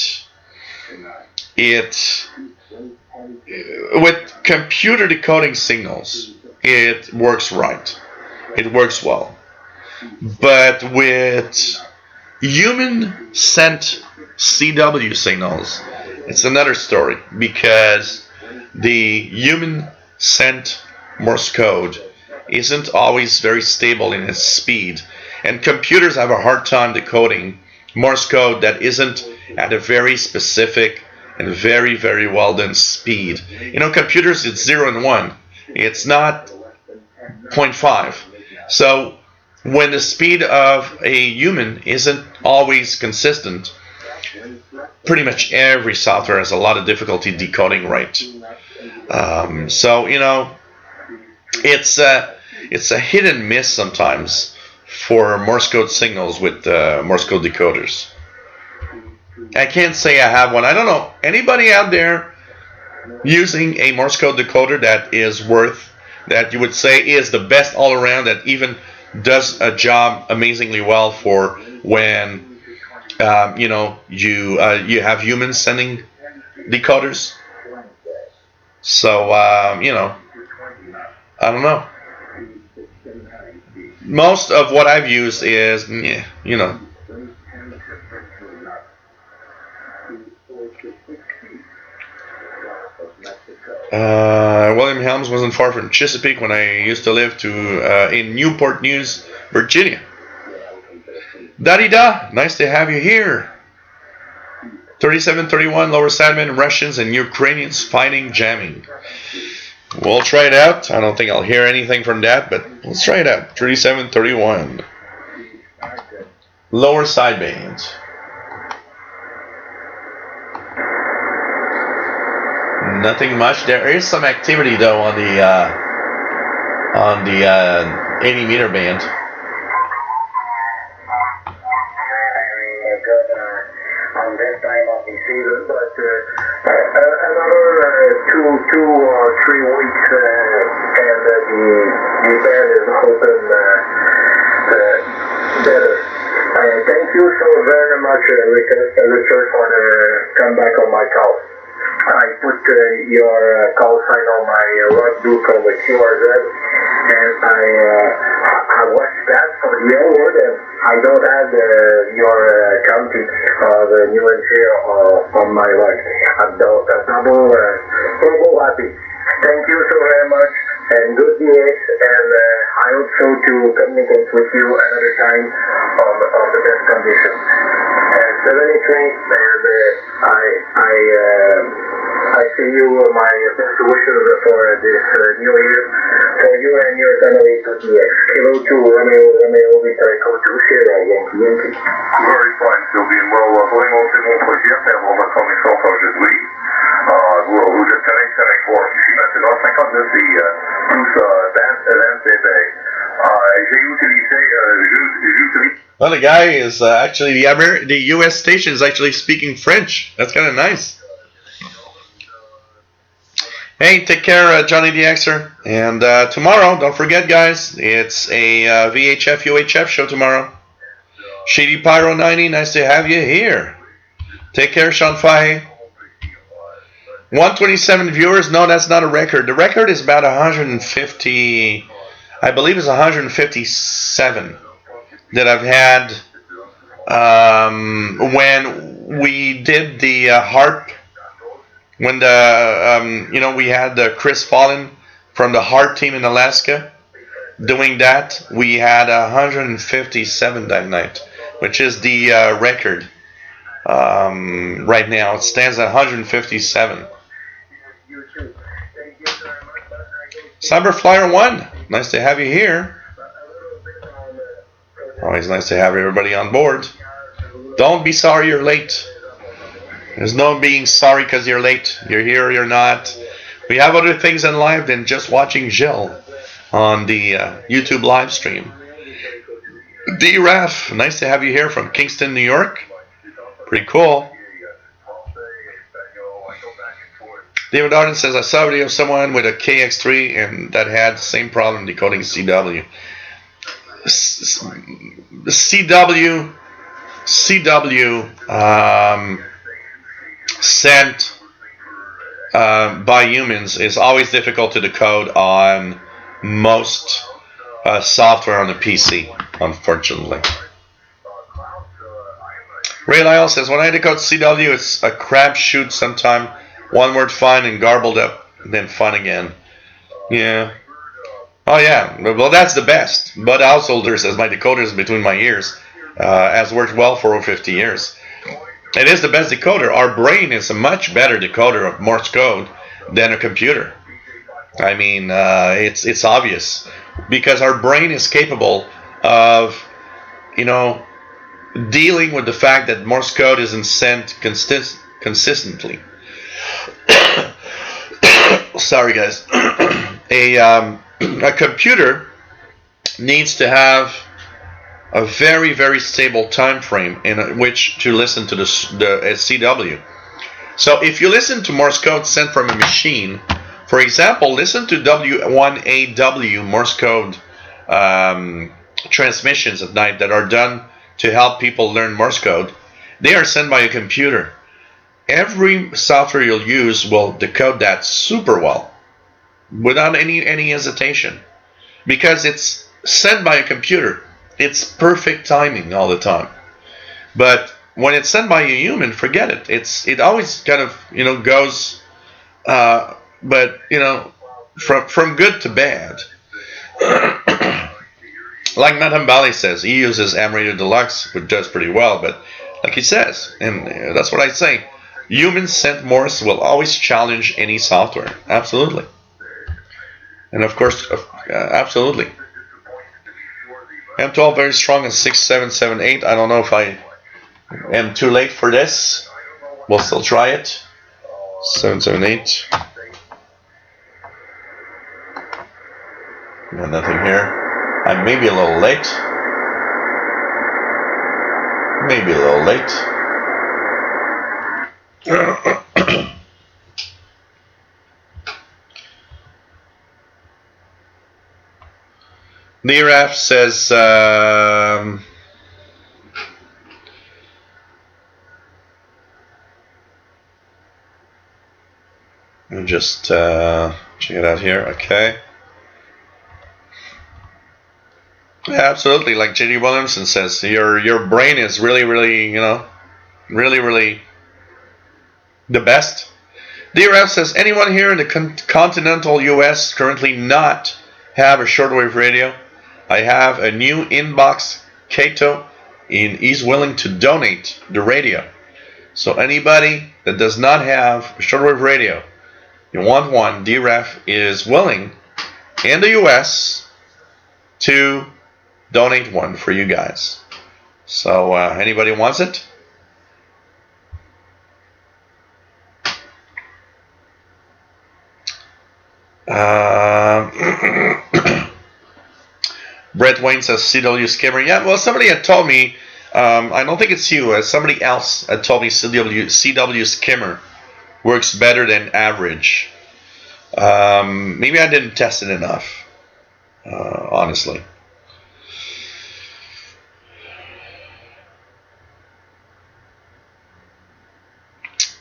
with computer decoding signals, it works right. It works well. But with human sent CW signals, it's another story, because the human sent Morse code isn't always very stable in its speed, and computers have a hard time decoding Morse code that isn't at a very specific and very, very well done speed. Computers, it's 0 and 1. It's not 0.5. So when the speed of a human isn't always consistent, pretty much every software has a lot of difficulty decoding right. It's a hit and miss sometimes for Morse code signals with Morse code decoders. I can't say I have one. I don't know. Anybody out there using a Morse code decoder that is worth that you would say is the best all around, that even does a job amazingly well for when you have humans sending decoders. So I don't know. Most of what I've used is William Helms wasn't far from Chesapeake when I used to live in Newport News, Virginia. Da-di-da, nice to have you here. 3731, Lower Sidemen, Russians and Ukrainians fighting jamming. We'll try it out. I don't think I'll hear anything from that, but let's try it out. 3731. Lower Sideband. Nothing much. There is some activity though on the 80 meter band.
On this time of the season, but another 2 or 3 weeks, and the band is open better. Thank you so very much, Richard, for the comeback on my call. I put your call sign on my rock book on the QRZ, and I watched that for the award, and I don't have your county the New Hampshire on my rock. I'm double happy. Thank you so very much, and good news, and I hope so to communicate with you another time on the best condition. 73, and I see you my best wishes for this new year for you and your family. Hello to Romeo Victor Echo to Sierra Yankee. Very fine, Sylvie. Well, voyons c'est mon projet, faire mon information aujourd'hui. Vous êtes correct pour ici maintenant. 59 et tous dans j'ai utilisé
well, the guy is actually the U.S. station is actually speaking French. That's kind of nice. Hey, take care, Johnny the Xer. And tomorrow, don't forget, guys, it's a VHF UHF show tomorrow. Shady Pyro 90, nice to have you here. Take care, Sean Fahey. 127 viewers. No, that's not a record. The record is about 150. I believe it's 157 that I've had when we did the harp. When we had Chris Fallen from the Heart team in Alaska doing that, we had 157 that night, which is the record right now. It stands at 157. Cyberflyer 1, nice to have you here. Always nice to have everybody on board. Don't be sorry you're late. There's no being sorry because you're late. You're here or you're not. We have other things in life than just watching Jill on the YouTube live stream. D-Raf, nice to have you here from Kingston, New York. Pretty cool. David Arden says, I saw a video of someone with a KX3 and that had the same problem decoding CW. CW sent by humans is always difficult to decode on most software on the PC, unfortunately. Ray Lyle says, when I decode CW, it's a crapshoot sometime. One word fine and garbled up, then fun again. Yeah. Oh, yeah. Well, that's the best. Bud Householder says, my decoder is between my ears. Has worked well for over 50 years. It is the best decoder. Our brain is a much better decoder of Morse code than a computer. I mean, it's obvious. Because our brain is capable of, dealing with the fact that Morse code isn't sent consistently. Sorry, guys. A computer needs to have a very, very stable time frame in which to listen to the CW. So if you listen to Morse code sent from a machine For example, listen to W1AW Morse code transmissions at night that are done to help people learn Morse code. They are sent by a computer. Every software you'll use will decode that super well, without any hesitation, because it's sent by a computer. It's perfect timing all the time. But when it's sent by a human, forget it. It always kind of goes, but from good to bad. Like Madame Bali says, he uses Am Radio Deluxe, which does pretty well. But like he says, and that's what I say, human sent Morse will always challenge any software. Absolutely. And of course, absolutely. M12 very strong in 6, 7, 7, 8. I don't know if I am too late for this. We'll still try it. 7, 7, 8. Got nothing here. I may be a little late. Maybe a little late. Niraf says, let me just check it out here. Okay. Yeah, absolutely. Like J.D. Williamson says, your brain is really, really, really the best. DRF says, anyone here in the continental U.S. currently not have a shortwave radio? I have a new inbox Kato, and he's willing to donate the radio. So anybody that does not have a shortwave radio, you want one, DRF is willing in the U.S. to donate one for you guys. So anybody wants it? Brett Wayne says CW Skimmer. Yeah, well, somebody had told me, I don't think it's you, somebody else had told me CW Skimmer works better than average. Maybe I didn't test it enough, honestly.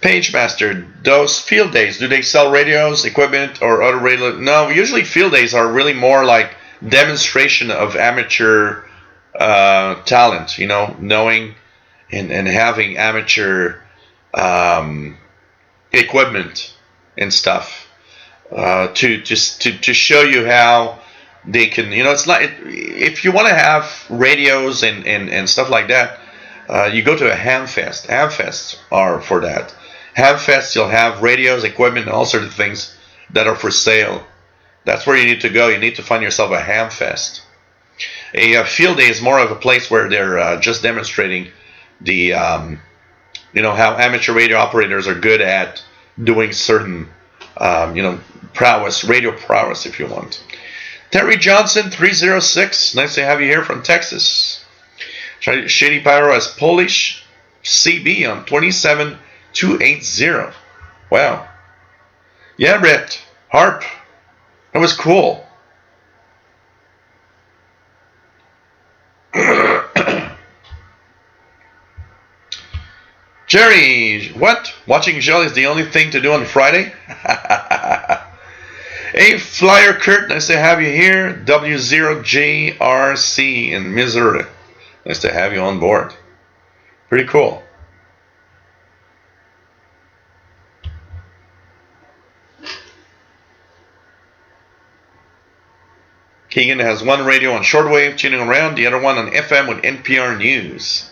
PageMaster, those field days, do they sell radios, equipment, or other radio? No, usually field days are really more like demonstration of amateur talent, knowing and having amateur equipment and stuff to show you how they can, it's not, if you want to have radios and stuff like that, you go to a hamfest. Hamfests are for that. Hamfests, you'll have radios, equipment, and all sorts of things that are for sale. That's where you need to go. You need to find yourself a hamfest. A field day is more of a place where they're just demonstrating the, how amateur radio operators are good at doing certain, prowess, radio prowess, if you want. Terry Johnson, 306. Nice to have you here from Texas. Shady Pyro has Polish CB on 27280. Wow. Yeah, Brett. Harp. That was cool. Jerry, what? Watching Jelly is the only thing to do on Friday? Hey, Flyer Kurt, nice to have you here. W0JRC in Missouri. Nice to have you on board. Pretty cool. Keegan has one radio on shortwave, tuning around, the other one on FM with NPR News.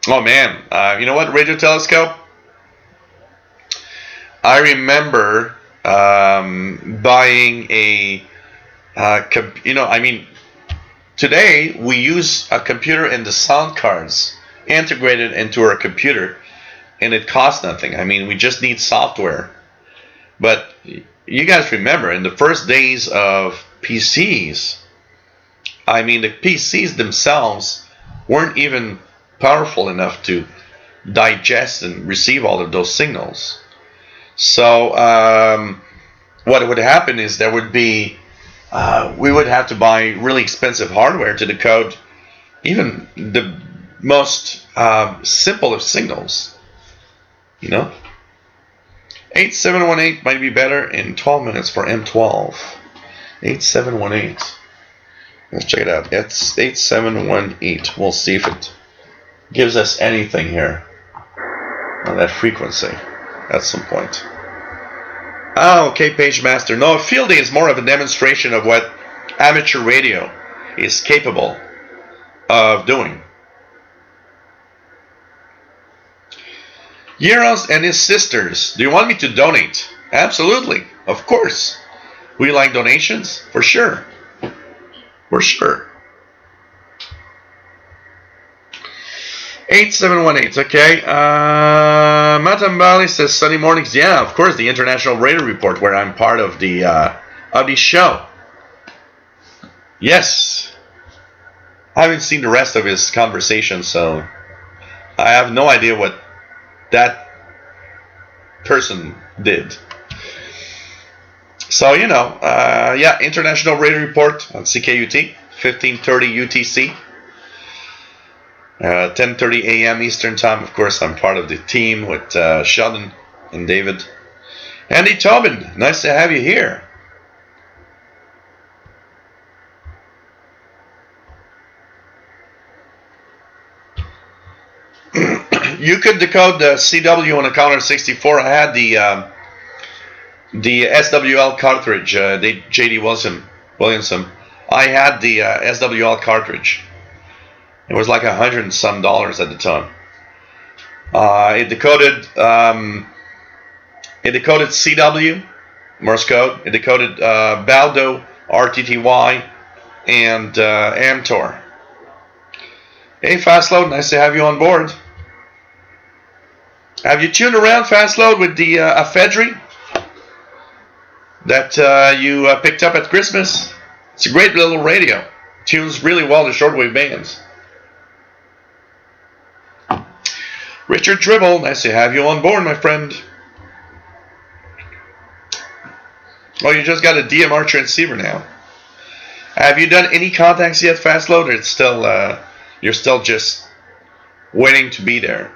Oh man, you know what? Radio telescope? I remember buying a, today we use a computer and the sound cards integrated into our computer, and it costs nothing. I mean, we just need software. But you guys remember, in the first days of PCs, I mean, the PCs themselves weren't even powerful enough to digest and receive all of those signals. So what would happen is there would be we would have to buy really expensive hardware to decode even the most simple of signals. 8718 might be better in 12 minutes for M12. 8718. Let's check it out. It's 8718. We'll see if it gives us anything here on that frequency at some point. Oh, okay, Page Master. No, a field day is more of a demonstration of what amateur radio is capable of doing. Euros and his sisters. Do you want me to donate? Absolutely. Of course. We like donations? For sure. For sure. 8718. Okay. Matambali says Sunday mornings. Yeah, of course. The International Radio Report, where I'm part of the show. Yes. I haven't seen the rest of his conversation, so I have no idea what that person did. So, yeah, International Radio Report on CKUT, 1530 UTC, 10:30 a.m. Eastern Time. Of course, I'm part of the team with Sheldon and David. Andy Tobin, nice to have you here. You could decode the CW on a Counter 64. I had the SWL cartridge. J.D. Williamson. I had the SWL cartridge. It was like $100 and some at the time. It decoded CW Morse code. It decoded Baldo, RTTY, and Amtor. Hey, Fastload, nice to have you on board. Have you tuned around, Fastload, with the ephedry that you picked up at Christmas? It's a great little radio. Tunes really well to shortwave bands. Richard Dribble, nice to have you on board, my friend. Oh, you just got a DMR transceiver now. Have you done any contacts yet, Fastload, or it's still you're still just waiting to be there?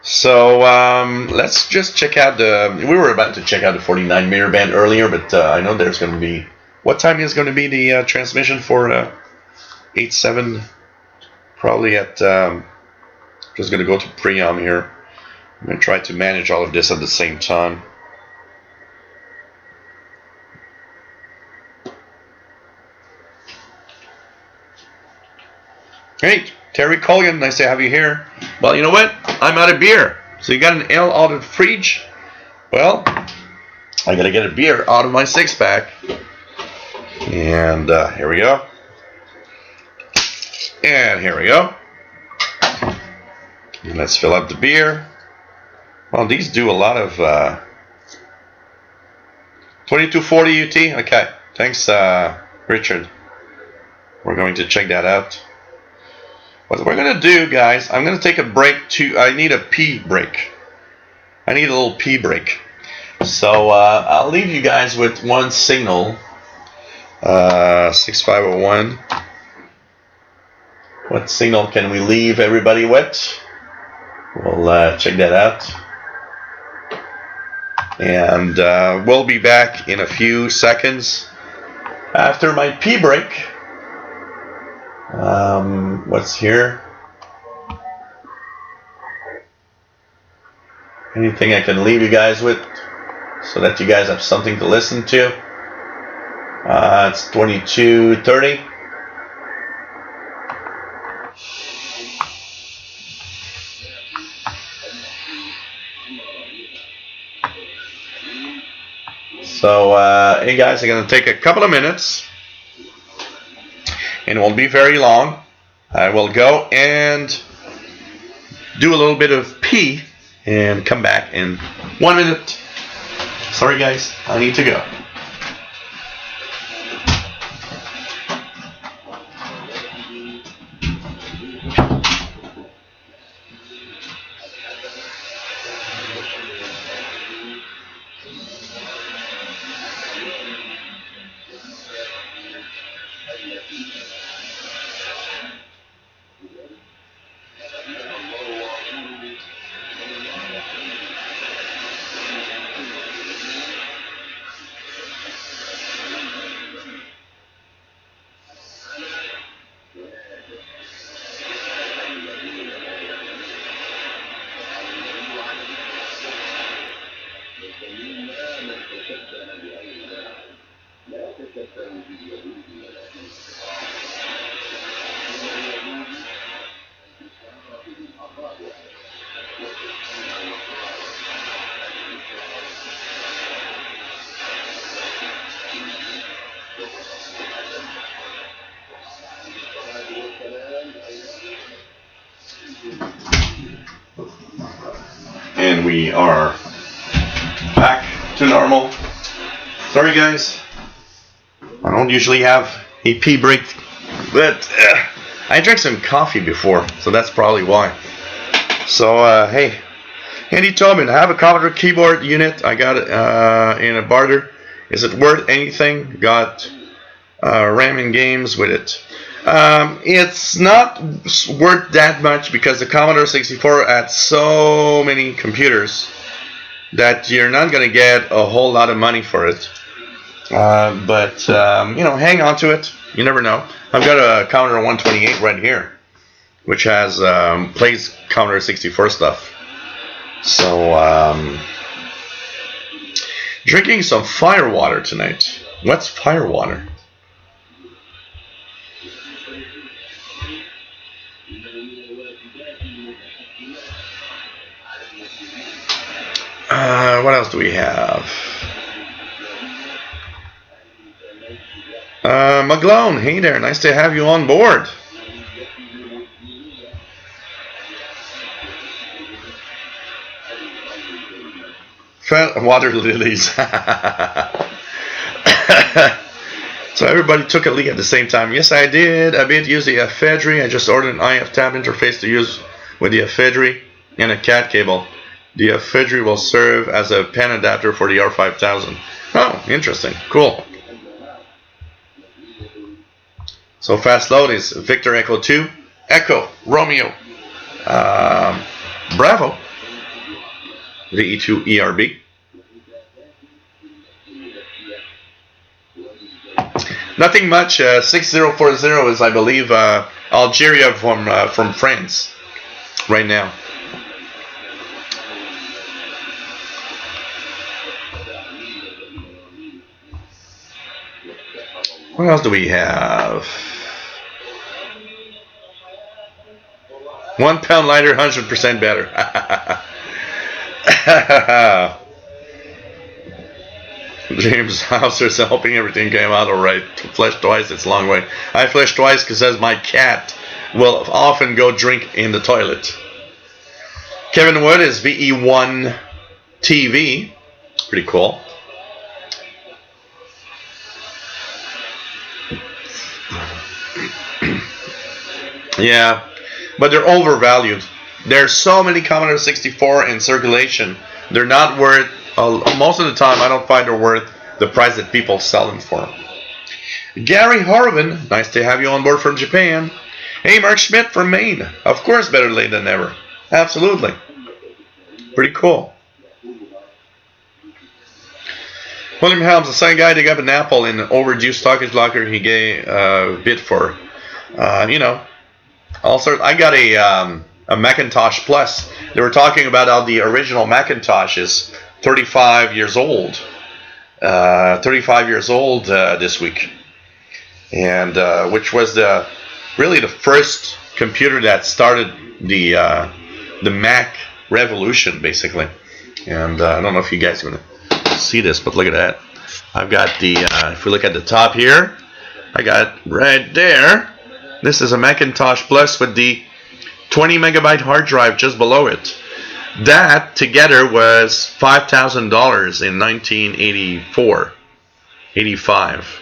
So let's just check out we were about to check out the 49 meter band earlier, but I know there's going to be, what time is going to be the transmission for 87? Probably at, just going to go to Priam here. I'm going to try to manage all of this at the same time. Hey, Terry Colgan, nice to have you here. Well, you know what? I'm out of beer. So you got an ale out of the fridge? Well, I gotta get a beer out of my 6-pack. And here we go. And here we go. And let's fill up the beer. Well, these do a lot of 2240 UT. Okay, thanks, Richard. We're going to check that out. What we're going to do, guys, I'm going to take a break I need a pee break. I need a little pee break. So I'll leave you guys with one signal. 6501. What signal can we leave everybody with? We'll check that out. And we'll be back in a few seconds after my pee break. What's here? Anything I can leave you guys with so that you guys have something to listen to? It's 22:30. So, hey guys, I'm going to take a couple of minutes. And it won't be very long. I will go and do a little bit of pee and come back in 1 minute. Sorry guys, I need to go. we are back to normal. Sorry guys, I don't usually have a pee break, but I drank some coffee before, so that's probably why. So hey, Andy Tobin, I have a Commodore keyboard unit. I got it in a barter. Is it worth anything? Got RAM and games with it. It's not worth that much because the Commodore 64 had so many computers that you're not going to get a whole lot of money for it. But you know, hang on to it. You never know. I've got a Commodore 128 right here, which has plays Commodore 64 stuff. So drinking some fire water tonight. What's fire water? What else do we have? McGlone, hey there, nice to have you on board. Water lilies. So everybody took a leak at the same time. Yes, I did. I did use the ephedrine. I just ordered an IF tab interface to use with the ephedrine and a CAT cable. The ephedrine will serve as a pen adapter for the R5000. Oh, interesting. Cool. So fast load is Victor Echo 2, Echo, Romeo, Bravo, VE2 ERB. Nothing much. 6040 is, I believe, Algeria from France right now. What else do we have? 1 pound lighter, 100% better. James Hauser's helping everything came out alright. Flesh twice, it's a long way. I flesh twice because as my cat will often go drink in the toilet. Kevin Wood is VE1 TV. Pretty cool. Yeah, but they're overvalued. There's so many Commodore 64 in circulation. They're not worth, most of the time I don't find they're worth the price that people sell them for. Gary Horvin, nice to have you on board from Japan. Hey, Mark Schmidt from Maine. Of course, better late than never. Absolutely. Pretty cool. William Helms, the same guy that got an Apple in an overdue stockage locker he gave a bid for. You know, also I got a Macintosh Plus. They were talking about how the original Macintosh is 35 years old. 35 years old this week, and which was really the first computer that started the Mac revolution, basically. And I don't know if you guys are gonna see this, but look at that. I've got the if we look at the top here, I got right there. This is a Macintosh Plus with the 20 megabyte hard drive just below it. That together was $5,000 in 1984, 85.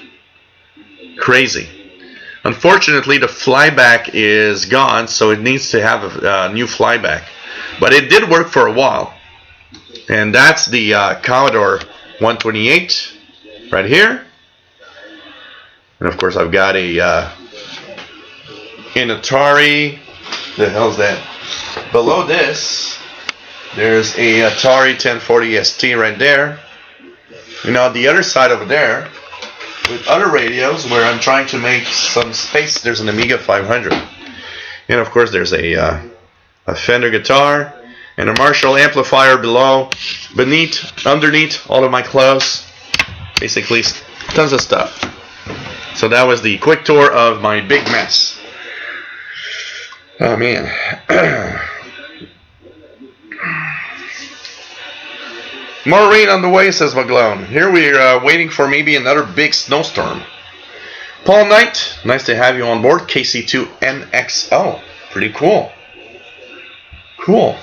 Crazy. Unfortunately, the flyback is gone, so it needs to have a new flyback. But it did work for a while. And that's the Commodore 128 right here. And of course, I've got an Atari. The hell's that? Below this, there's a Atari 1040 ST right there. You know, the other side over there, with other radios where I'm trying to make some space, there's an Amiga 500. And of course, there's a Fender guitar and a Marshall amplifier below. Underneath all of my clothes, basically tons of stuff. So that was the quick tour of my big mess. Oh man. More rain on the way, says McGlone. Here we are waiting for maybe another big snowstorm. Paul Knight, nice to have you on board. KC2NXO. Pretty cool. Cool.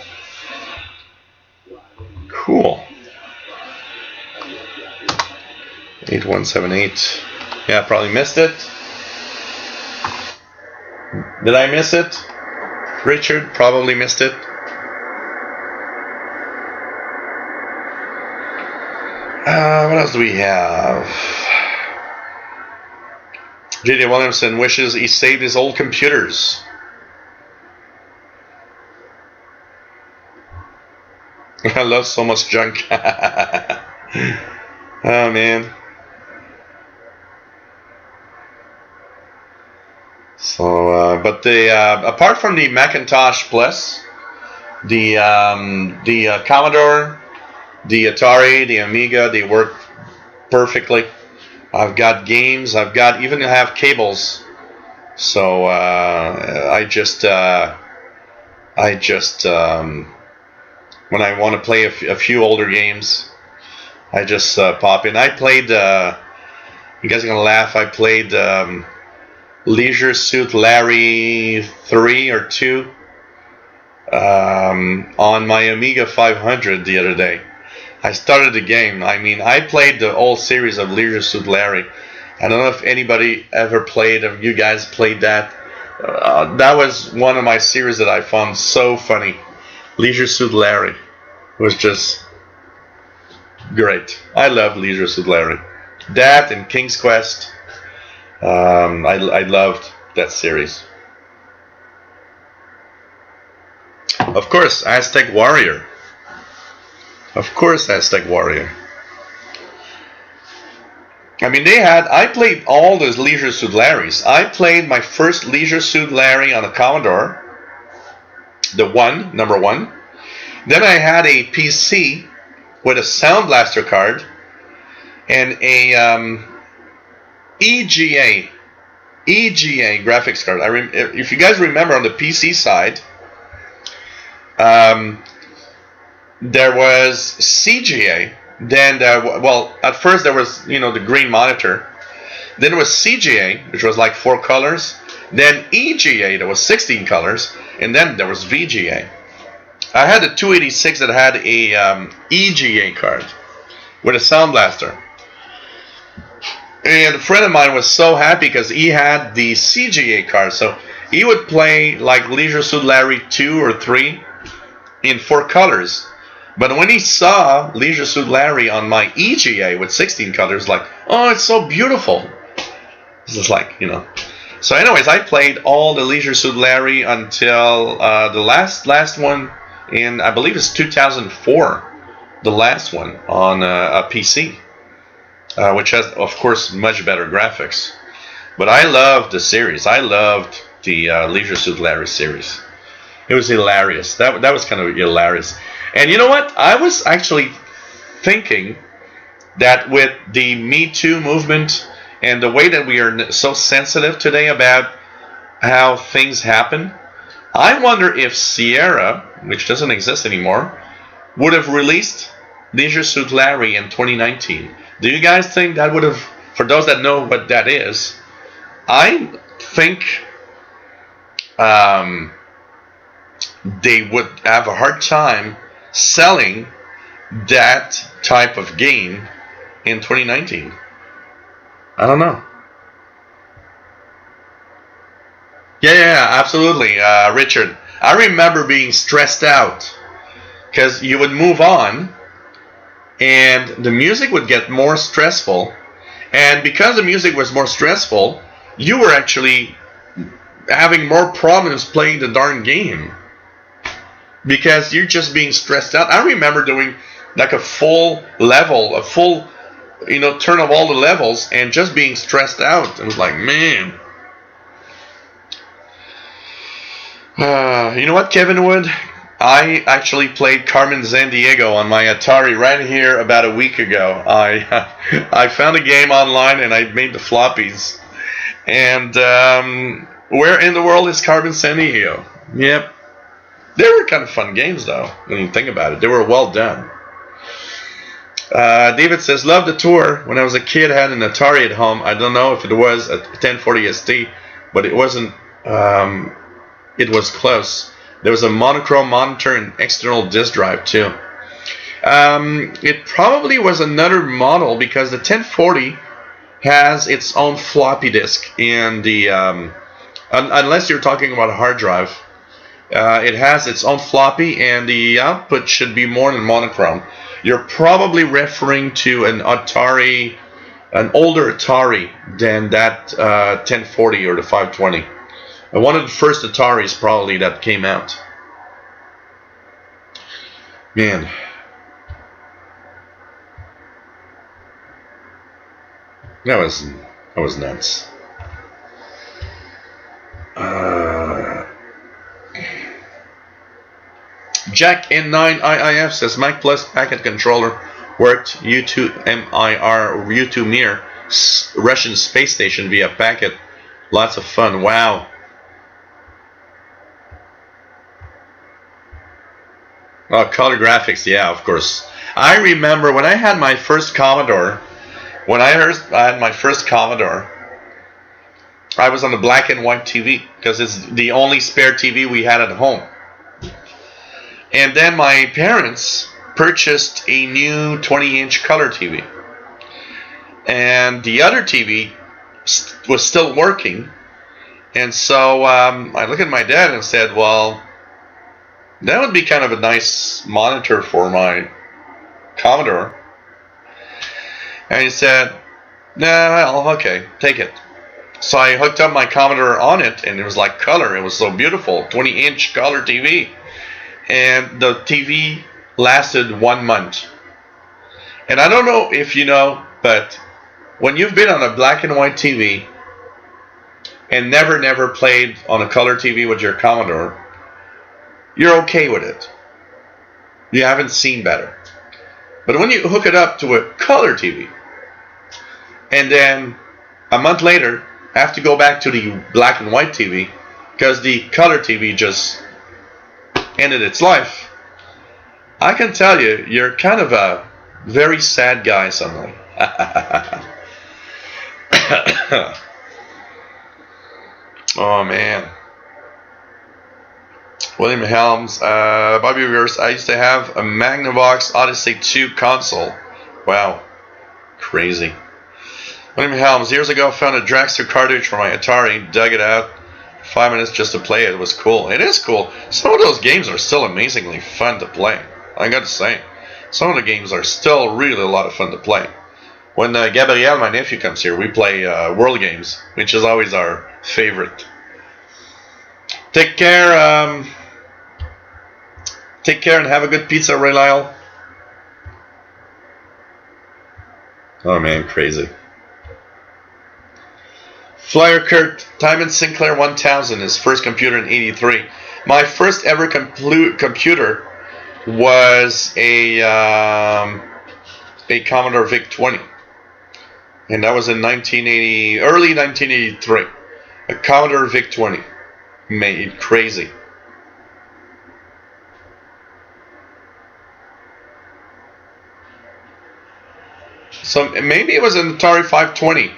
8178. Yeah, probably missed it. Did I miss it? Richard probably missed it. What else do we have? J.D. Williamson wishes he saved his old computers. I love so much junk. Oh man. So, but the apart from the Macintosh Plus, the Commodore, the Atari, the Amiga, they work perfectly. I've got games. I've got even have cables. So I just when I want to play a few older games, I just pop in. I played. You guys are gonna laugh. I played Leisure Suit Larry 3 or 2 on my Amiga 500 the other day. I started the game. I mean, I played the whole series of Leisure Suit Larry. I don't know if anybody ever played, if you guys played that. That was one of my series that I found so funny. Leisure Suit Larry was just great. I love Leisure Suit Larry. That and King's Quest. I loved that series. Of course, Aztec Warrior. Of course, Aztec Warrior. I mean, I played all those Leisure Suit Larrys. I played my first Leisure Suit Larry on a Commodore, number one. Then I had a PC with a Sound Blaster card and a EGA graphics card. If you guys remember, on the PC side, there was CGA. Then at first there was the green monitor. Then there was CGA, which was like 4 colors. Then EGA, there was 16 colors, and then there was VGA. I had a 286 that had a EGA card with a Sound Blaster. And a friend of mine was so happy because he had the CGA card, so he would play like Leisure Suit Larry 2 or 3 in 4 colors. But when he saw Leisure Suit Larry on my EGA with 16 colors, like, oh, it's so beautiful. It's just like, So anyways, I played all the Leisure Suit Larry until the last one in, I believe it's 2004, the last one on a PC, which has, of course, much better graphics. But I loved the series. I loved the Leisure Suit Larry series. It was hilarious. That was kind of hilarious. And you know what? I was actually thinking that with the Me Too movement and the way that we are so sensitive today about how things happen, I wonder if Sierra, which doesn't exist anymore, would have released Leisure Suit Larry in 2019. Do you guys think that would have, for those that know what that is, I think they would have a hard time selling that type of game in 2019. I don't know. Yeah, absolutely, Richard. I remember being stressed out because you would move on and the music would get more stressful, and because the music was more stressful, you were actually having more problems playing the darn game because you're just being stressed out. I remember doing like a full level, turn of all the levels and just being stressed out. It was like, man. You know what, Kevin Wood? I actually played Carmen Sandiego on my Atari right here about a week ago. I found a game online and I made the floppies. And where in the world is Carmen Sandiego? Yep. They were kind of fun games, though, when you think about it. They were well done. David says, love the tour. When I was a kid, I had an Atari at home. I don't know if it was a 1040 ST, but it wasn't. It was close. There was a monochrome monitor and external disk drive, too. It probably was another model because the 1040 has its own floppy disk in the unless you're talking about a hard drive. It has its own floppy, and the output should be more than monochrome. You're probably referring to an Atari, an older Atari than that 1040 or the 520. One of the first Ataris probably that came out. Man. That was nuts. Jack N9IIF says Mac Plus packet controller worked U2MIR or U2 Mir Russian space station via packet. Lots of fun. Wow. Oh, color graphics. Yeah, of course. I remember when I had my first Commodore. When I had my first Commodore, I was on the black and white TV because it's the only spare TV we had at home. And then my parents purchased a new 20-inch color TV. And the other TV was still working. And so I looked at my dad and said, well, that would be kind of a nice monitor for my Commodore. And he said, nah, okay, take it. So I hooked up my Commodore on it, and it was like color. It was so beautiful, 20-inch color TV. And the TV lasted 1 month. And I don't know if you know, but when you've been on a black and white TV and never played on a color TV with your Commodore, you're okay with it. You haven't seen better. But when you hook it up to a color TV, and then a month later have to go back to the black and white TV because the color TV just ended its life, I can tell you, you're kind of a very sad guy suddenly. Oh man. William Helms, Bobby Reverse, I used to have a Magnavox Odyssey 2 console. Wow. Crazy. William Helms, years ago found a Dragster cartridge for my Atari, dug it out, 5 minutes just to play it. It was cool. It is cool. Some of those games are still amazingly fun to play. I got to say. Some of the games are still really a lot of fun to play. When Gabriel, my nephew, comes here, we play World Games, which is always our favorite. Take care. Take care and have a good pizza, Ray Lyle. Oh man, crazy. Flyer Kurt, Timon Sinclair 1000, his first computer in '83. My first ever computer was a Commodore VIC-20, and that was in early 1983. A Commodore VIC-20, made crazy. So maybe it was an Atari 520.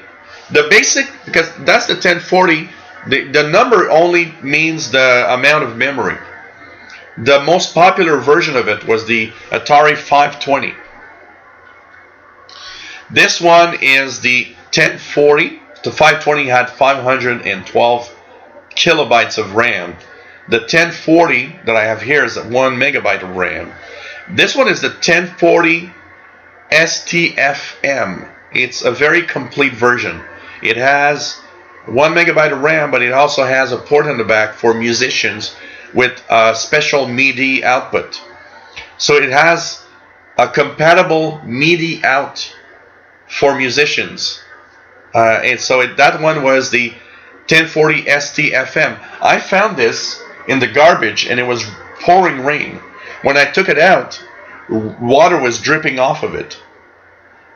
The basic, because that's the 1040, the number only means the amount of memory. The most popular version of it was the Atari 520. This one is the 1040. The 520 had 512 kilobytes of RAM. The 1040 that I have here is 1 megabyte of RAM. This one is the 1040 STFM. It's a very complete version. It has 1 megabyte of RAM, but it also has a port in the back for musicians with a special MIDI output. So it has a compatible MIDI out for musicians. And so that one was the 1040 STFM. I found this in the garbage, and it was pouring rain. When I took it out, water was dripping off of it.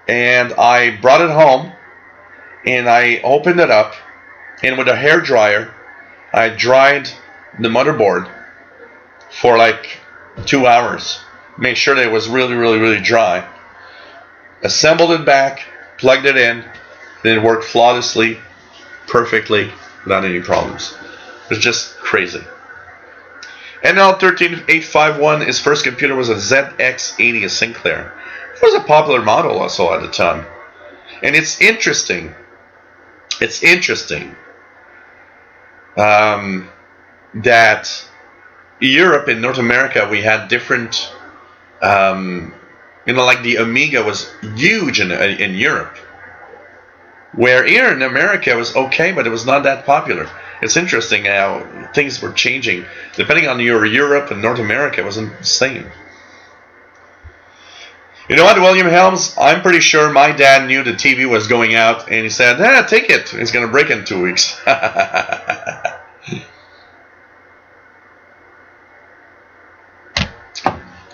And I brought it home, and I opened it up, and with a hair dryer, I dried the motherboard for like 2 hours. Made sure that it was really dry. Assembled it back, plugged it in, and it worked flawlessly, perfectly, without any problems. It was just crazy. NL13851, his first computer was a ZX80, a Sinclair. It was a popular model also at the time. And it's interesting it's interesting that Europe and North America, we had different, like the Amiga was huge in Europe, where here in America it was okay, but it was not that popular. It's interesting how things were changing. Depending on your Europe and North America, it wasn't the same. You know what, William Helms? I'm pretty sure my dad knew the TV was going out, and he said, take it. It's going to break in 2 weeks.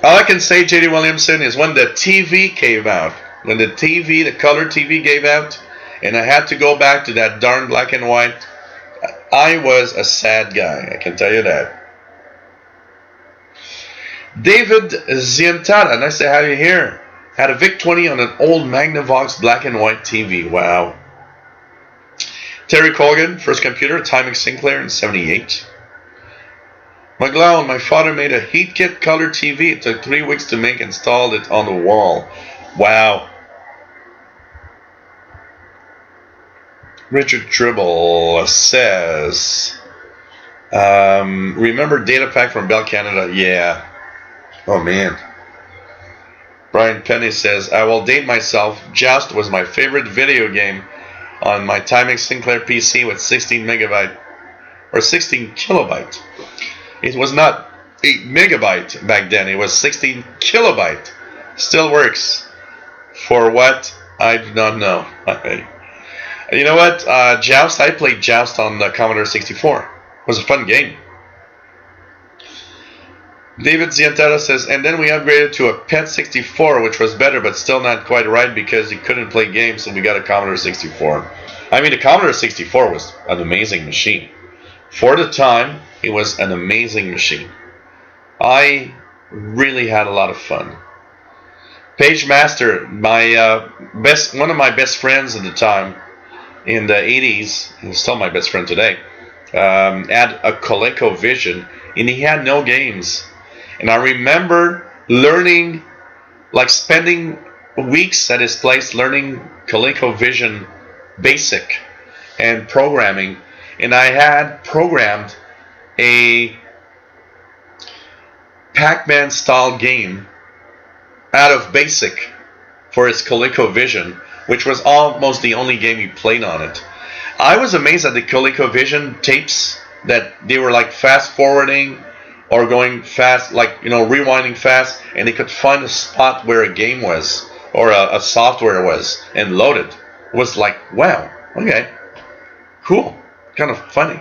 All I can say, J.D. Williamson, is when the TV came out, when the color TV gave out, and I had to go back to that darn black and white, I was a sad guy, I can tell you that. David Zientara, nice to have you here. Had a VIC-20 on an old Magnavox black and white TV. Wow. Terry Colgan, first computer, Timex Sinclair in 78. McGlowan, my father made a heat kit color TV. It took 3 weeks to make, installed it on the wall. Wow. Richard Tribble says, remember Data Pack from Bell Canada? Yeah. Oh man. Brian Penny says, I will date myself. Joust was my favorite video game on my Timex Sinclair PC with 16 megabyte or 16 kilobyte. It was not 8 megabyte back then. It was 16 kilobyte. Still works. For what? I do not know. You know what? Joust, I played Joust on the Commodore 64. It was a fun game. David Zientara says, and then we upgraded to a PET 64, which was better, but still not quite right because you couldn't play games, so we got a Commodore 64. I mean, the Commodore 64 was an amazing machine. For the time, it was an amazing machine. I really had a lot of fun. Page Master, one of my best friends at the time, in the 80s, he's still my best friend today, had a ColecoVision, and he had no games. And I remember learning, like spending weeks at his place learning ColecoVision Basic and programming. And I had programmed a Pac-Man style game out of Basic for his ColecoVision, which was almost the only game he played on it. I was amazed at the ColecoVision tapes, that they were like fast forwarding or going fast, like, rewinding fast, and they could find a spot where a game was or a software was and load it. It was like, wow, okay, cool, kind of funny.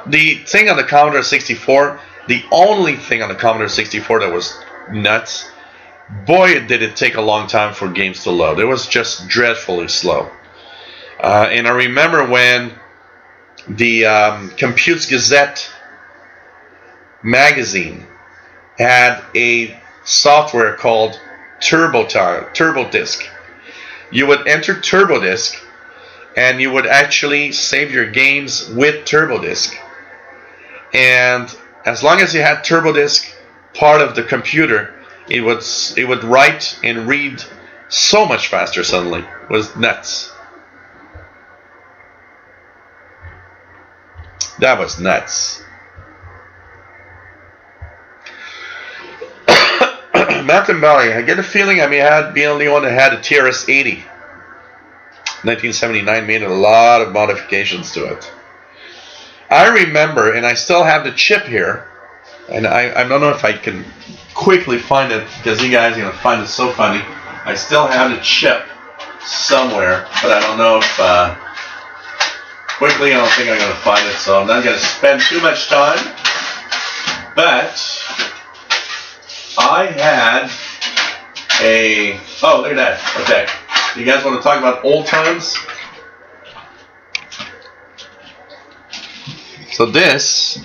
The thing on the Commodore 64, the only thing on the Commodore 64 that was nuts, boy, did it take a long time for games to load. It was just dreadfully slow. And I remember when the Computes Gazette magazine had a software called TurboDisk. You would enter TurboDisk, and you would actually save your games with TurboDisk. And as long as you had TurboDisk part of the computer, it would write and read so much faster suddenly. It was nuts. That was nuts. Mountain Valley, I get a feeling I may be the only one that had a TRS-80. 1979 made a lot of modifications to it. I remember, and I still have the chip here, and I don't know if I can quickly find it, because you guys are going to find it so funny. I still have the chip somewhere, but I don't know if quickly, I don't think I'm going to find it, so I'm not going to spend too much time. But I had oh, look at that. Okay. You guys want to talk about old times? So this,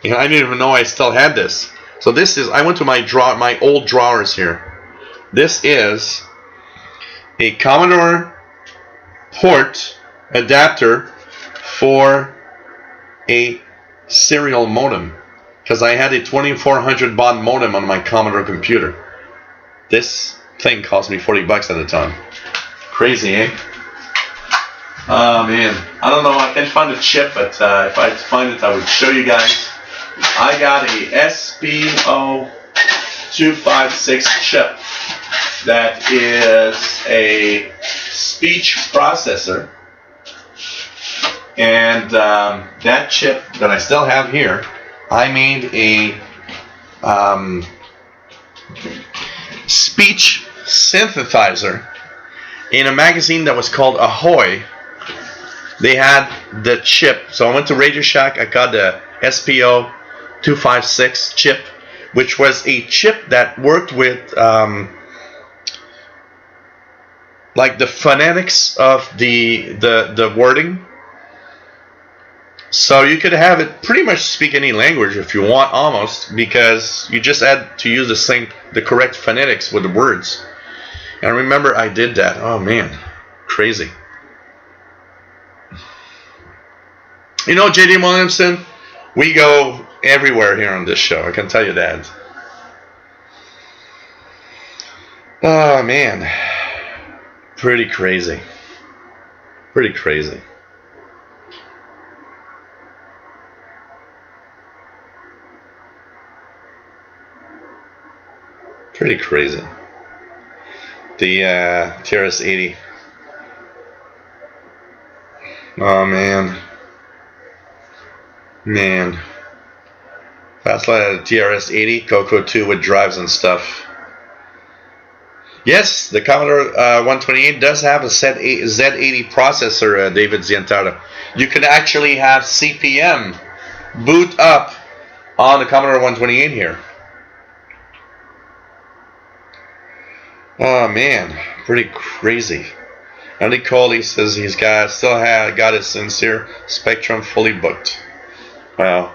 I didn't even know I still had this. So this is, I went to my old drawers here. This is a Commodore port adapter for a serial modem, because I had a 2400 baud modem on my Commodore computer. This thing cost me $40 at the time. Crazy, eh? Oh man, I don't know. I can't find the chip, but if I find it, I would show you guys. I got a SPO256 chip that is a speech processor, and that chip that I still have here, I made a speech synthesizer in a magazine that was called Ahoy. They had the chip, so I went to Radio Shack. I got the SPO256 chip, which was a chip that worked with like the phonetics of the wording. So you could have it pretty much speak any language if you want, almost, because you just had to use the correct phonetics with the words. And I remember I did that. Oh man, crazy. You know, J.D. Williamson, we go everywhere here on this show. I can tell you that. Oh man, pretty crazy. Pretty crazy. Pretty crazy. The TRS-80. Oh man. Man. Fastlight had a TRS-80, Coco 2 with drives and stuff. Yes, the Commodore 128 does have a Z80 processor, David Zientara. You can actually have CPM boot up on the Commodore 128 here. Oh man, pretty crazy. Andy Coley says he's still got his Sincere Spectrum fully booked. Wow.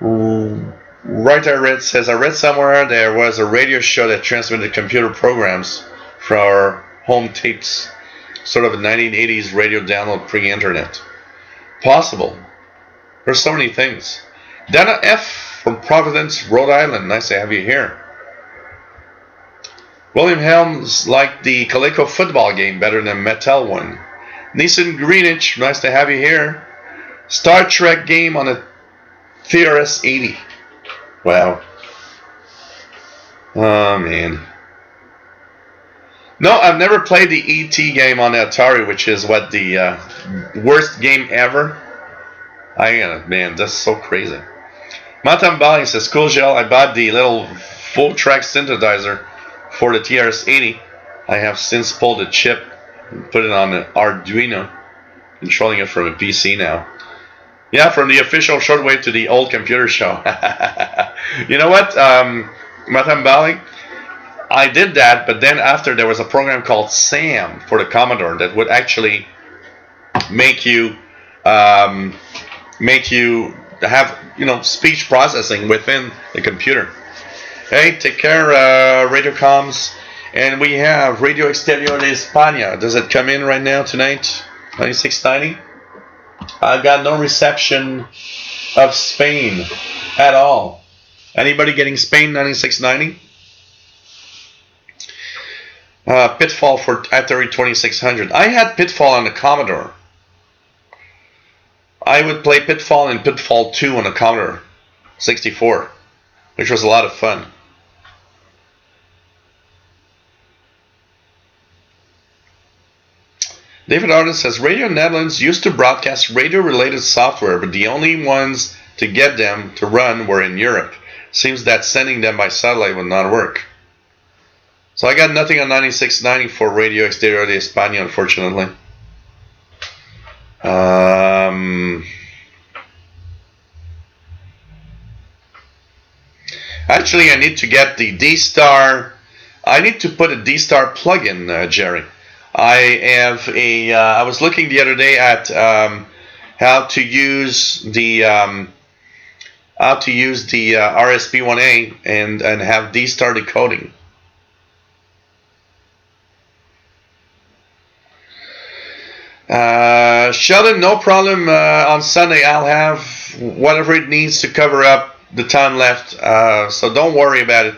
Right, I read somewhere there was a radio show that transmitted computer programs for our home tapes, sort of a 1980s radio download pre-internet. Possible. There's so many things. Dana F. from Providence, Rhode Island. Nice to have you here. William Helms liked the Coleco football game better than Mattel one. Neeson Greenwich, nice to have you here. Star Trek game on a TRS-80. Wow. Oh man. No, I've never played the E.T. game on the Atari, which is what the worst game ever. Man, that's so crazy. Matam Bali says, cool gel, I bought the little full track synthesizer for the TRS-80. I have since pulled the chip and put it on an Arduino, controlling it from a PC now. Yeah, from the official Shortwave to the old computer show. You know what, Matam Bali? I did that, but then after there was a program called SAM for the Commodore that would actually make you have speech processing within the computer. Hey, take care, Radio Comms. And we have Radio Exterior de España. Does it come in right now tonight? 9690? I've got no reception of Spain at all. Anybody getting Spain 9690? Pitfall for Atari 2600. I had Pitfall on the Commodore. I would play Pitfall and Pitfall 2 on the Commodore 64, which was a lot of fun. David Arden says, Radio Netherlands used to broadcast radio-related software, but the only ones to get them to run were in Europe. Seems that sending them by satellite would not work. So I got nothing on 9690 for Radio Exterior de España, unfortunately. Actually, I need to get the D-Star. I need to put a D-Star plugin, Jerry. I was looking the other day at how to use the RSP1A and have D-Star decoding. Sheldon, no problem. On Sunday, I'll have whatever it needs to cover up the time left. So don't worry about it.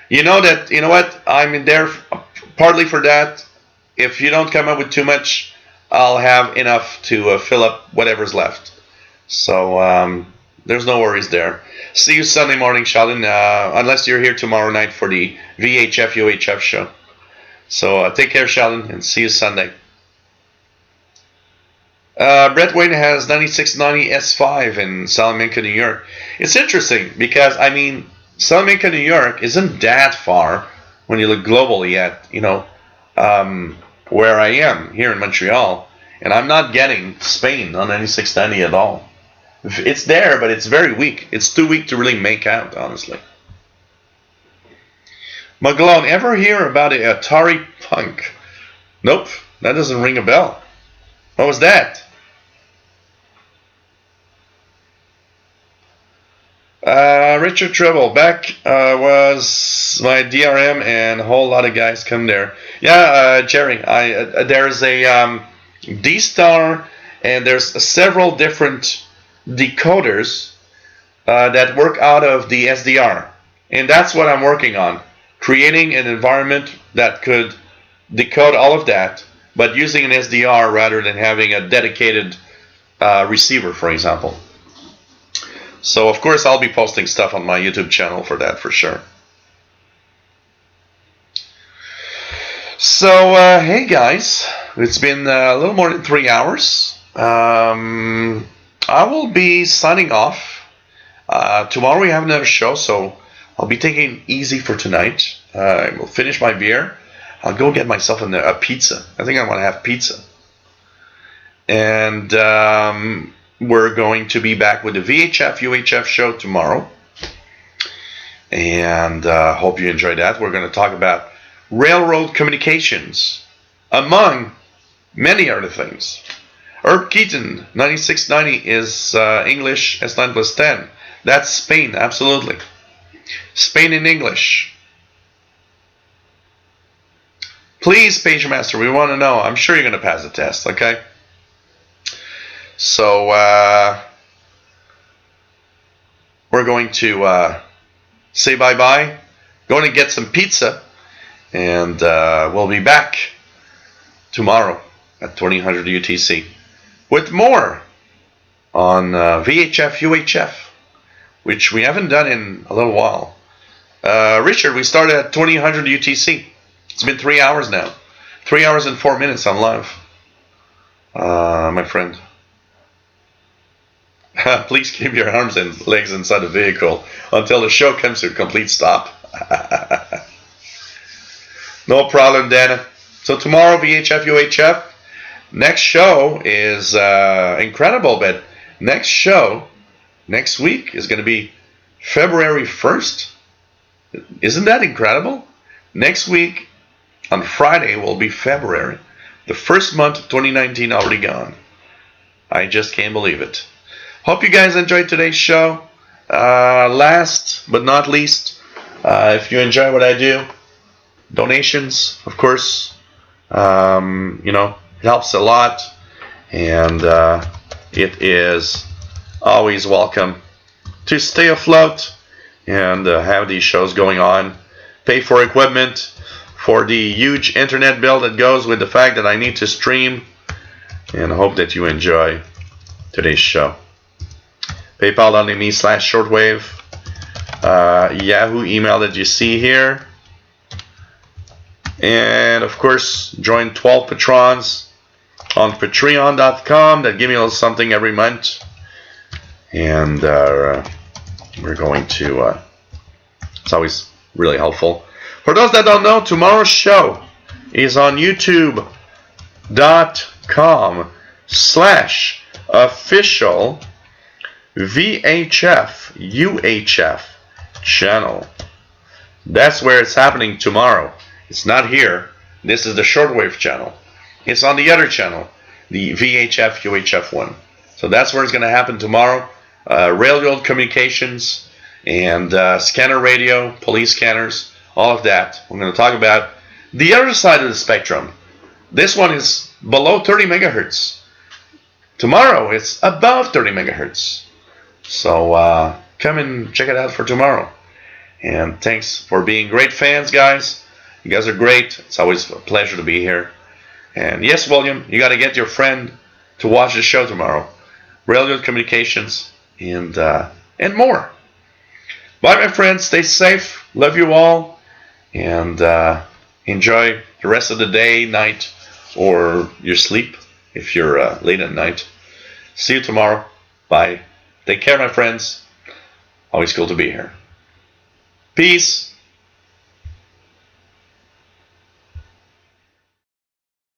You know what? I'm in there partly for that. If you don't come up with too much, I'll have enough to fill up whatever's left. So there's no worries there. See you Sunday morning, Sheldon, unless you're here tomorrow night for the VHF UHF show. So take care, Sheldon, and see you Sunday. Brett Wayne has 9690 S5 in Salamanca, New York. It's interesting because, I mean, Salamanca, New York isn't that far when you look globally at, where I am here in Montreal. And I'm not getting Spain on 9690 at all. It's there, but it's very weak. It's too weak to really make out, honestly. Maglone, ever hear about a Atari Punk? Nope, that doesn't ring a bell. What was that? Richard Treble, back was my DRM and a whole lot of guys come there. Yeah, Jerry, there's a D-Star and there's several different decoders that work out of the SDR. And that's what I'm working on. Creating an environment that could decode all of that, but using an SDR rather than having a dedicated receiver, for example. So, of course, I'll be posting stuff on my YouTube channel for that, for sure. So, hey guys, it's been a little more than 3 hours. I will be signing off. Tomorrow we have another show, so I'll be taking it easy for tonight. I will finish my beer. I'll go get myself a pizza. I think I want to have pizza. And we're going to be back with the VHF UHF show tomorrow. And hope you enjoyed that. We're going to talk about railroad communications, among many other things. Herb Keaton, 9690 is English S9 plus 10. That's Spain, absolutely. Spain in English. Please, Page Master, we want to know. I'm sure you're going to pass the test, okay? So, we're going to say bye-bye, going to get some pizza, and we'll be back tomorrow at 2000 UTC with more on VHF UHF, which we haven't done in a little while. Richard, we started at 2000 UTC. It's been 3 hours now. 3 hours and 4 minutes on live, my friend. Please keep your arms and legs inside the vehicle until the show comes to a complete stop. No problem, Dana. So tomorrow, VHF UHF. Next show is incredible, but next show, next week, is going to be February 1st. Isn't that incredible? Next week, on Friday, will be February. The first month of 2019 already gone. I just can't believe it. Hope you guys enjoyed today's show. Last but not least, if you enjoy what I do, donations, of course, it helps a lot, and it is always welcome to stay afloat and have these shows going on. Pay for equipment, for the huge internet bill that goes with the fact that I need to stream, and I hope that you enjoy today's show. PayPal.me/shortwave, Yahoo email that you see here, and of course join 12 patrons on patreon.com that give me a little something every month, and we're going to it's always really helpful. For those that don't know, tomorrow's show is on youtube.com/official VHF UHF channel. That's where it's happening tomorrow. It's not here. This is the Shortwave channel. It's on the other channel, the VHF UHF one. So that's where it's going to happen tomorrow. Railroad communications and scanner radio, police scanners, all of that. We're going to talk about the other side of the spectrum. This one is below 30 megahertz. Tomorrow it's above 30 megahertz. So come and check it out for tomorrow. And thanks for being great fans, guys. You guys are great. It's always a pleasure to be here. And yes, William, you got to get your friend to watch the show tomorrow. Railroad Communications and more. Bye, my friends. Stay safe. Love you all. And enjoy the rest of the day, night, or your sleep if you're late at night. See you tomorrow. Bye. Take care, my friends. Always cool to be here. Peace.